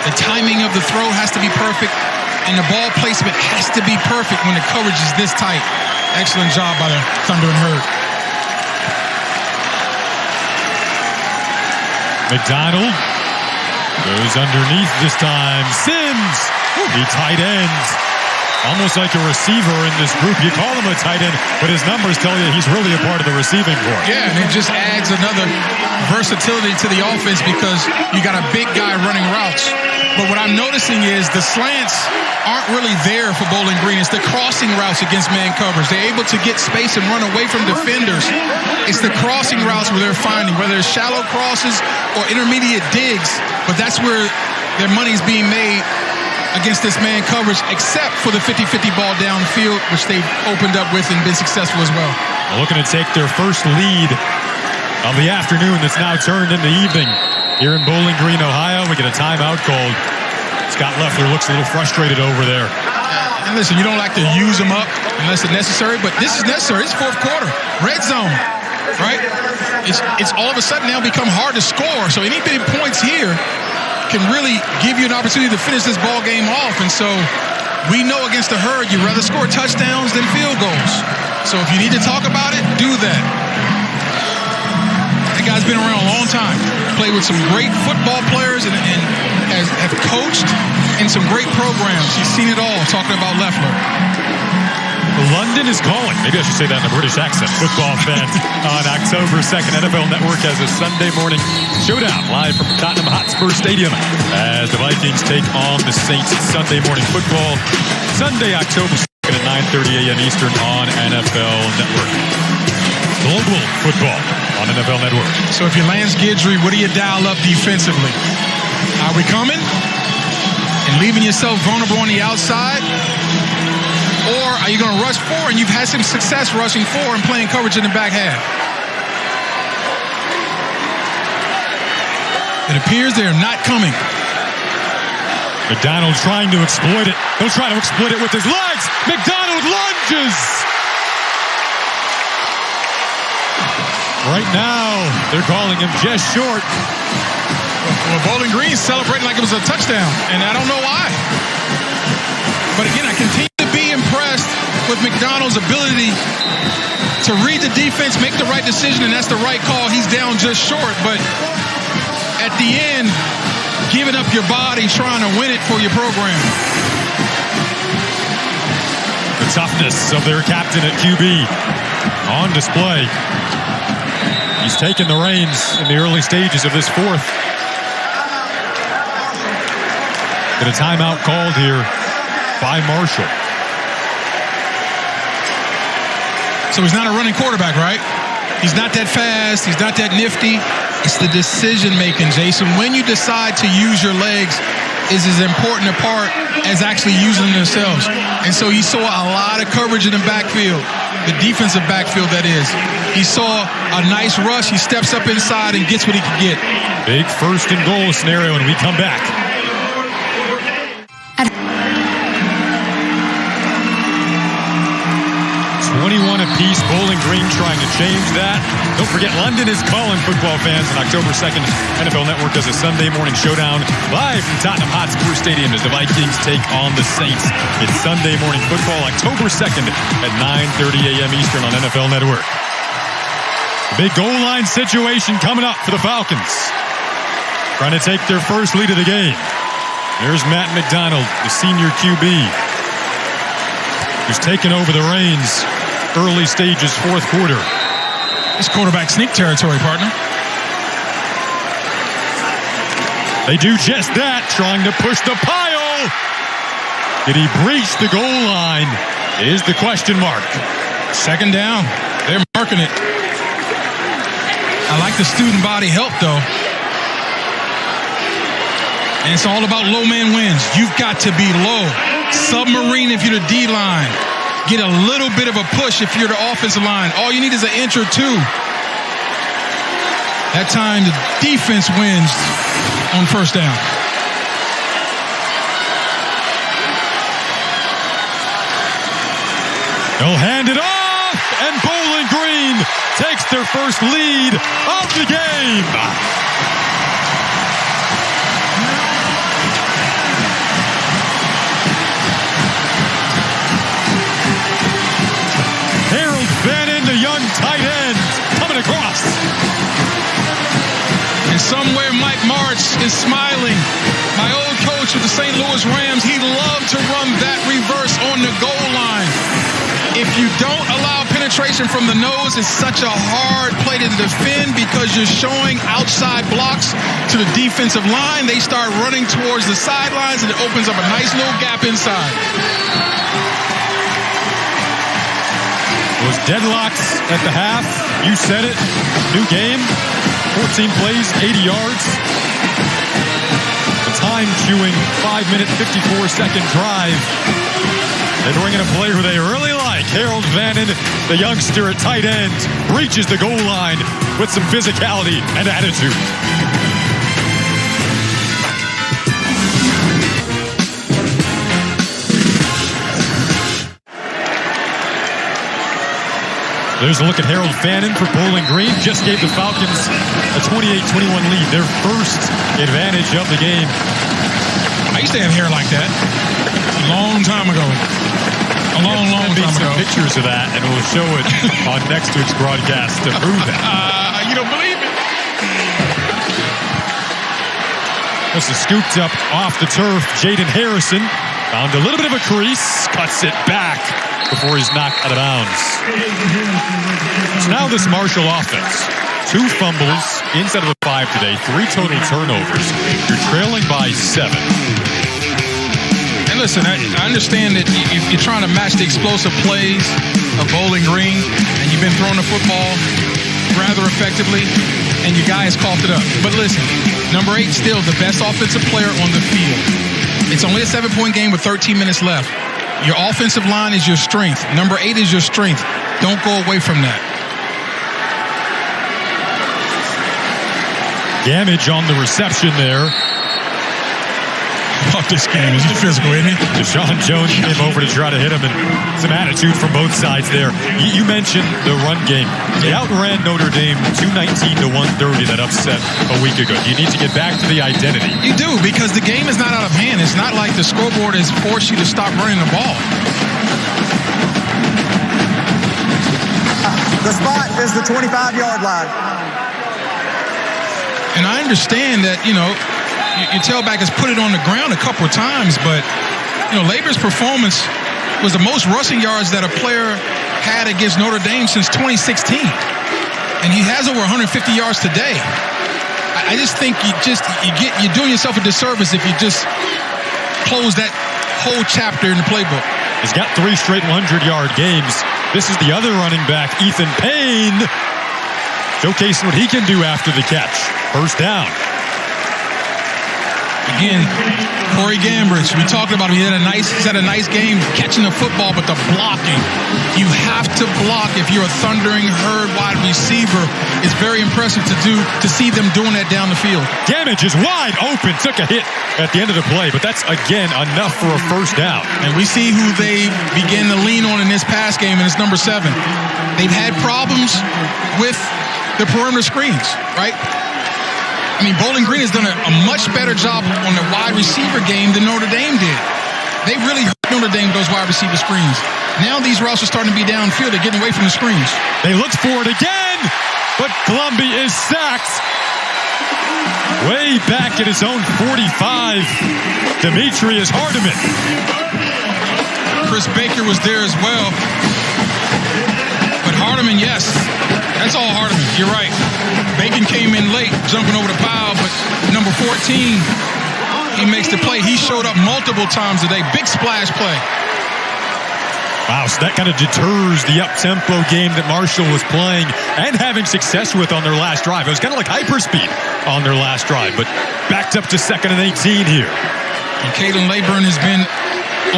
The timing of the throw has to be perfect. And the ball placement has to be perfect when the coverage is this tight. Excellent job by the Thunder and Herd. McDonald goes underneath this time. Sims, the tight end. Almost like a receiver in this group. You call him a tight end, but his numbers tell you he's really a part of the receiving corps. Yeah, and it just adds another versatility to the offense because you got a big guy running routes. But what I'm noticing is the slants aren't really there for Bowling Green. It's the crossing routes against man coverage. They're able to get space and run away from defenders. It's the crossing routes where they're finding, whether it's shallow crosses or intermediate digs, but that's where their money's being made against this man coverage, except for the 50-50 ball downfield, which they've opened up with and been successful as well. Looking to take their first lead of the afternoon that's now turned into evening here in Bowling Green, Ohio. We get a timeout called. Scott Leffler looks a little frustrated over there. And listen, you don't like to use them up unless it's necessary, but this is necessary. It's 4th quarter. Red zone, right? It's all of a sudden now become hard to score. So any big points here can really give you an opportunity to finish this ball game off. And so we know against the Herd, you'd rather score touchdowns than field goals. So if you need to talk about it, do that. That guy's been around a long long time. Played with some great football players and have coached in some great programs. He's seen it all, talking about Leffler. London is calling. Maybe I should say that in a British accent. Football fans on October 2nd. NFL Network has a Sunday morning showdown live from Tottenham Hotspur Stadium as the Vikings take on the Saints. Sunday morning football. Sunday, October 2nd at 9:30 a.m. Eastern on NFL Network. Global football on NFL Network. So if you're Lance Guidry, what do you dial up defensively? Are we coming? And leaving yourself vulnerable on the outside? Or are you going to rush four, and you've had some success rushing four and playing coverage in the back half? It appears they're not coming. McDonald trying to exploit it. He'll try to exploit it with his legs. McDonald lunges. Right now, they're calling him just short. Well, Bowling Green's celebrating like it was a touchdown, and I don't know why. But again, I continue to be impressed with McDonald's ability to read the defense, make the right decision, and that's the right call. He's down just short, but at the end, giving up your body, trying to win it for your program. The toughness of their captain at QB on display. He's taken the reins in the early stages of this fourth. Get a timeout called here by Marshall. So he's not a running quarterback, right? He's not that fast. He's not that nifty. It's the decision-making, Jason. When you decide to use your legs is as important a part as actually using them themselves. And so he saw a lot of coverage in the backfield, the defensive backfield, that is. He saw a nice rush. He steps up inside and gets what he can get. Big first and goal scenario when we come back. 21 apiece. Bowling Green trying to change that. Don't forget, London is calling football fans on October 2nd. NFL Network does a Sunday morning showdown live from Tottenham Hotspur Stadium as the Vikings take on the Saints. It's Sunday morning football, October 2nd at 9:30 a.m. Eastern on NFL Network. Big goal line situation coming up for the Falcons. Trying to take their first lead of the game. There's Matt McDonald, the senior QB, who's taken over the reins early stages, fourth quarter. It's quarterback sneak territory, partner. They do just that, trying to push the pile. Did he breach the goal line? Is the question mark. Second down. They're marking it. I like the student body help, though. And it's all about low man wins. You've got to be low. Submarine if you're the D-line. Get a little bit of a push if you're the offensive line. All you need is an inch or two. That time the defense wins on first down. They'll hand it off, and Bowling Green takes their first lead of the game. Tight end coming across. And somewhere Mike Martz is smiling. My old coach with the St. Louis Rams, he loved to run that reverse on the goal line. If you don't allow penetration from the nose, it's such a hard play to defend because you're showing outside blocks to the defensive line. They start running towards the sidelines, and it opens up a nice little gap inside. Was deadlocks at the half. You said it. New game. 14 plays, 80 yards. A time-chewing 5-minute, 54-second drive. They bring in a player who they really like. Harold Vannon, the youngster at tight end, breaches the goal line with some physicality and attitude. There's a look at Harold Fannin for Bowling Green. Just gave the Falcons a 28-21 lead. Their first advantage of the game. I used to have hair like that a long time ago. A long time ago. Some pictures of that, and we'll show it on next week's broadcast to prove that. You don't believe it? This is scooped up off the turf. Jaden Harrison found a little bit of a crease, cuts it back before he's knocked out of bounds. So now this Marshall offense. 2 fumbles inside of the 5 today, 3 total turnovers. You're trailing by 7. And listen, I understand that if you're trying to match the explosive plays of Bowling Green, and you've been throwing the football rather effectively, and your guy has coughed it up. But listen, number 8 still the best offensive player on the field. It's only a 7-point game with 13 minutes left. Your offensive line is your strength. Number 8 is your strength. Don't go away from that. Damage on the reception there. Fuck this game. Is physical, isn't it? Deshaun Jones came over to try to hit him, and some attitude from both sides there. You mentioned the run game. They outran Notre Dame 219 to 130, that upset a week ago. You need to get back to the identity. You do, because the game is not out of hand. It's not like the scoreboard has forced you to stop running the ball. The spot is the 25-yard line. And I understand that, your tailback has put it on the ground a couple of times, but, Labor's performance was the most rushing yards that a player had against Notre Dame since 2016. And he has over 150 yards today. I just think you're doing yourself a disservice if you just close that whole chapter in the playbook. He's got 3 straight 100-yard games. This is the other running back, Ethan Payne, showcasing what he can do after the catch. First down. Again, Corey Gambridge, we talked about him. He's had a nice game catching the football, but the blocking. You have to block if you're a thundering herd wide receiver. It's very impressive to see them doing that down the field. Damage is wide open. Took a hit at the end of the play, but that's, again, enough for a first down. And we see who they begin to lean on in this pass game, and it's number 7. They've had problems with the perimeter screens, right? I mean, Bowling Green has done a much better job on the wide receiver game than Notre Dame did. They really hurt Notre Dame with those wide receiver screens. Now these routes are starting to be downfield. They're getting away from the screens. They look for it again, but Columbia is sacked. Way back at his own 45, Demetrius Hardiman. Chris Baker was there as well. But Hardiman, yes, that's all Hardiman. You're right. Bacon came in late, jumping over the pile, but number 14, he makes the play. He showed up multiple times today. Big splash play. Wow, so that kind of deters the up-tempo game that Marshall was playing and having success with on their last drive. It was kind of like hyperspeed on their last drive, but backed up to 2nd and 18 here. And Caden Layburn has been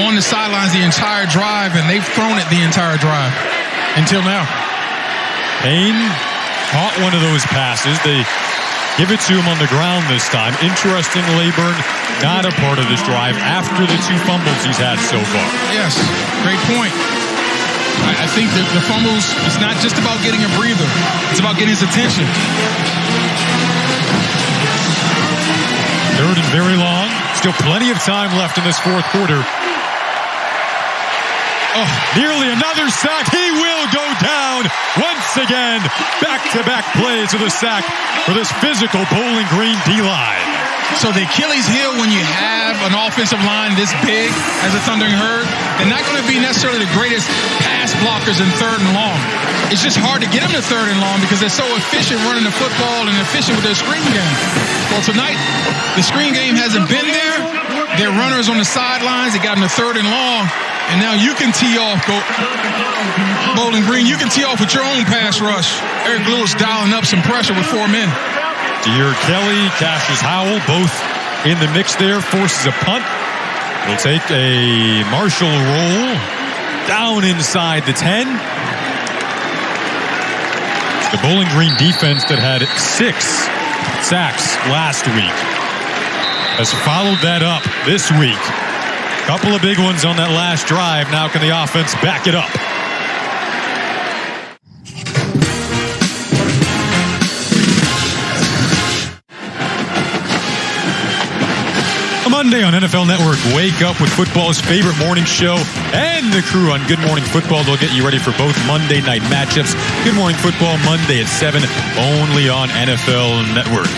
on the sidelines the entire drive, and they've thrown it the entire drive until now. Payne caught one of those passes. They give it to him on the ground this time. Interesting, Layburn not a part of this drive after the 2 fumbles he's had so far. Yes, great point. I think that the fumbles, it's not just about getting a breather. It's about getting his attention. 3rd and very long. Still plenty of time left in this 4th quarter. Oh, nearly another sack. He will go down once again. Back-to-back plays with a sack for this physical Bowling Green D-line. So the Achilles heel, when you have an offensive line this big as a Thundering Herd, they're not going to be necessarily the greatest pass blockers in 3rd and long. It's just hard to get them to 3rd and long because they're so efficient running the football and efficient with their screen game. Well, tonight, the screen game hasn't been there. Their runners on the sidelines, they got them to 3rd and long. And now you can tee off, Bowling Green. You can tee off with your own pass rush. Eric Lewis dialing up some pressure with 4 men. Deere Kelly, Cassius Howell, both in the mix there. Forces a punt. Will take a Marshall roll down inside the 10. The Bowling Green defense that had 6 sacks last week has followed that up this week. Couple of big ones on that last drive. Now can the offense back it up? A Monday on NFL Network. Wake up with football's favorite morning show and the crew on Good Morning Football. They'll get you ready for both Monday night matchups. Good Morning Football Monday at 7, only on NFL Network.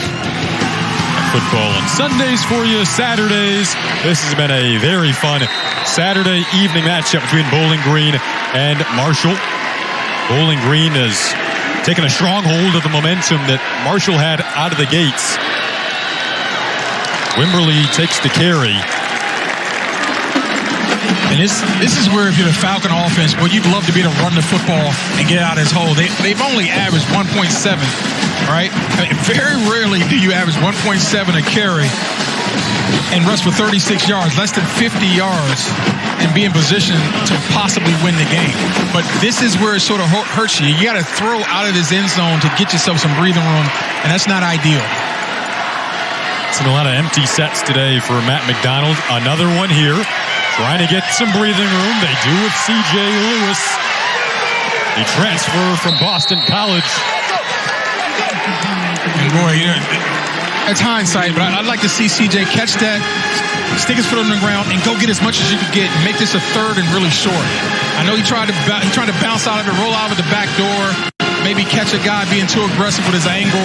football on Sundays for you, Saturdays. This has been a very fun Saturday evening matchup between Bowling Green and Marshall. Bowling Green has taken a strong hold of the momentum that Marshall had out of the gates. Wimberly takes the carry. And this is where, if you're the Falcon offense, well, you'd love to be able to run the football and get out of his hole. They've only averaged 1.7, right? I mean, very rarely do you average 1.7 a carry and rush for 36 yards, less than 50 yards, and be in position to possibly win the game. But this is where it sort of hurts you. You got to throw out of this end zone to get yourself some breathing room, and that's not ideal. Seen a lot of empty sets today for Matt McDonald. Another one here. Trying to get some breathing room. They do with C.J. Lewis. The transfer from Boston College. And boy, that's hindsight, but I'd like to see C.J. catch that, stick his foot on the ground, and go get as much as you could get and make this a third and really short. I know he tried to bounce out of it, roll out of the back door, maybe catch a guy being too aggressive with his angle.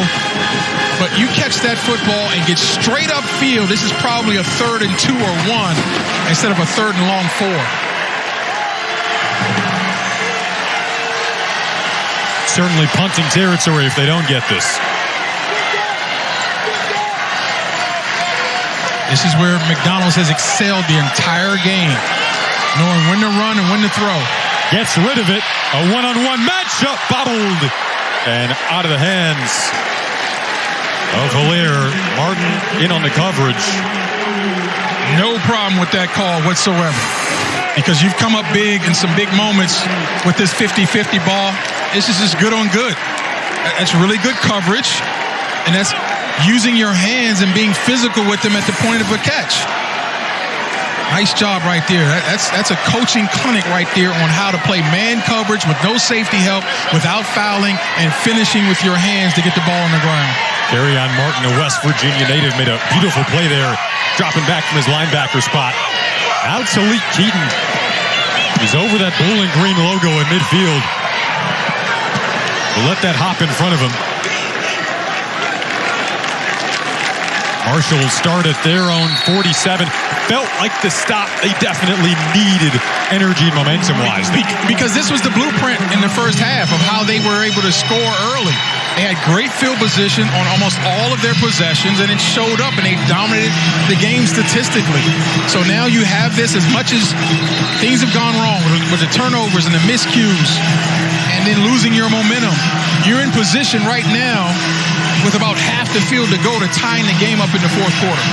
But you catch that football and get straight up field. This is probably a 3rd and 2 or 1 instead of a 3rd and long 4. Certainly punting territory if they don't get this. This is where McDonald's has excelled the entire game, knowing when to run and when to throw. Gets rid of it. A one-on-one matchup, bobbled and out of the hands of Hilaire. Martin in on the coverage. No problem with that call whatsoever, because you've come up big in some big moments with this 50-50 ball. This is just good on good. That's really good coverage, and that's using your hands and being physical with them at the point of a catch. Nice job right there. That's a coaching clinic right there on how to play man coverage with no safety help, without fouling, and finishing with your hands to get the ball on the ground. Carry on Martin, a West Virginia native, made a beautiful play there, dropping back from his linebacker spot. Out to Leak Keaton. He's over that Bowling Green logo in midfield. We'll let that hop in front of him. Marshall start at their own 47. Felt like the stop they definitely needed energy and momentum-wise. Because this was the blueprint in the first half of how they were able to score early. They had great field position on almost all of their possessions, and it showed up, and they dominated the game statistically. So now you have this, as much as things have gone wrong with the turnovers and the miscues, and then losing your momentum. You're in position right now with about half the field to go to tying the game up in the fourth quarter.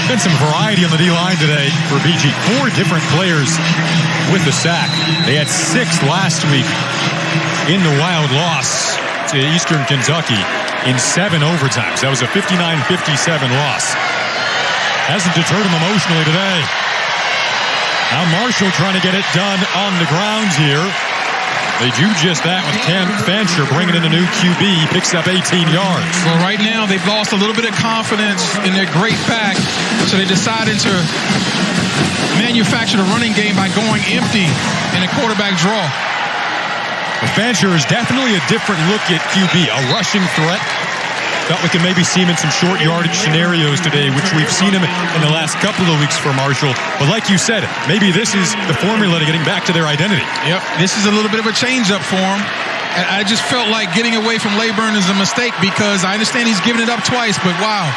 Been some variety on the D-line today for BG. 4 different players with the sack. They had 6 last week in the wild loss to Eastern Kentucky in 7 overtimes. That was a 59-57 loss. Hasn't deterred them emotionally today. Now Marshall trying to get it done on the ground here. They do just that with Cam Fancher bringing in a new QB. He picks up 18 yards. Well, right now they've lost a little bit of confidence in their great back, so they decided to manufacture the running game by going empty in a quarterback draw. Fancher is definitely a different look at QB, a rushing threat. Thought we could maybe see him in some short yardage scenarios today, which we've seen him in the last couple of weeks for Marshall. But like you said, maybe this is the formula to getting back to their identity. Yep, this is a little bit of a change-up for him. And I just felt like getting away from Layburn is a mistake, because I understand he's given it up twice, but wow.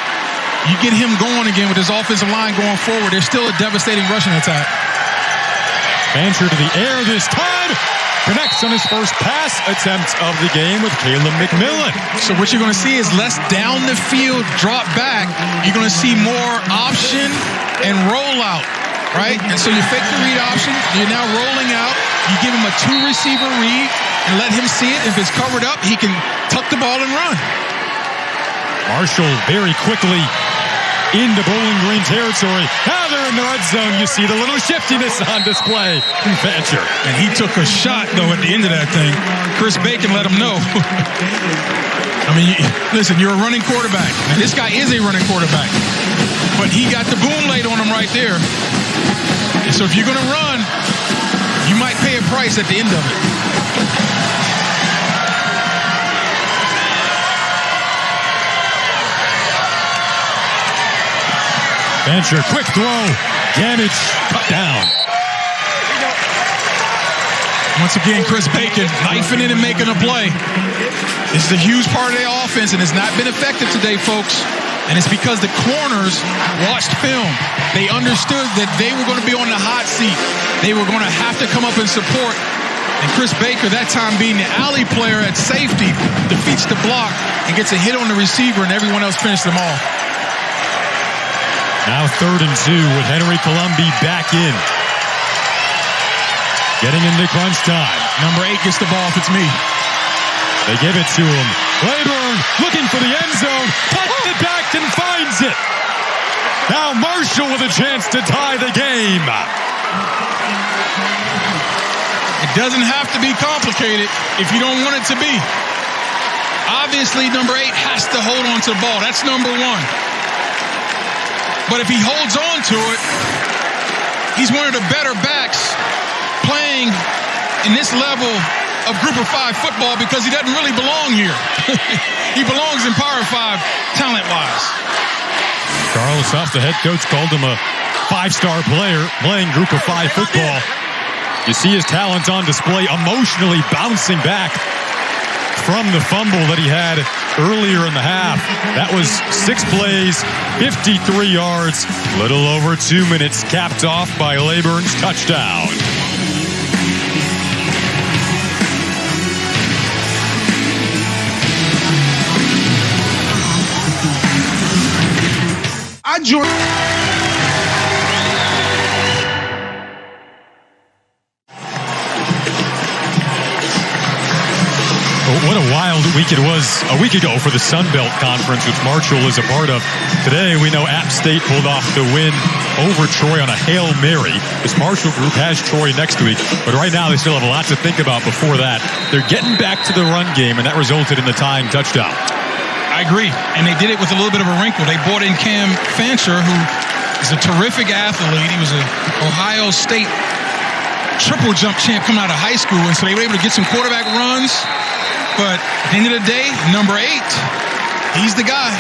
You get him going again with his offensive line going forward. There's still a devastating rushing attack. Fancher to the air this time. Connects on his first pass attempt of the game with Caleb McMillan. So what you're going to see is less down the field drop back. You're going to see more option and rollout, right? And so you fake the read option. You're now rolling out. You give him a 2-receiver read and let him see it. If it's covered up, he can tuck the ball and run. Marshall very quickly into Bowling Green territory. Now they're in the red zone. You see the little shiftiness on display from Fancher. And he took a shot, though, at the end of that thing. Chris Bacon let him know. I mean, listen, you're a running quarterback. And this guy is a running quarterback. But he got the boom laid on him right there. And so if you're going to run, you might pay a price at the end of it. Fancher, quick throw. Gamage cut down. Once again, Chris Bacon knifing in and making a play. This is a huge part of their offense, and it's not been effective today, folks. And it's because the corners watched film. They understood that they were going to be on the hot seat. They were going to have to come up and support. And Chris Baker, that time being the alley player at safety, defeats the block and gets a hit on the receiver, and everyone else finished them off. Now 3rd and 2 with Henry Colombi back in. Getting into crunch time. Number 8 gets the ball if it's me. They give it to him. Rayburn looking for the end zone. Puts it back and finds it. Now Marshall with a chance to tie the game. It doesn't have to be complicated if you don't want it to be. Obviously, number 8 has to hold on to the ball. That's number 1. But if he holds on to it, he's one of the better backs playing in this level of Group of 5 football because he doesn't really belong here. He belongs in Power 5 talent-wise. Carlos Huff, the head coach, called him a 5-star player playing Group of 5 football. You see his talents on display, emotionally bouncing back from the fumble that he had earlier in the half. That was 6 plays, 53 yards, little over 2 minutes, capped off by Layburn's touchdown. What a wild week it was a week ago for the Sun Belt Conference, which Marshall is a part of. Today, we know App State pulled off the win over Troy on a Hail Mary. This Marshall group has Troy next week, but right now they still have a lot to think about before that. They're getting back to the run game, and that resulted in the tying touchdown. I agree, and they did it with a little bit of a wrinkle. They brought in Cam Fancher, who is a terrific athlete. He was an Ohio State triple jump champ coming out of high school, and so they were able to get some quarterback runs. But at the end of the day, number 8, he's the guy.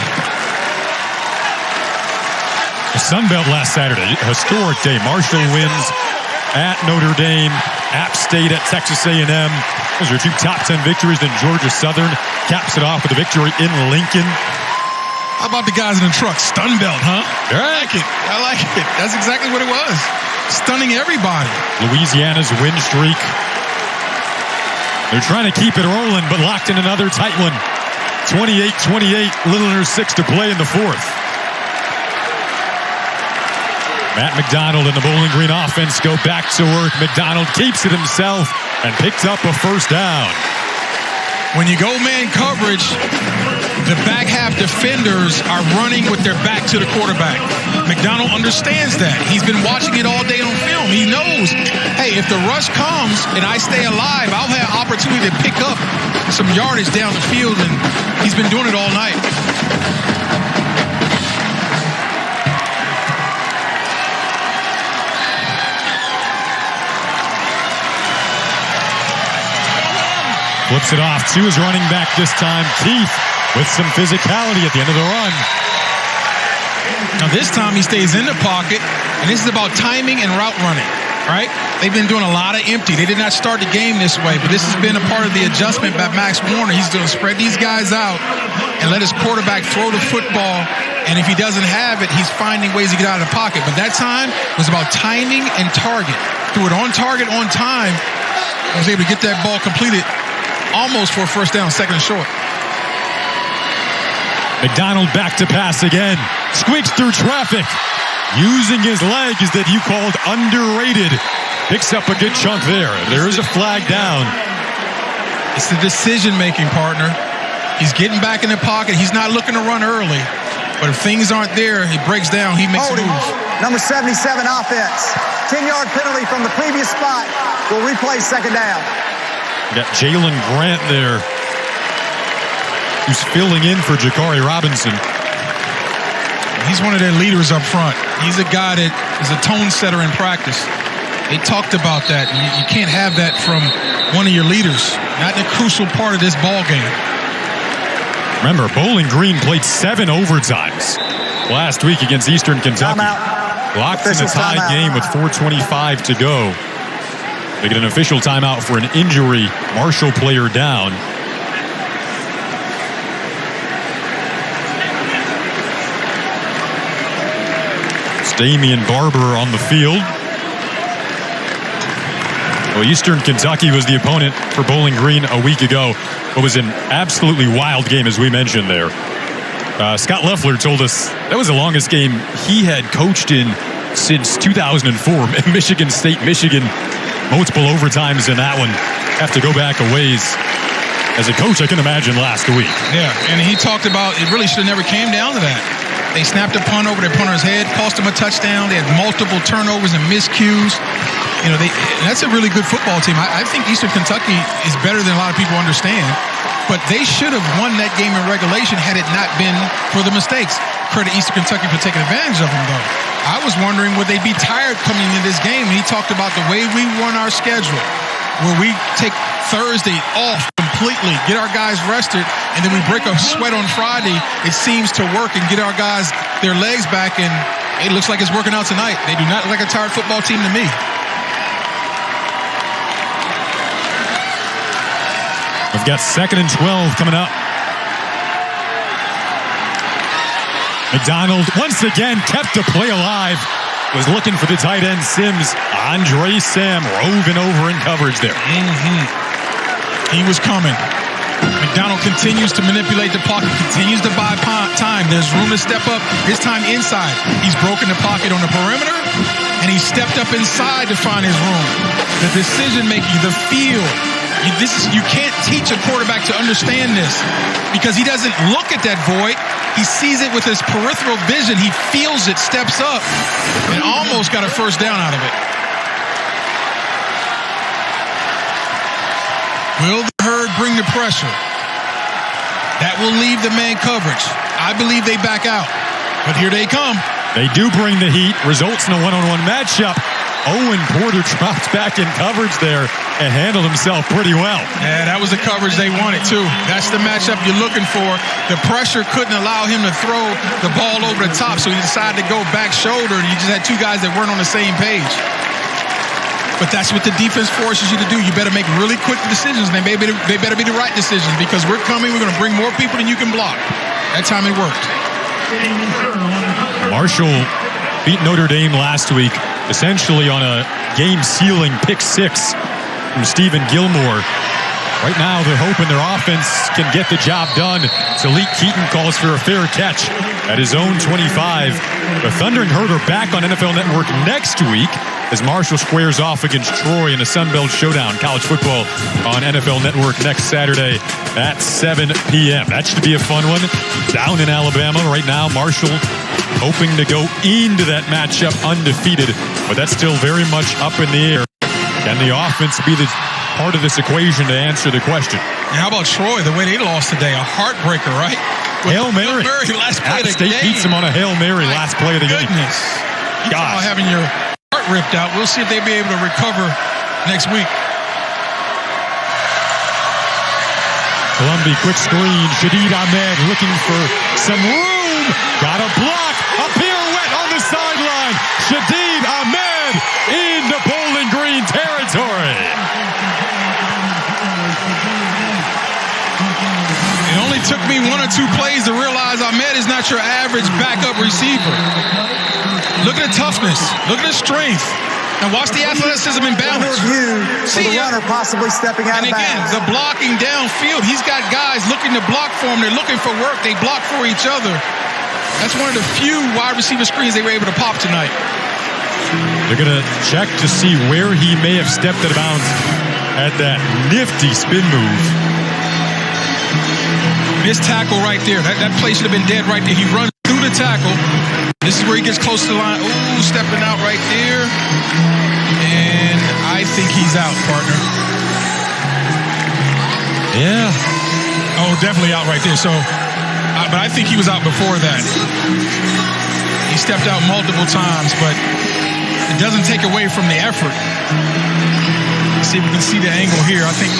The Sun Belt last Saturday, historic day. Marshall wins at Notre Dame, App State at Texas A&M. Those are 2 top 10 victories. Then Georgia Southern caps it off with a victory in Lincoln. How about the guys in the truck? Stun Belt, huh? Yeah. I like it. That's exactly what it was. Stunning everybody. Louisiana's win streak. They're trying to keep it rolling, but locked in another tight one. 28-28, little under 6 to play in the 4th. Matt McDonald and the Bowling Green offense go back to work. McDonald keeps it himself and picks up a 1st down. When you go man coverage, the back half defenders are running with their back to the quarterback. McDonald understands that. He's been watching it all day on film. He knows, hey, if the rush comes and I stay alive, I'll have opportunity to pick up some yardage down the field, and he's been doing it all night. Flips it off to his running back this time, Keith, with some physicality at the end of the run. Now this time he stays in the pocket, and this is about timing and route running, right? They've been doing a lot of empty. They did not start the game this way, but this has been a part of the adjustment by Max Warner. He's going to spread these guys out and let his quarterback throw the football, and if he doesn't have it, he's finding ways to get out of the pocket. But that time was about timing and target. Threw it on target, on time, and was able to get that ball completed almost for a 1st down, 2nd and short. McDonald back to pass again. Squeaks through traffic. Using his legs that you called underrated. Picks up a good chunk there. There is a flag down. It's the decision-making, partner. He's getting back in the pocket. He's not looking to run early. But if things aren't there, he breaks down. He makes a move. Number 77 offense. 10-yard penalty from the previous spot. Will replay 2nd down. Got Jalen Grant there, who's filling in for Jakari Robinson. He's one of their leaders up front. He's a guy that is a tone setter in practice. They talked about that. You can't have that from one of your leaders. Not in a crucial part of this ball game. Remember, Bowling Green played 7 overtimes. last week against Eastern Kentucky. Timeout. Locked in a tie timeout. game with 4:25 to go. They get an official timeout for an injury. Marshall player down. It's Damian Barber on the field. Well, Eastern Kentucky was the opponent for Bowling Green a week ago. It was an absolutely wild game, as we mentioned there. Scott Loeffler told us that was the longest game he had coached in since 2004. Michigan State, Michigan. Multiple overtimes in that one. Have to go back a ways. As a coach, I can imagine last week. Yeah, and he talked about it really should have never came down to that. They snapped a punt over their punter's head, cost him a touchdown. They had multiple turnovers and miscues. You know, that's a really good football team. I think Eastern Kentucky is better than a lot of people understand. But they should have won that game in regulation had it not been for the mistakes. Credit Eastern Kentucky for taking advantage of them, though. I was wondering, would they be tired coming into this game? And he talked about the way we run our schedule, where we take Thursday off completely, get our guys rested, and then we break a sweat on Friday. It seems to work and get our guys their legs back, and it looks like it's working out tonight. They do not look like a tired football team to me. We've got 2nd and 12 coming up. McDonald once again kept the play alive. Was looking for the tight end Sims. Andre Sam roving over in coverage there. He was coming. McDonald continues to manipulate the pocket, continues to buy time. There's room to step up. His time inside. He's broken the pocket on the perimeter, and he stepped up inside to find his room. The decision making, the feel. You can't teach a quarterback to understand this because he doesn't look at that void. He sees it with his peripheral vision. He feels it, steps up, and almost got a first down out of it. Will the Herd bring the pressure? That will leave the man coverage. I believe they back out, but here they come. They do bring the heat. Results in a one-on-one matchup. Owen Porter dropped back in coverage there and handled himself pretty well. Yeah, that was the coverage they wanted, too. That's the matchup you're looking for. The pressure couldn't allow him to throw the ball over the top, so he decided to go back shoulder, and you just had two guys that weren't on the same page. But that's what the defense forces you to do. You better make really quick decisions, and they better be the right decisions because we're coming. We're going to bring more people than you can block. That time it worked. Marshall beat Notre Dame last week, essentially on a game-sealing pick six from Stephen Gilmore. Right now, they're hoping their offense can get the job done. Salik Keaton calls for a fair catch at his own 25. The Thundering Herd are back on NFL Network next week as Marshall squares off against Troy in a Sun Belt showdown. College football on NFL Network next Saturday at 7 p.m. That should be a fun one. Down in Alabama right now, Marshall hoping to go into that matchup undefeated, but that's still very much up in the air. Can the offense be the part of this equation to answer the question? And how about Troy, the way they lost today? A heartbreaker, right? Hail Mary. Last play of the State game. beats them on a Hail Mary last play of the game. You talk about having your heart ripped out. We'll see if they'll be able to recover next week. Columbia quick screen. Shadid Ahmed looking for some room. Got a block. A pirouette on the sideline. Shadid Ahmed into Bowling Green territory. It only took me one or two plays to realize Ahmed is not your average backup receiver. Look at the toughness. Look at the strength. And watch the athleticism and balance. See the runner possibly stepping out and of again, bounds. the blocking downfield. He's got guys looking to block for him. They're looking for work. They block for each other. That's one of the few wide receiver screens they were able to pop tonight. They're going to check to see where he may have stepped out of bounds at that nifty spin move. Missed tackle right there. That play should have been dead right there. He runs through the tackle. This is where he gets close to the line. Ooh, stepping out right there. And I think he's out, partner. Yeah. Oh, definitely out right there. So, but I think he was out before that. He stepped out multiple times, but it doesn't take away from the effort. Let's see if we can see the angle here. I think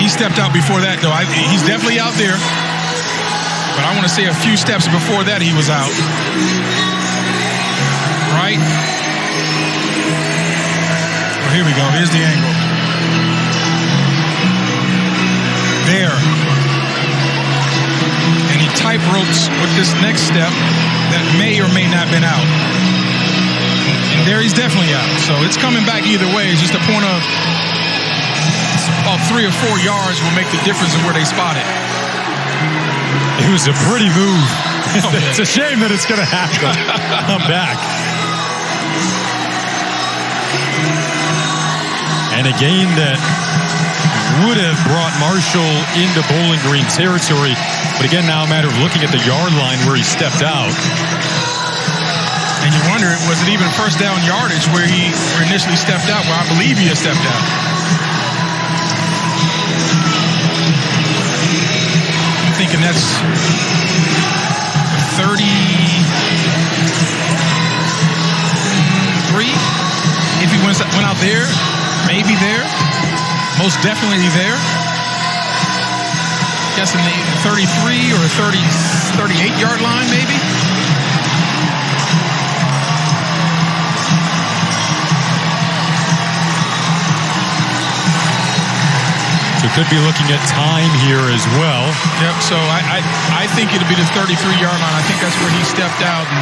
he stepped out before that, though. He's definitely out there. But I want to say a few steps before that he was out. Right? Well, here we go. Here's the angle. There. And he tight ropes with this next step that may or may not have been out. And there he's definitely out. So it's coming back either way. It's just a point of 3 or 4 yards will make the difference in where they spot it. It was a pretty move. It's a shame that it's going to have to come back. And a gain that would have brought Marshall into Bowling Green territory. But again, now a matter of looking at the yard line where he stepped out. And you wonder, was it even first down yardage where he initially stepped out, where I believe he had stepped out? I'm thinking that's 33, if he went out there, maybe there, most definitely there. Guessing the 33 or 38-yard line, maybe. So could be looking at time here as well. Yep, so I think it'll be the 33-yard line. I think that's where he stepped out. And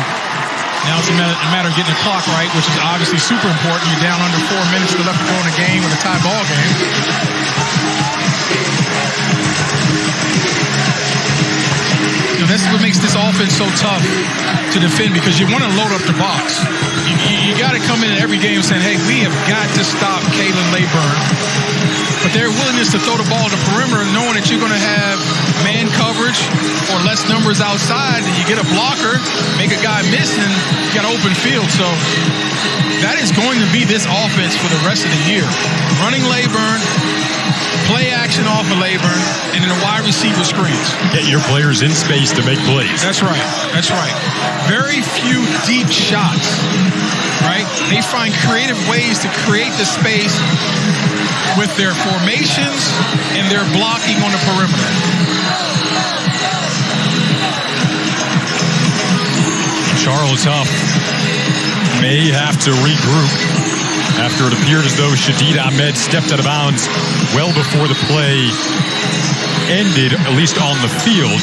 now it's a matter of getting the clock right, which is obviously super important. You're down under 4 minutes left to go in a game with a tie ball game. You know, that's what makes this offense so tough to defend, because you want to load up the box. You got to come in every game saying, hey, we have got to stop Kalen Layburn. But their willingness to throw the ball to the perimeter, knowing that you're going to have man coverage or less numbers outside, and you get a blocker, make a guy miss, and you got an open field. So that is going to be this offense for the rest of the year. Running Layburn, play action off of Layburn, and then the wide receiver screens. Get your players in space to make plays. That's right. That's right. Very few deep shots, right? They find creative ways to create the space with their formations and their blocking on the perimeter. Charles Huff may have to regroup after it appeared as though Shadid Ahmed stepped out of bounds well before the play ended, at least on the field.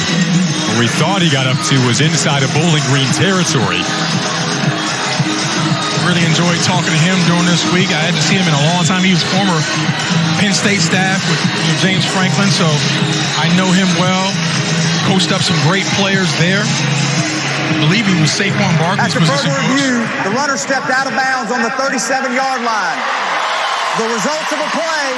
Where we thought he got up to was inside of Bowling Green territory. Really enjoyed talking to him during this week. I hadn't seen him in a long time. He was former Penn State staff with James Franklin, so I know him well. Coached up some great players there. I believe he was Saquon Barkley's position coach. Review, the runner stepped out of bounds on the 37-yard line. The results of a play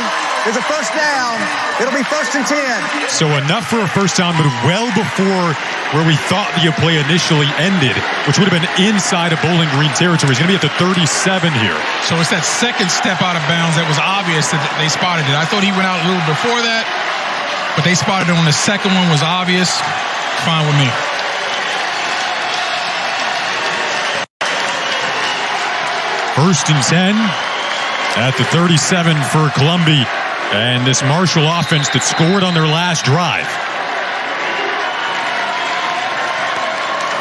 is a first down. It'll be 1st and 10. So enough for a first down, but well before where we thought the play initially ended, which would have been inside of Bowling Green territory. He's going to be at the 37 here. So it's that second step out of bounds that was obvious that they spotted it. I thought he went out a little before that, but they spotted it on the second one was obvious. Fine with me. First and 10 at the 37 for Columbia. And this Marshall offense that scored on their last drive.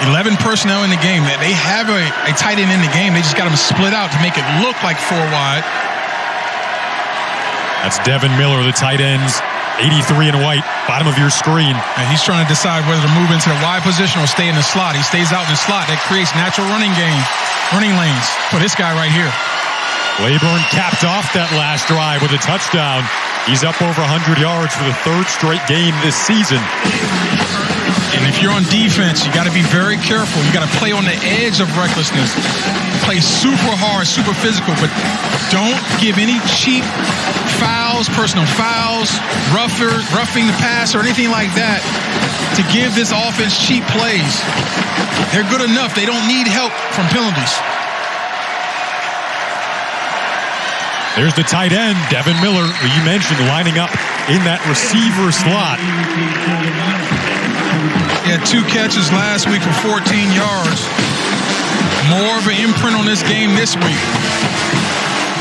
11 personnel in the game. They have a tight end in the game. They just got them split out to make it look like 4 wide. That's Devin Miller, the tight ends. 83 in white, bottom of your screen. And he's trying to decide whether to move into the wide position or stay in the slot. He stays out in the slot. That creates natural running lanes for this guy right here. Layburn capped off that last drive with a touchdown. He's up over 100 yards for the 3rd straight game this season. And if you're on defense, you got to be very careful. You got to play on the edge of recklessness. Play super hard, super physical, but don't give any cheap fouls, personal fouls, roughing the pass or anything like that to give this offense cheap plays. They're good enough. They don't need help from penalties. There's the tight end, Devin Miller, who you mentioned, lining up in that receiver slot. He had 2 catches last week for 14 yards. More of an imprint on this game this week.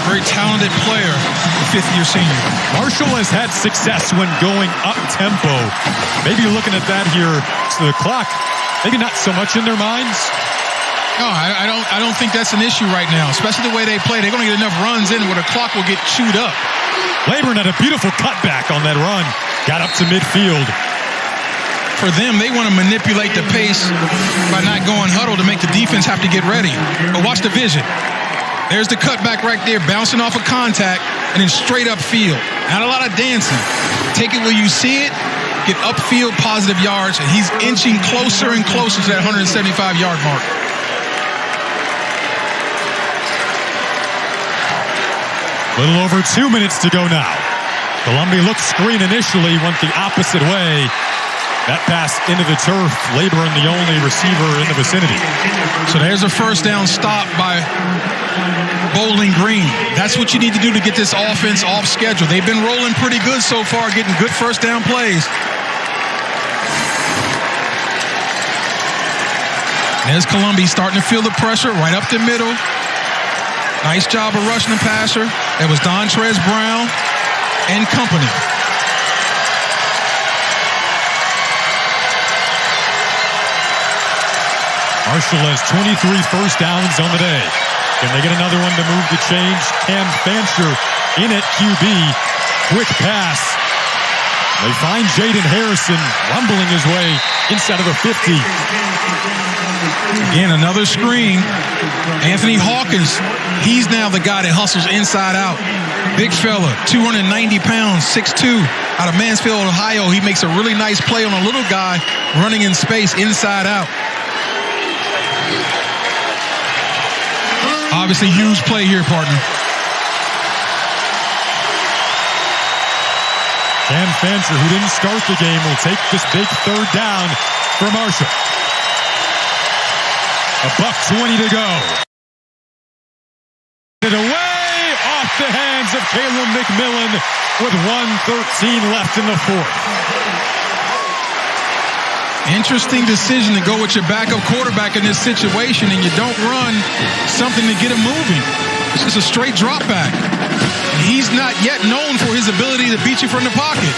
Very talented player, the fifth-year senior. Marshall has had success when going up-tempo. Maybe looking at that here to the clock, maybe not so much in their minds. No, I don't think that's an issue right now, especially the way they play. They're going to get enough runs in where the clock will get chewed up. Laburn had a beautiful cutback on that run. Got up to midfield. For them, they want to manipulate the pace by not going huddle to make the defense have to get ready. But watch the vision. There's the cutback right there, bouncing off of contact, and then straight upfield. Not a lot of dancing. Take it where you see it, get upfield positive yards, and he's inching closer and closer to that 175-yard mark. Little over 2 minutes to go now. Columbia looked screen initially, went the opposite way. That pass into the turf, Laburn the only receiver in the vicinity. So there's a first down stop by Bowling Green. That's what you need to do to get this offense off schedule. They've been rolling pretty good so far, getting good first down plays. There's Columbia starting to feel the pressure right up the middle. Nice job of rushing the passer. That was Dontrez Brown and company. Marshall has 23 first downs on the day. Can they get another one to move the change? Cam Fancher in at QB. Quick pass. They find Jaden Harrison rumbling his way inside of the 50. Again, another screen. Anthony Hawkins, he's now the guy that hustles inside out. Big fella, 290 pounds, 6'2", out of Mansfield, Ohio. He makes a really nice play on a little guy running in space inside out. Obviously, huge play here, partner. Cam Fancher, who didn't start the game, will take this big third down for Marshall. $1:20 to go. It away off the hands of Caleb McMillan with 1:13 left in the fourth. Interesting decision to go with your backup quarterback in this situation, and you don't run something to get him moving. It's just a straight drop back. And he's not yet known for his ability to beat you from the pocket.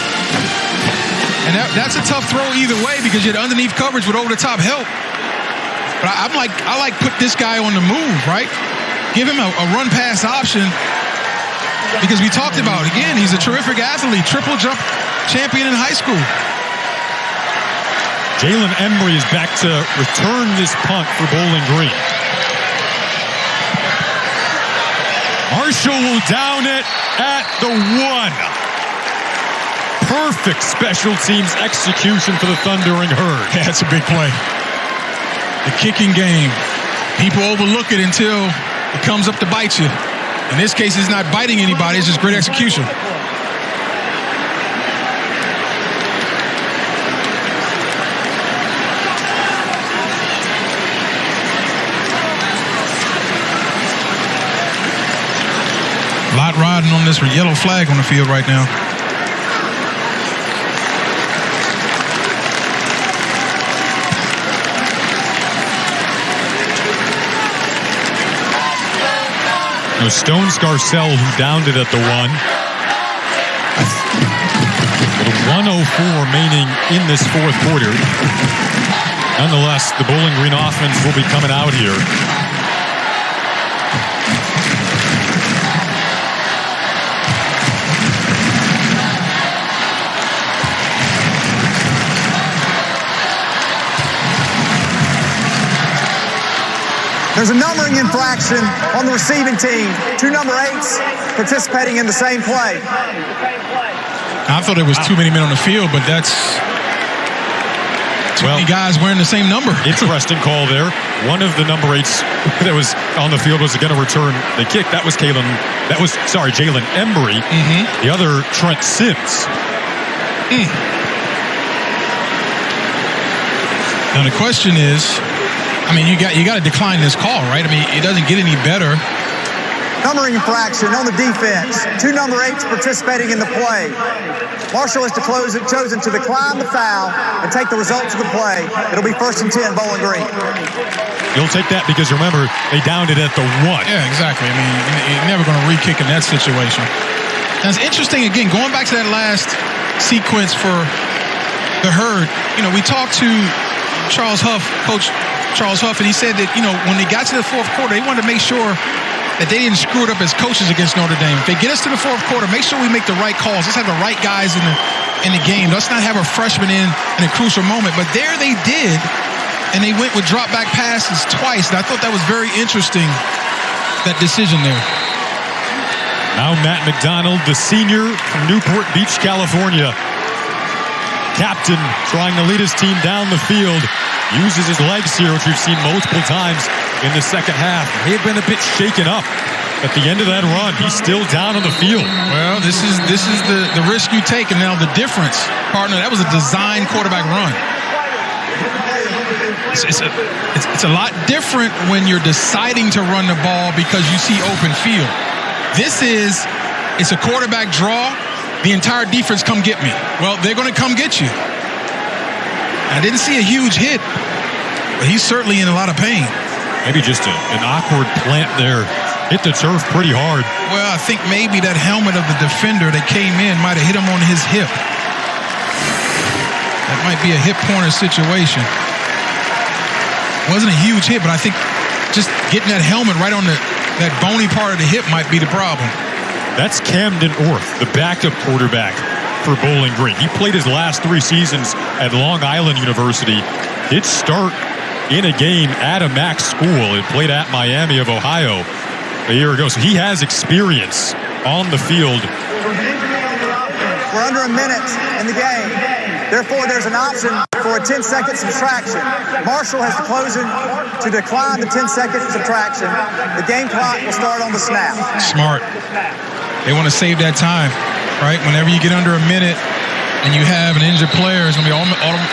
And that's a tough throw either way because you had underneath coverage with over-the-top help. But I like put this guy on the move, right? Give him a run-pass option because we talked about, again, he's a terrific athlete, triple jump champion in high school. Jalen Embry is back to return this punt for Bowling Green. Marshall will down it at the 1. Perfect special teams execution for the Thundering Herd. Yeah, that's a big play. The kicking game. People overlook it until it comes up to bite you. In this case, it's not biting anybody. It's just great execution. A lot riding on this yellow flag on the field right now. No, Stone Scarcell, who downed it at the 1. With 1:04 remaining in this fourth quarter. Nonetheless, the Bowling Green offense will be coming out here. There's a numbering infraction on the receiving team. 2 number 8s participating in the same play. I thought it was too many men on the field, but that's too many guys wearing the same number. Interesting call there. One of the number 8s that was on the field was going to return the kick. That was Jalen Embry. Mm-hmm. The other, Trent Sims. Now the question is, I mean, you got to decline this call, right? I mean, it doesn't get any better Numbering infraction on the defense. 2 number 8s participating in the play. Marshall has chosen to decline the foul and take the results of the play. It'll be 1st and 10, Bowling Green. You'll take that because, remember, they downed it at the 1. Yeah, exactly. I mean, you're never going to re-kick in that situation. Now, it's interesting, again, going back to that last sequence for the Herd. You know, we talked to Coach Charles Huff, and he said that, you know, when they got to the 4th quarter, they wanted to make sure that they didn't screw it up as coaches against Notre Dame. If they get us to the 4th quarter, make sure we make the right calls. Let's have the right guys in the game. Let's not have a freshman in a crucial moment. But there they did, and they went with drop-back passes twice. And I thought that was very interesting, that decision there. Now Matt McDonald, the senior from Newport Beach, California. Captain trying to lead his team down the field. Uses his legs here, which we've seen multiple times in the second half. He had been a bit shaken up at the end of that run. He's still down on the field. Well, this is the risk you take, and now the difference, partner. That was a design quarterback run. It's a lot different when you're deciding to run the ball because you see open field. It's a quarterback draw. The entire defense come get me. Well, they're going to come get you. I didn't see a huge hit, but he's certainly in a lot of pain. Maybe just an awkward plant there. Hit the turf pretty hard. Well, I think maybe that helmet of the defender that came in might have hit him on his hip. That might be a hip corner situation. Wasn't a huge hit, but I think just getting that helmet right on that bony part of the hip might be the problem. That's Camden Orth, the backup quarterback for Bowling Green. He played his last 3 seasons at Long Island University. Did start in a game at a MAC school. It played at Miami of Ohio a year ago. So he has experience on the field. We're under a minute in the game. Therefore, there's an option for a 10-second subtraction. Marshall has chosen to decline the 10-second subtraction. The game clock will start on the snap. Smart. They want to save that time, right? Whenever you get under a minute and you have an injured player, it's going to be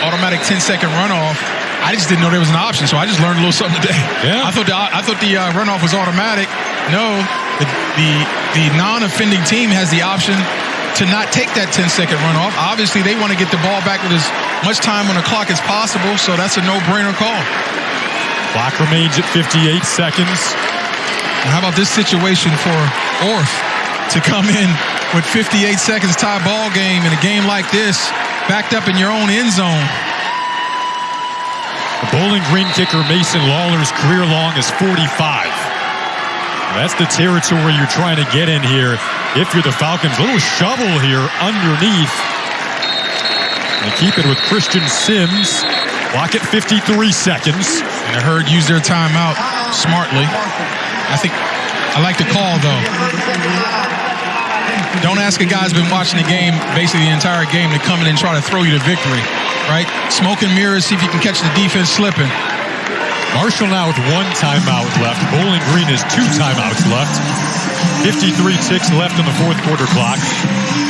automatic 10-second runoff. I just didn't know there was an option, so I just learned a little something today. Yeah. I thought the runoff was automatic. No, the non-offending team has the option to not take that 10-second runoff. Obviously, they want to get the ball back with as much time on the clock as possible, so that's a no-brainer call. Clock remains at 58 seconds. And how about this situation for Orth to come in with 58 seconds tie ball game in a game like this, backed up in your own end zone? The Bowling Green kicker Mason Lawler's career long is 45. That's the territory you're trying to get in here if you're the Falcons. A little shovel here underneath. They keep it with Christian Sims. Clock at 53 seconds. And the Herd used their timeout smartly. I like the call, though. Don't ask a guy who's been watching the game, basically the entire game, to come in and try to throw you to victory, right? Smoke and mirrors, see if you can catch the defense slipping. Marshall now with 1 timeout left. Bowling Green has 2 timeouts left. 53 ticks left on the 4th quarter clock.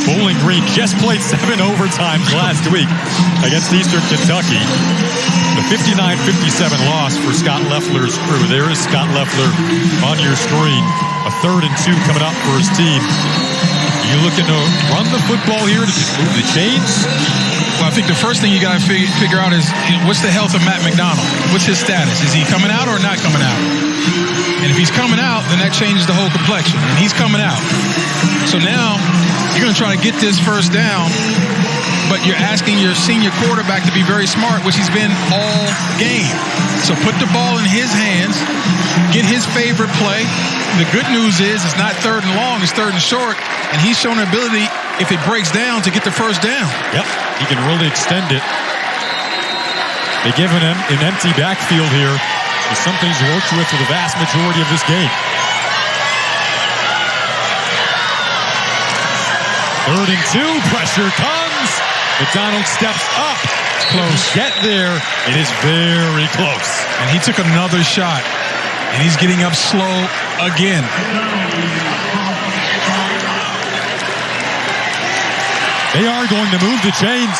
Bowling Green just played 7 overtimes last week against Eastern Kentucky. The 59-57 loss for Scott Loeffler's crew. There is Scott Loeffler on your screen. A 3rd and 2 coming up for his team. Are you looking to run the football here to just move the chains? Well, I think the first thing you got to figure out is, what's the health of Matt McDonald? What's his status? Is he coming out or not coming out? And if he's coming out, then that changes the whole complexion. And he's coming out. So now you're going to try to get this first down, but you're asking your senior quarterback to be very smart, which he's been all game. So put the ball in his hands, get his favorite play. The good news is it's not 3rd and long, it's 3rd and short, and he's shown the ability, if it breaks down, to get the first down. Yep, he can really extend it. They've given him an empty backfield here. There's something he's worked with for the vast majority of this game. 3rd and 2, pressure comes. McDonald steps up. It's close. Get there. It is very close. And he took another shot. And he's getting up slow again. They are going to move the chains.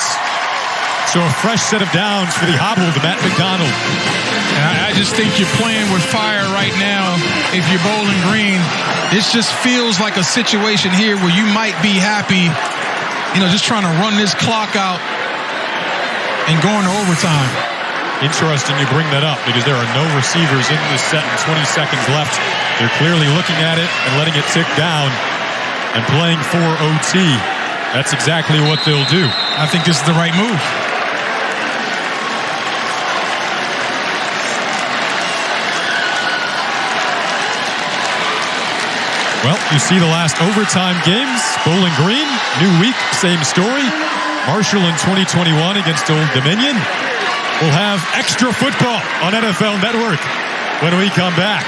So a fresh set of downs for the hobbled Matt McDonald. And I just think you're playing with fire right now. If you're Bowling Green, this just feels like a situation here where you might be happy, just trying to run this clock out and going to overtime. Interesting you bring that up because there are no receivers in this set and 20 seconds left. They're clearly looking at it and letting it tick down and playing for OT. That's exactly what they'll do. I think this is the right move. Well, you see the last overtime games. Bowling Green, new week, same story. Marshall in 2021 against Old Dominion. We'll have extra football on NFL Network when we come back.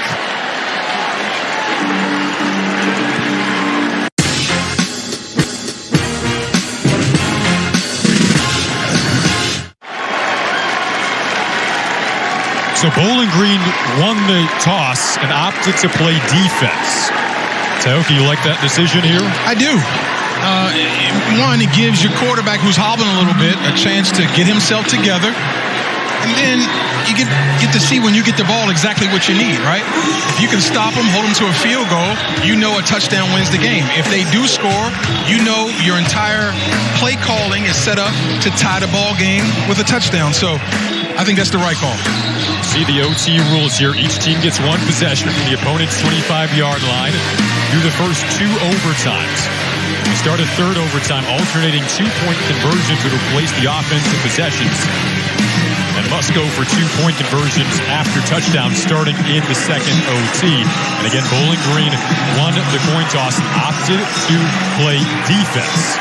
So Bowling Green won the toss and opted to play defense. Taoki, you like that decision here? I do. One, it gives your quarterback who's hobbling a little bit a chance to get himself together. And then you get to see when you get the ball exactly what you need, right? If you can stop them, hold them to a field goal, a touchdown wins the game. If they do score, your entire play calling is set up to tie the ball game with a touchdown. So I think that's the right call. See the OT rules here. Each team gets one possession from the opponent's 25-yard line through the first two overtimes. We start a third overtime, alternating 2-point conversions that replace the offensive possessions, and must go for 2-point conversions after touchdowns starting in the second OT. And again, Bowling Green won the coin toss and opted to play defense.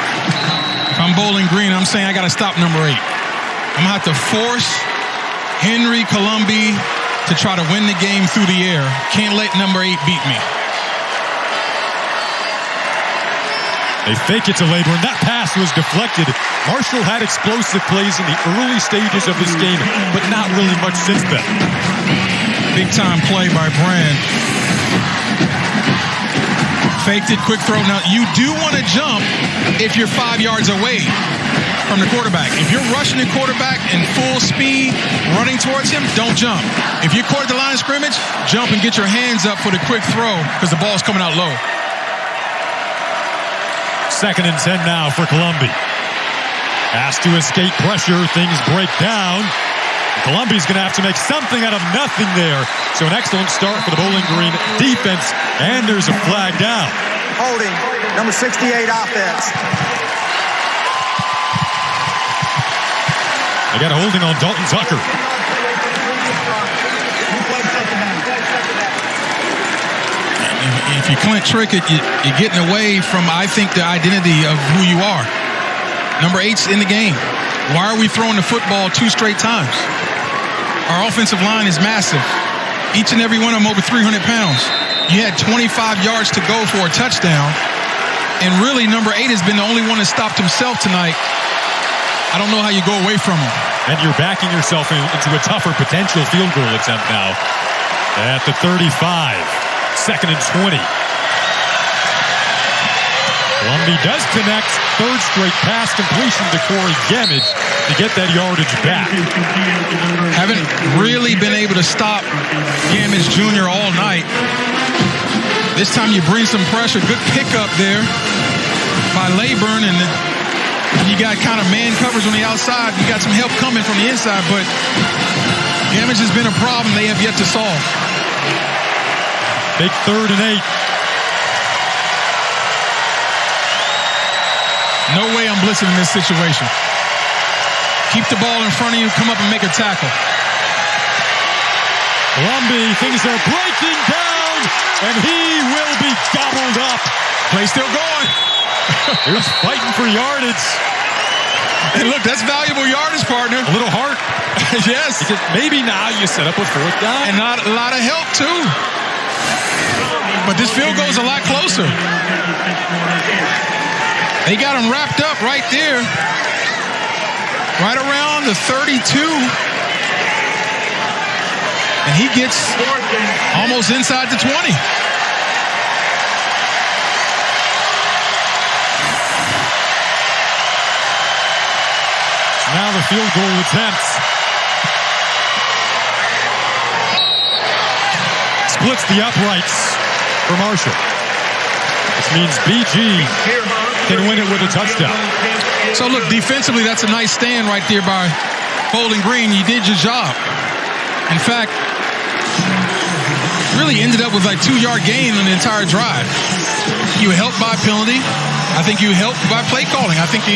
If I'm Bowling Green, I'm saying I got to stop number 8. I'm going to have to force Henry Colombi to try to win the game through the air. Can't let number 8 beat me. They fake it to Labor, and that pass was deflected. Marshall had explosive plays in the early stages of this game, but not really much since then. Big-time play by Brand. Faked it, quick throw. Now, you do want to jump if you're 5 yards away from the quarterback. If you're rushing the quarterback in full speed, running towards him, don't jump. If you're caught at the line of scrimmage, jump and get your hands up for the quick throw because the ball's coming out low. 2nd and 10 now for Columbia. Has to escape pressure. Things break down. Columbia's going to have to make something out of nothing there. So an excellent start for the Bowling Green defense. And there's a flag down. Holding, number 68 offense. They got a holding on Dalton Tucker. If you Clint trick it, you're getting away from, I think, the identity of who you are. Number 8's in the game. Why are we throwing the football 2 straight times? Our offensive line is massive. Each and every one of them over 300 pounds. You had 25 yards to go for a touchdown. And really, number 8 has been the only one that stopped himself tonight. I don't know how you go away from him. And you're backing yourself into a tougher potential field goal attempt now. At the 35. 2nd and 20. Columbia does connect. 3rd straight pass completion to Corey Gamage to get that yardage back. Haven't really been able to stop Gamage Jr. all night. This time you bring some pressure. Good pickup there by Layburn, and you got kind of man coverage on the outside. You got some help coming from the inside, but Gamage has been a problem they have yet to solve. Big 3rd and 8. No way I'm blitzing in this situation. Keep the ball in front of you, come up and make a tackle. Columbia, things are breaking down, and he will be gobbled up. Play still going. Here's fighting for yardage. And look, that's valuable yardage, partner. A little heart. Yes. Because maybe now you set up a 4th down. And not a lot of help, too. But this field goal is a lot closer. They got him wrapped up right there. Right around the 32. And he gets almost inside the 20. Now the field goal attempts. Splits the uprights for Marshall. This means BG can win it with a touchdown. So look, defensively, that's a nice stand right there by Bowling Green. You did your job. In fact, really ended up with like 2-yard gain on the entire drive. You helped by penalty. I think you helped by play calling. I think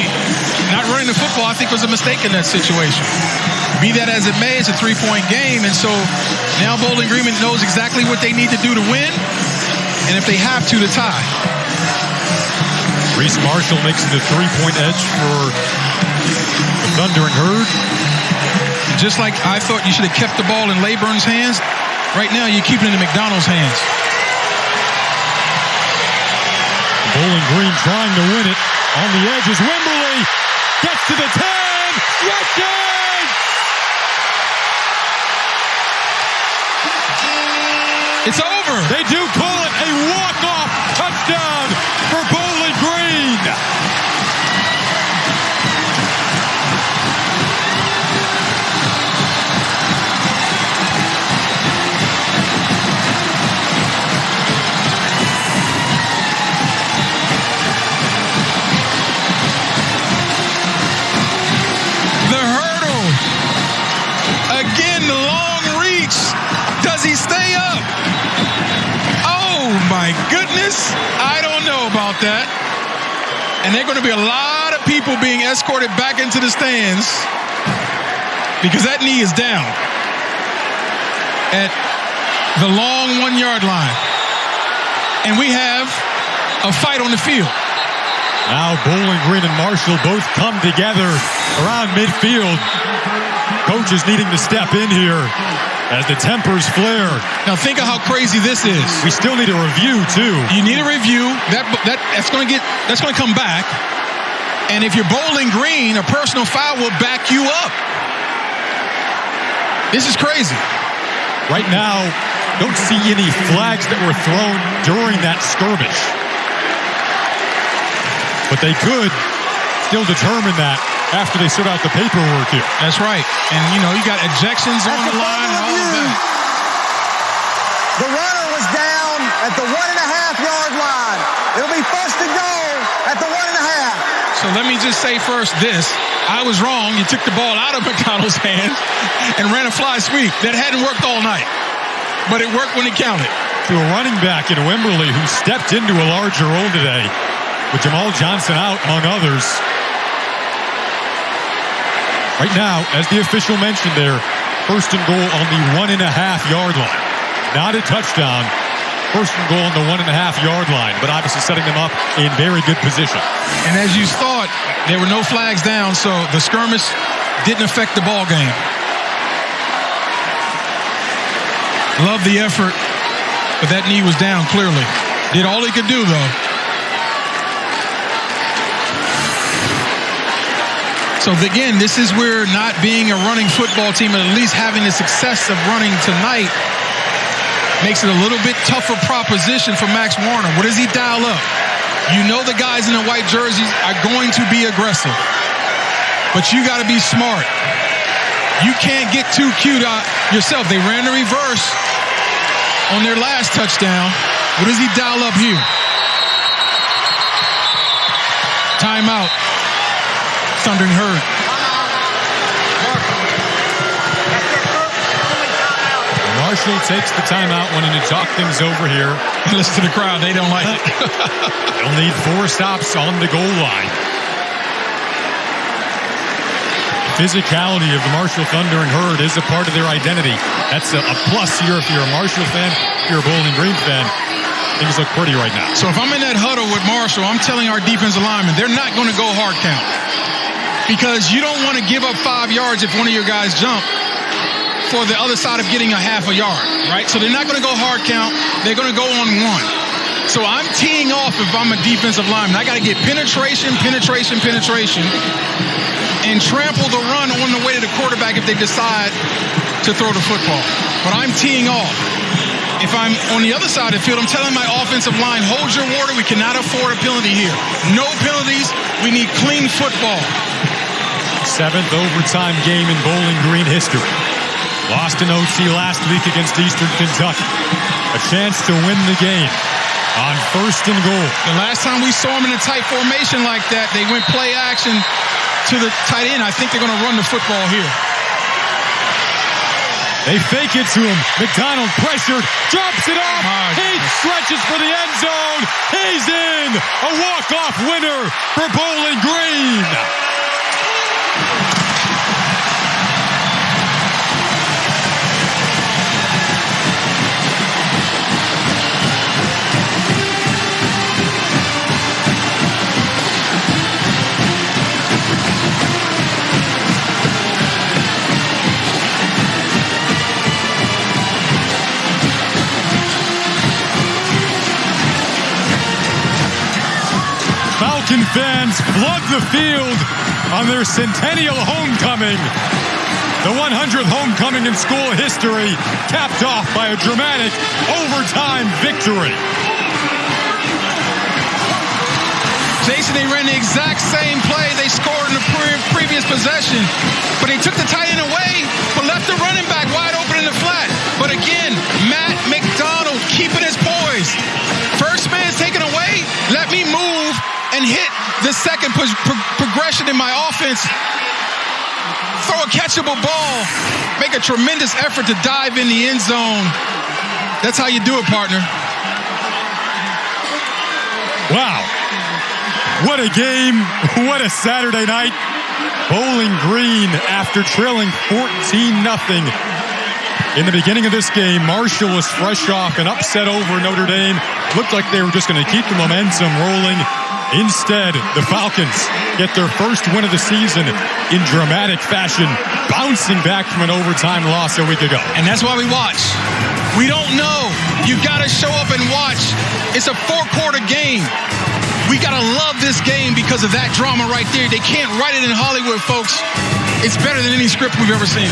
not running the football, I think, was a mistake in that situation. Be that as it may, it's a 3-point game, and so now Bowling Green knows exactly what they need to do to win, and if they have to tie. Reese Marshall makes the 3-point edge for the Thundering Herd. Just like I thought you should have kept the ball in Layburn's hands, right now you keep it in the McDonald's hands. Bowling Green trying to win it. On the edge is Wimberly. Gets to the 10. Stretches! It's over. They do call it a walk-off touchdown for Bowling Green. The hurdle. Again, the long reach. Does he stay up? Oh, my goodness. I don't know about that. And there are going to be a lot of people being escorted back into the stands because that knee is down at the long 1-yard line. And we have a fight on the field. Now Bowling Green and Marshall both come together around midfield. Coach is needing to step in here as the tempers flare. Now think of how crazy this is. We still need a review too. You need a review. That's going to come back. And if you're Bowling Green, a personal foul will back you up. This is crazy. Right now, don't see any flags that were thrown during that skirmish. But they could still determine that after they sort out the paperwork here. That's right. And, you got ejections on the line and all of that. The runner was down at the 1.5-yard line. It'll be first and goal at the 1.5. So let me just say first this. I was wrong. You took the ball out of McConnell's hands and ran a fly sweep. That hadn't worked all night, but it worked when it counted. To a running back in Wimberly who stepped into a larger role today, with Jamal Johnson out, among others. Right now, as the official mentioned there, first and goal on the 1.5-yard line. Not a touchdown. First and goal on the 1.5-yard line, but obviously setting them up in very good position. And as you thought, there were no flags down, so the skirmish didn't affect the ball game. Love the effort, but that knee was down clearly. Did all he could do, though. So again, this is where not being a running football team, at least having the success of running tonight, makes it a little bit tougher proposition for Max Warner. What does he dial up? You know the guys in the white jerseys are going to be aggressive, but you got to be smart. You can't get too cute yourself. They ran the reverse on their last touchdown. What does he dial up here? Timeout. Thundering Herd. Marshall takes the timeout, wanting to talk things over here. Listen to the crowd. They don't like it. They'll need 4 stops on the goal line. Physicality of the Marshall Thundering Herd is a part of their identity. That's a plus here if you're a Marshall fan, if you're a Bowling Green fan. Things look pretty right now. So if I'm in that huddle with Marshall, I'm telling our defensive linemen, they're not going to go hard count. Because you don't want to give up 5 yards if one of your guys jump for the other side of getting a half a yard, right? So they're not going to go hard count. They're going to go on 1. So I'm teeing off if I'm a defensive lineman. I got to get penetration, and trample the run on the way to the quarterback if they decide to throw the football. But I'm teeing off. If I'm on the other side of the field, I'm telling my offensive line, hold your water. We cannot afford a penalty here. No penalties. We need clean football. 7th overtime game in Bowling Green history. Lost in OT last week against Eastern Kentucky. A chance to win the game on 1st and goal. The last time we saw them in a tight formation like that, they went play action to the tight end. I think they're going to run the football here. They fake it to him. McDonald pressured, drops it off. He stretches for the end zone. He's in. A walk-off winner for Bowling Green. Falcon fans flood the field on their centennial homecoming. The 100th homecoming in school history, capped off by a dramatic overtime victory. Jason, they ran the exact same play they scored in the previous possession, but they took the tight end away, but left the running back wide open in the flat. But again, Matt McDonald keeping his poise. First man's taken away, let me move and hit the second progression in my offense. Throw a catchable ball, make a tremendous effort to dive in the end zone. That's how you do it, partner. Wow. What a game. What a Saturday night. Bowling Green, after trailing 14-0 in the beginning of this game, Marshall was fresh off an upset over Notre Dame. Looked like they were just going to keep the momentum rolling. Instead, the Falcons get their first win of the season in dramatic fashion, bouncing back from an overtime loss a week ago. And that's why we watch. We don't know. You got to show up and watch. It's a 4-quarter game. We got to love this game because of that drama right there. They can't write it in Hollywood, folks. It's better than any script we've ever seen.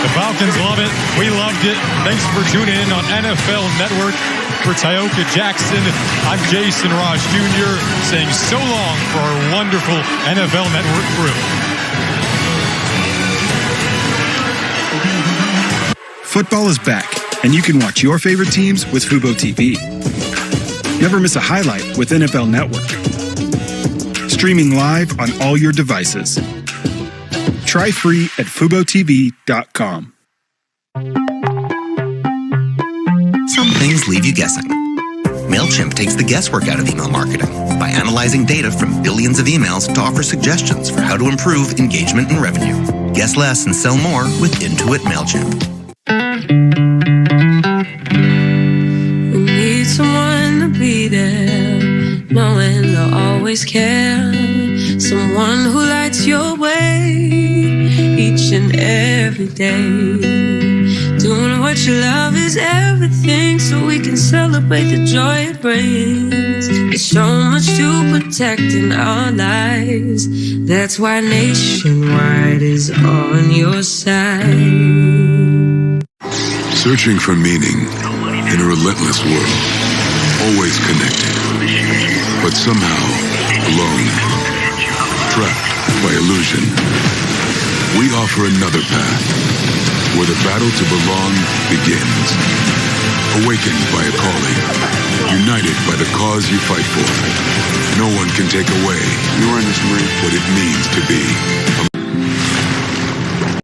The Falcons love it. We loved it. Thanks for tuning in on NFL Network. For Tioka Jackson, I'm Jason Ross Jr. saying so long for our wonderful NFL Network crew. Football is back, and you can watch your favorite teams with Fubo TV. Never miss a highlight with NFL Network. Streaming live on all your devices. Try free at FuboTV.com. Some things leave you guessing. MailChimp takes the guesswork out of email marketing by analyzing data from billions of emails to offer suggestions for how to improve engagement and revenue. Guess less and sell more with Intuit MailChimp. We need someone to be there, knowing they'll always care. Someone who lights your way each and every day. Doing what you love is everything, so we can celebrate the joy it brings. There's so much to protect in our lives. That's why Nationwide is on your side. Searching for meaning in a relentless world. Always connected, but somehow alone. Trapped by illusion. We offer another path, where the battle to belong begins. Awakened by a calling, united by the cause you fight for. No one can take away what it means to be a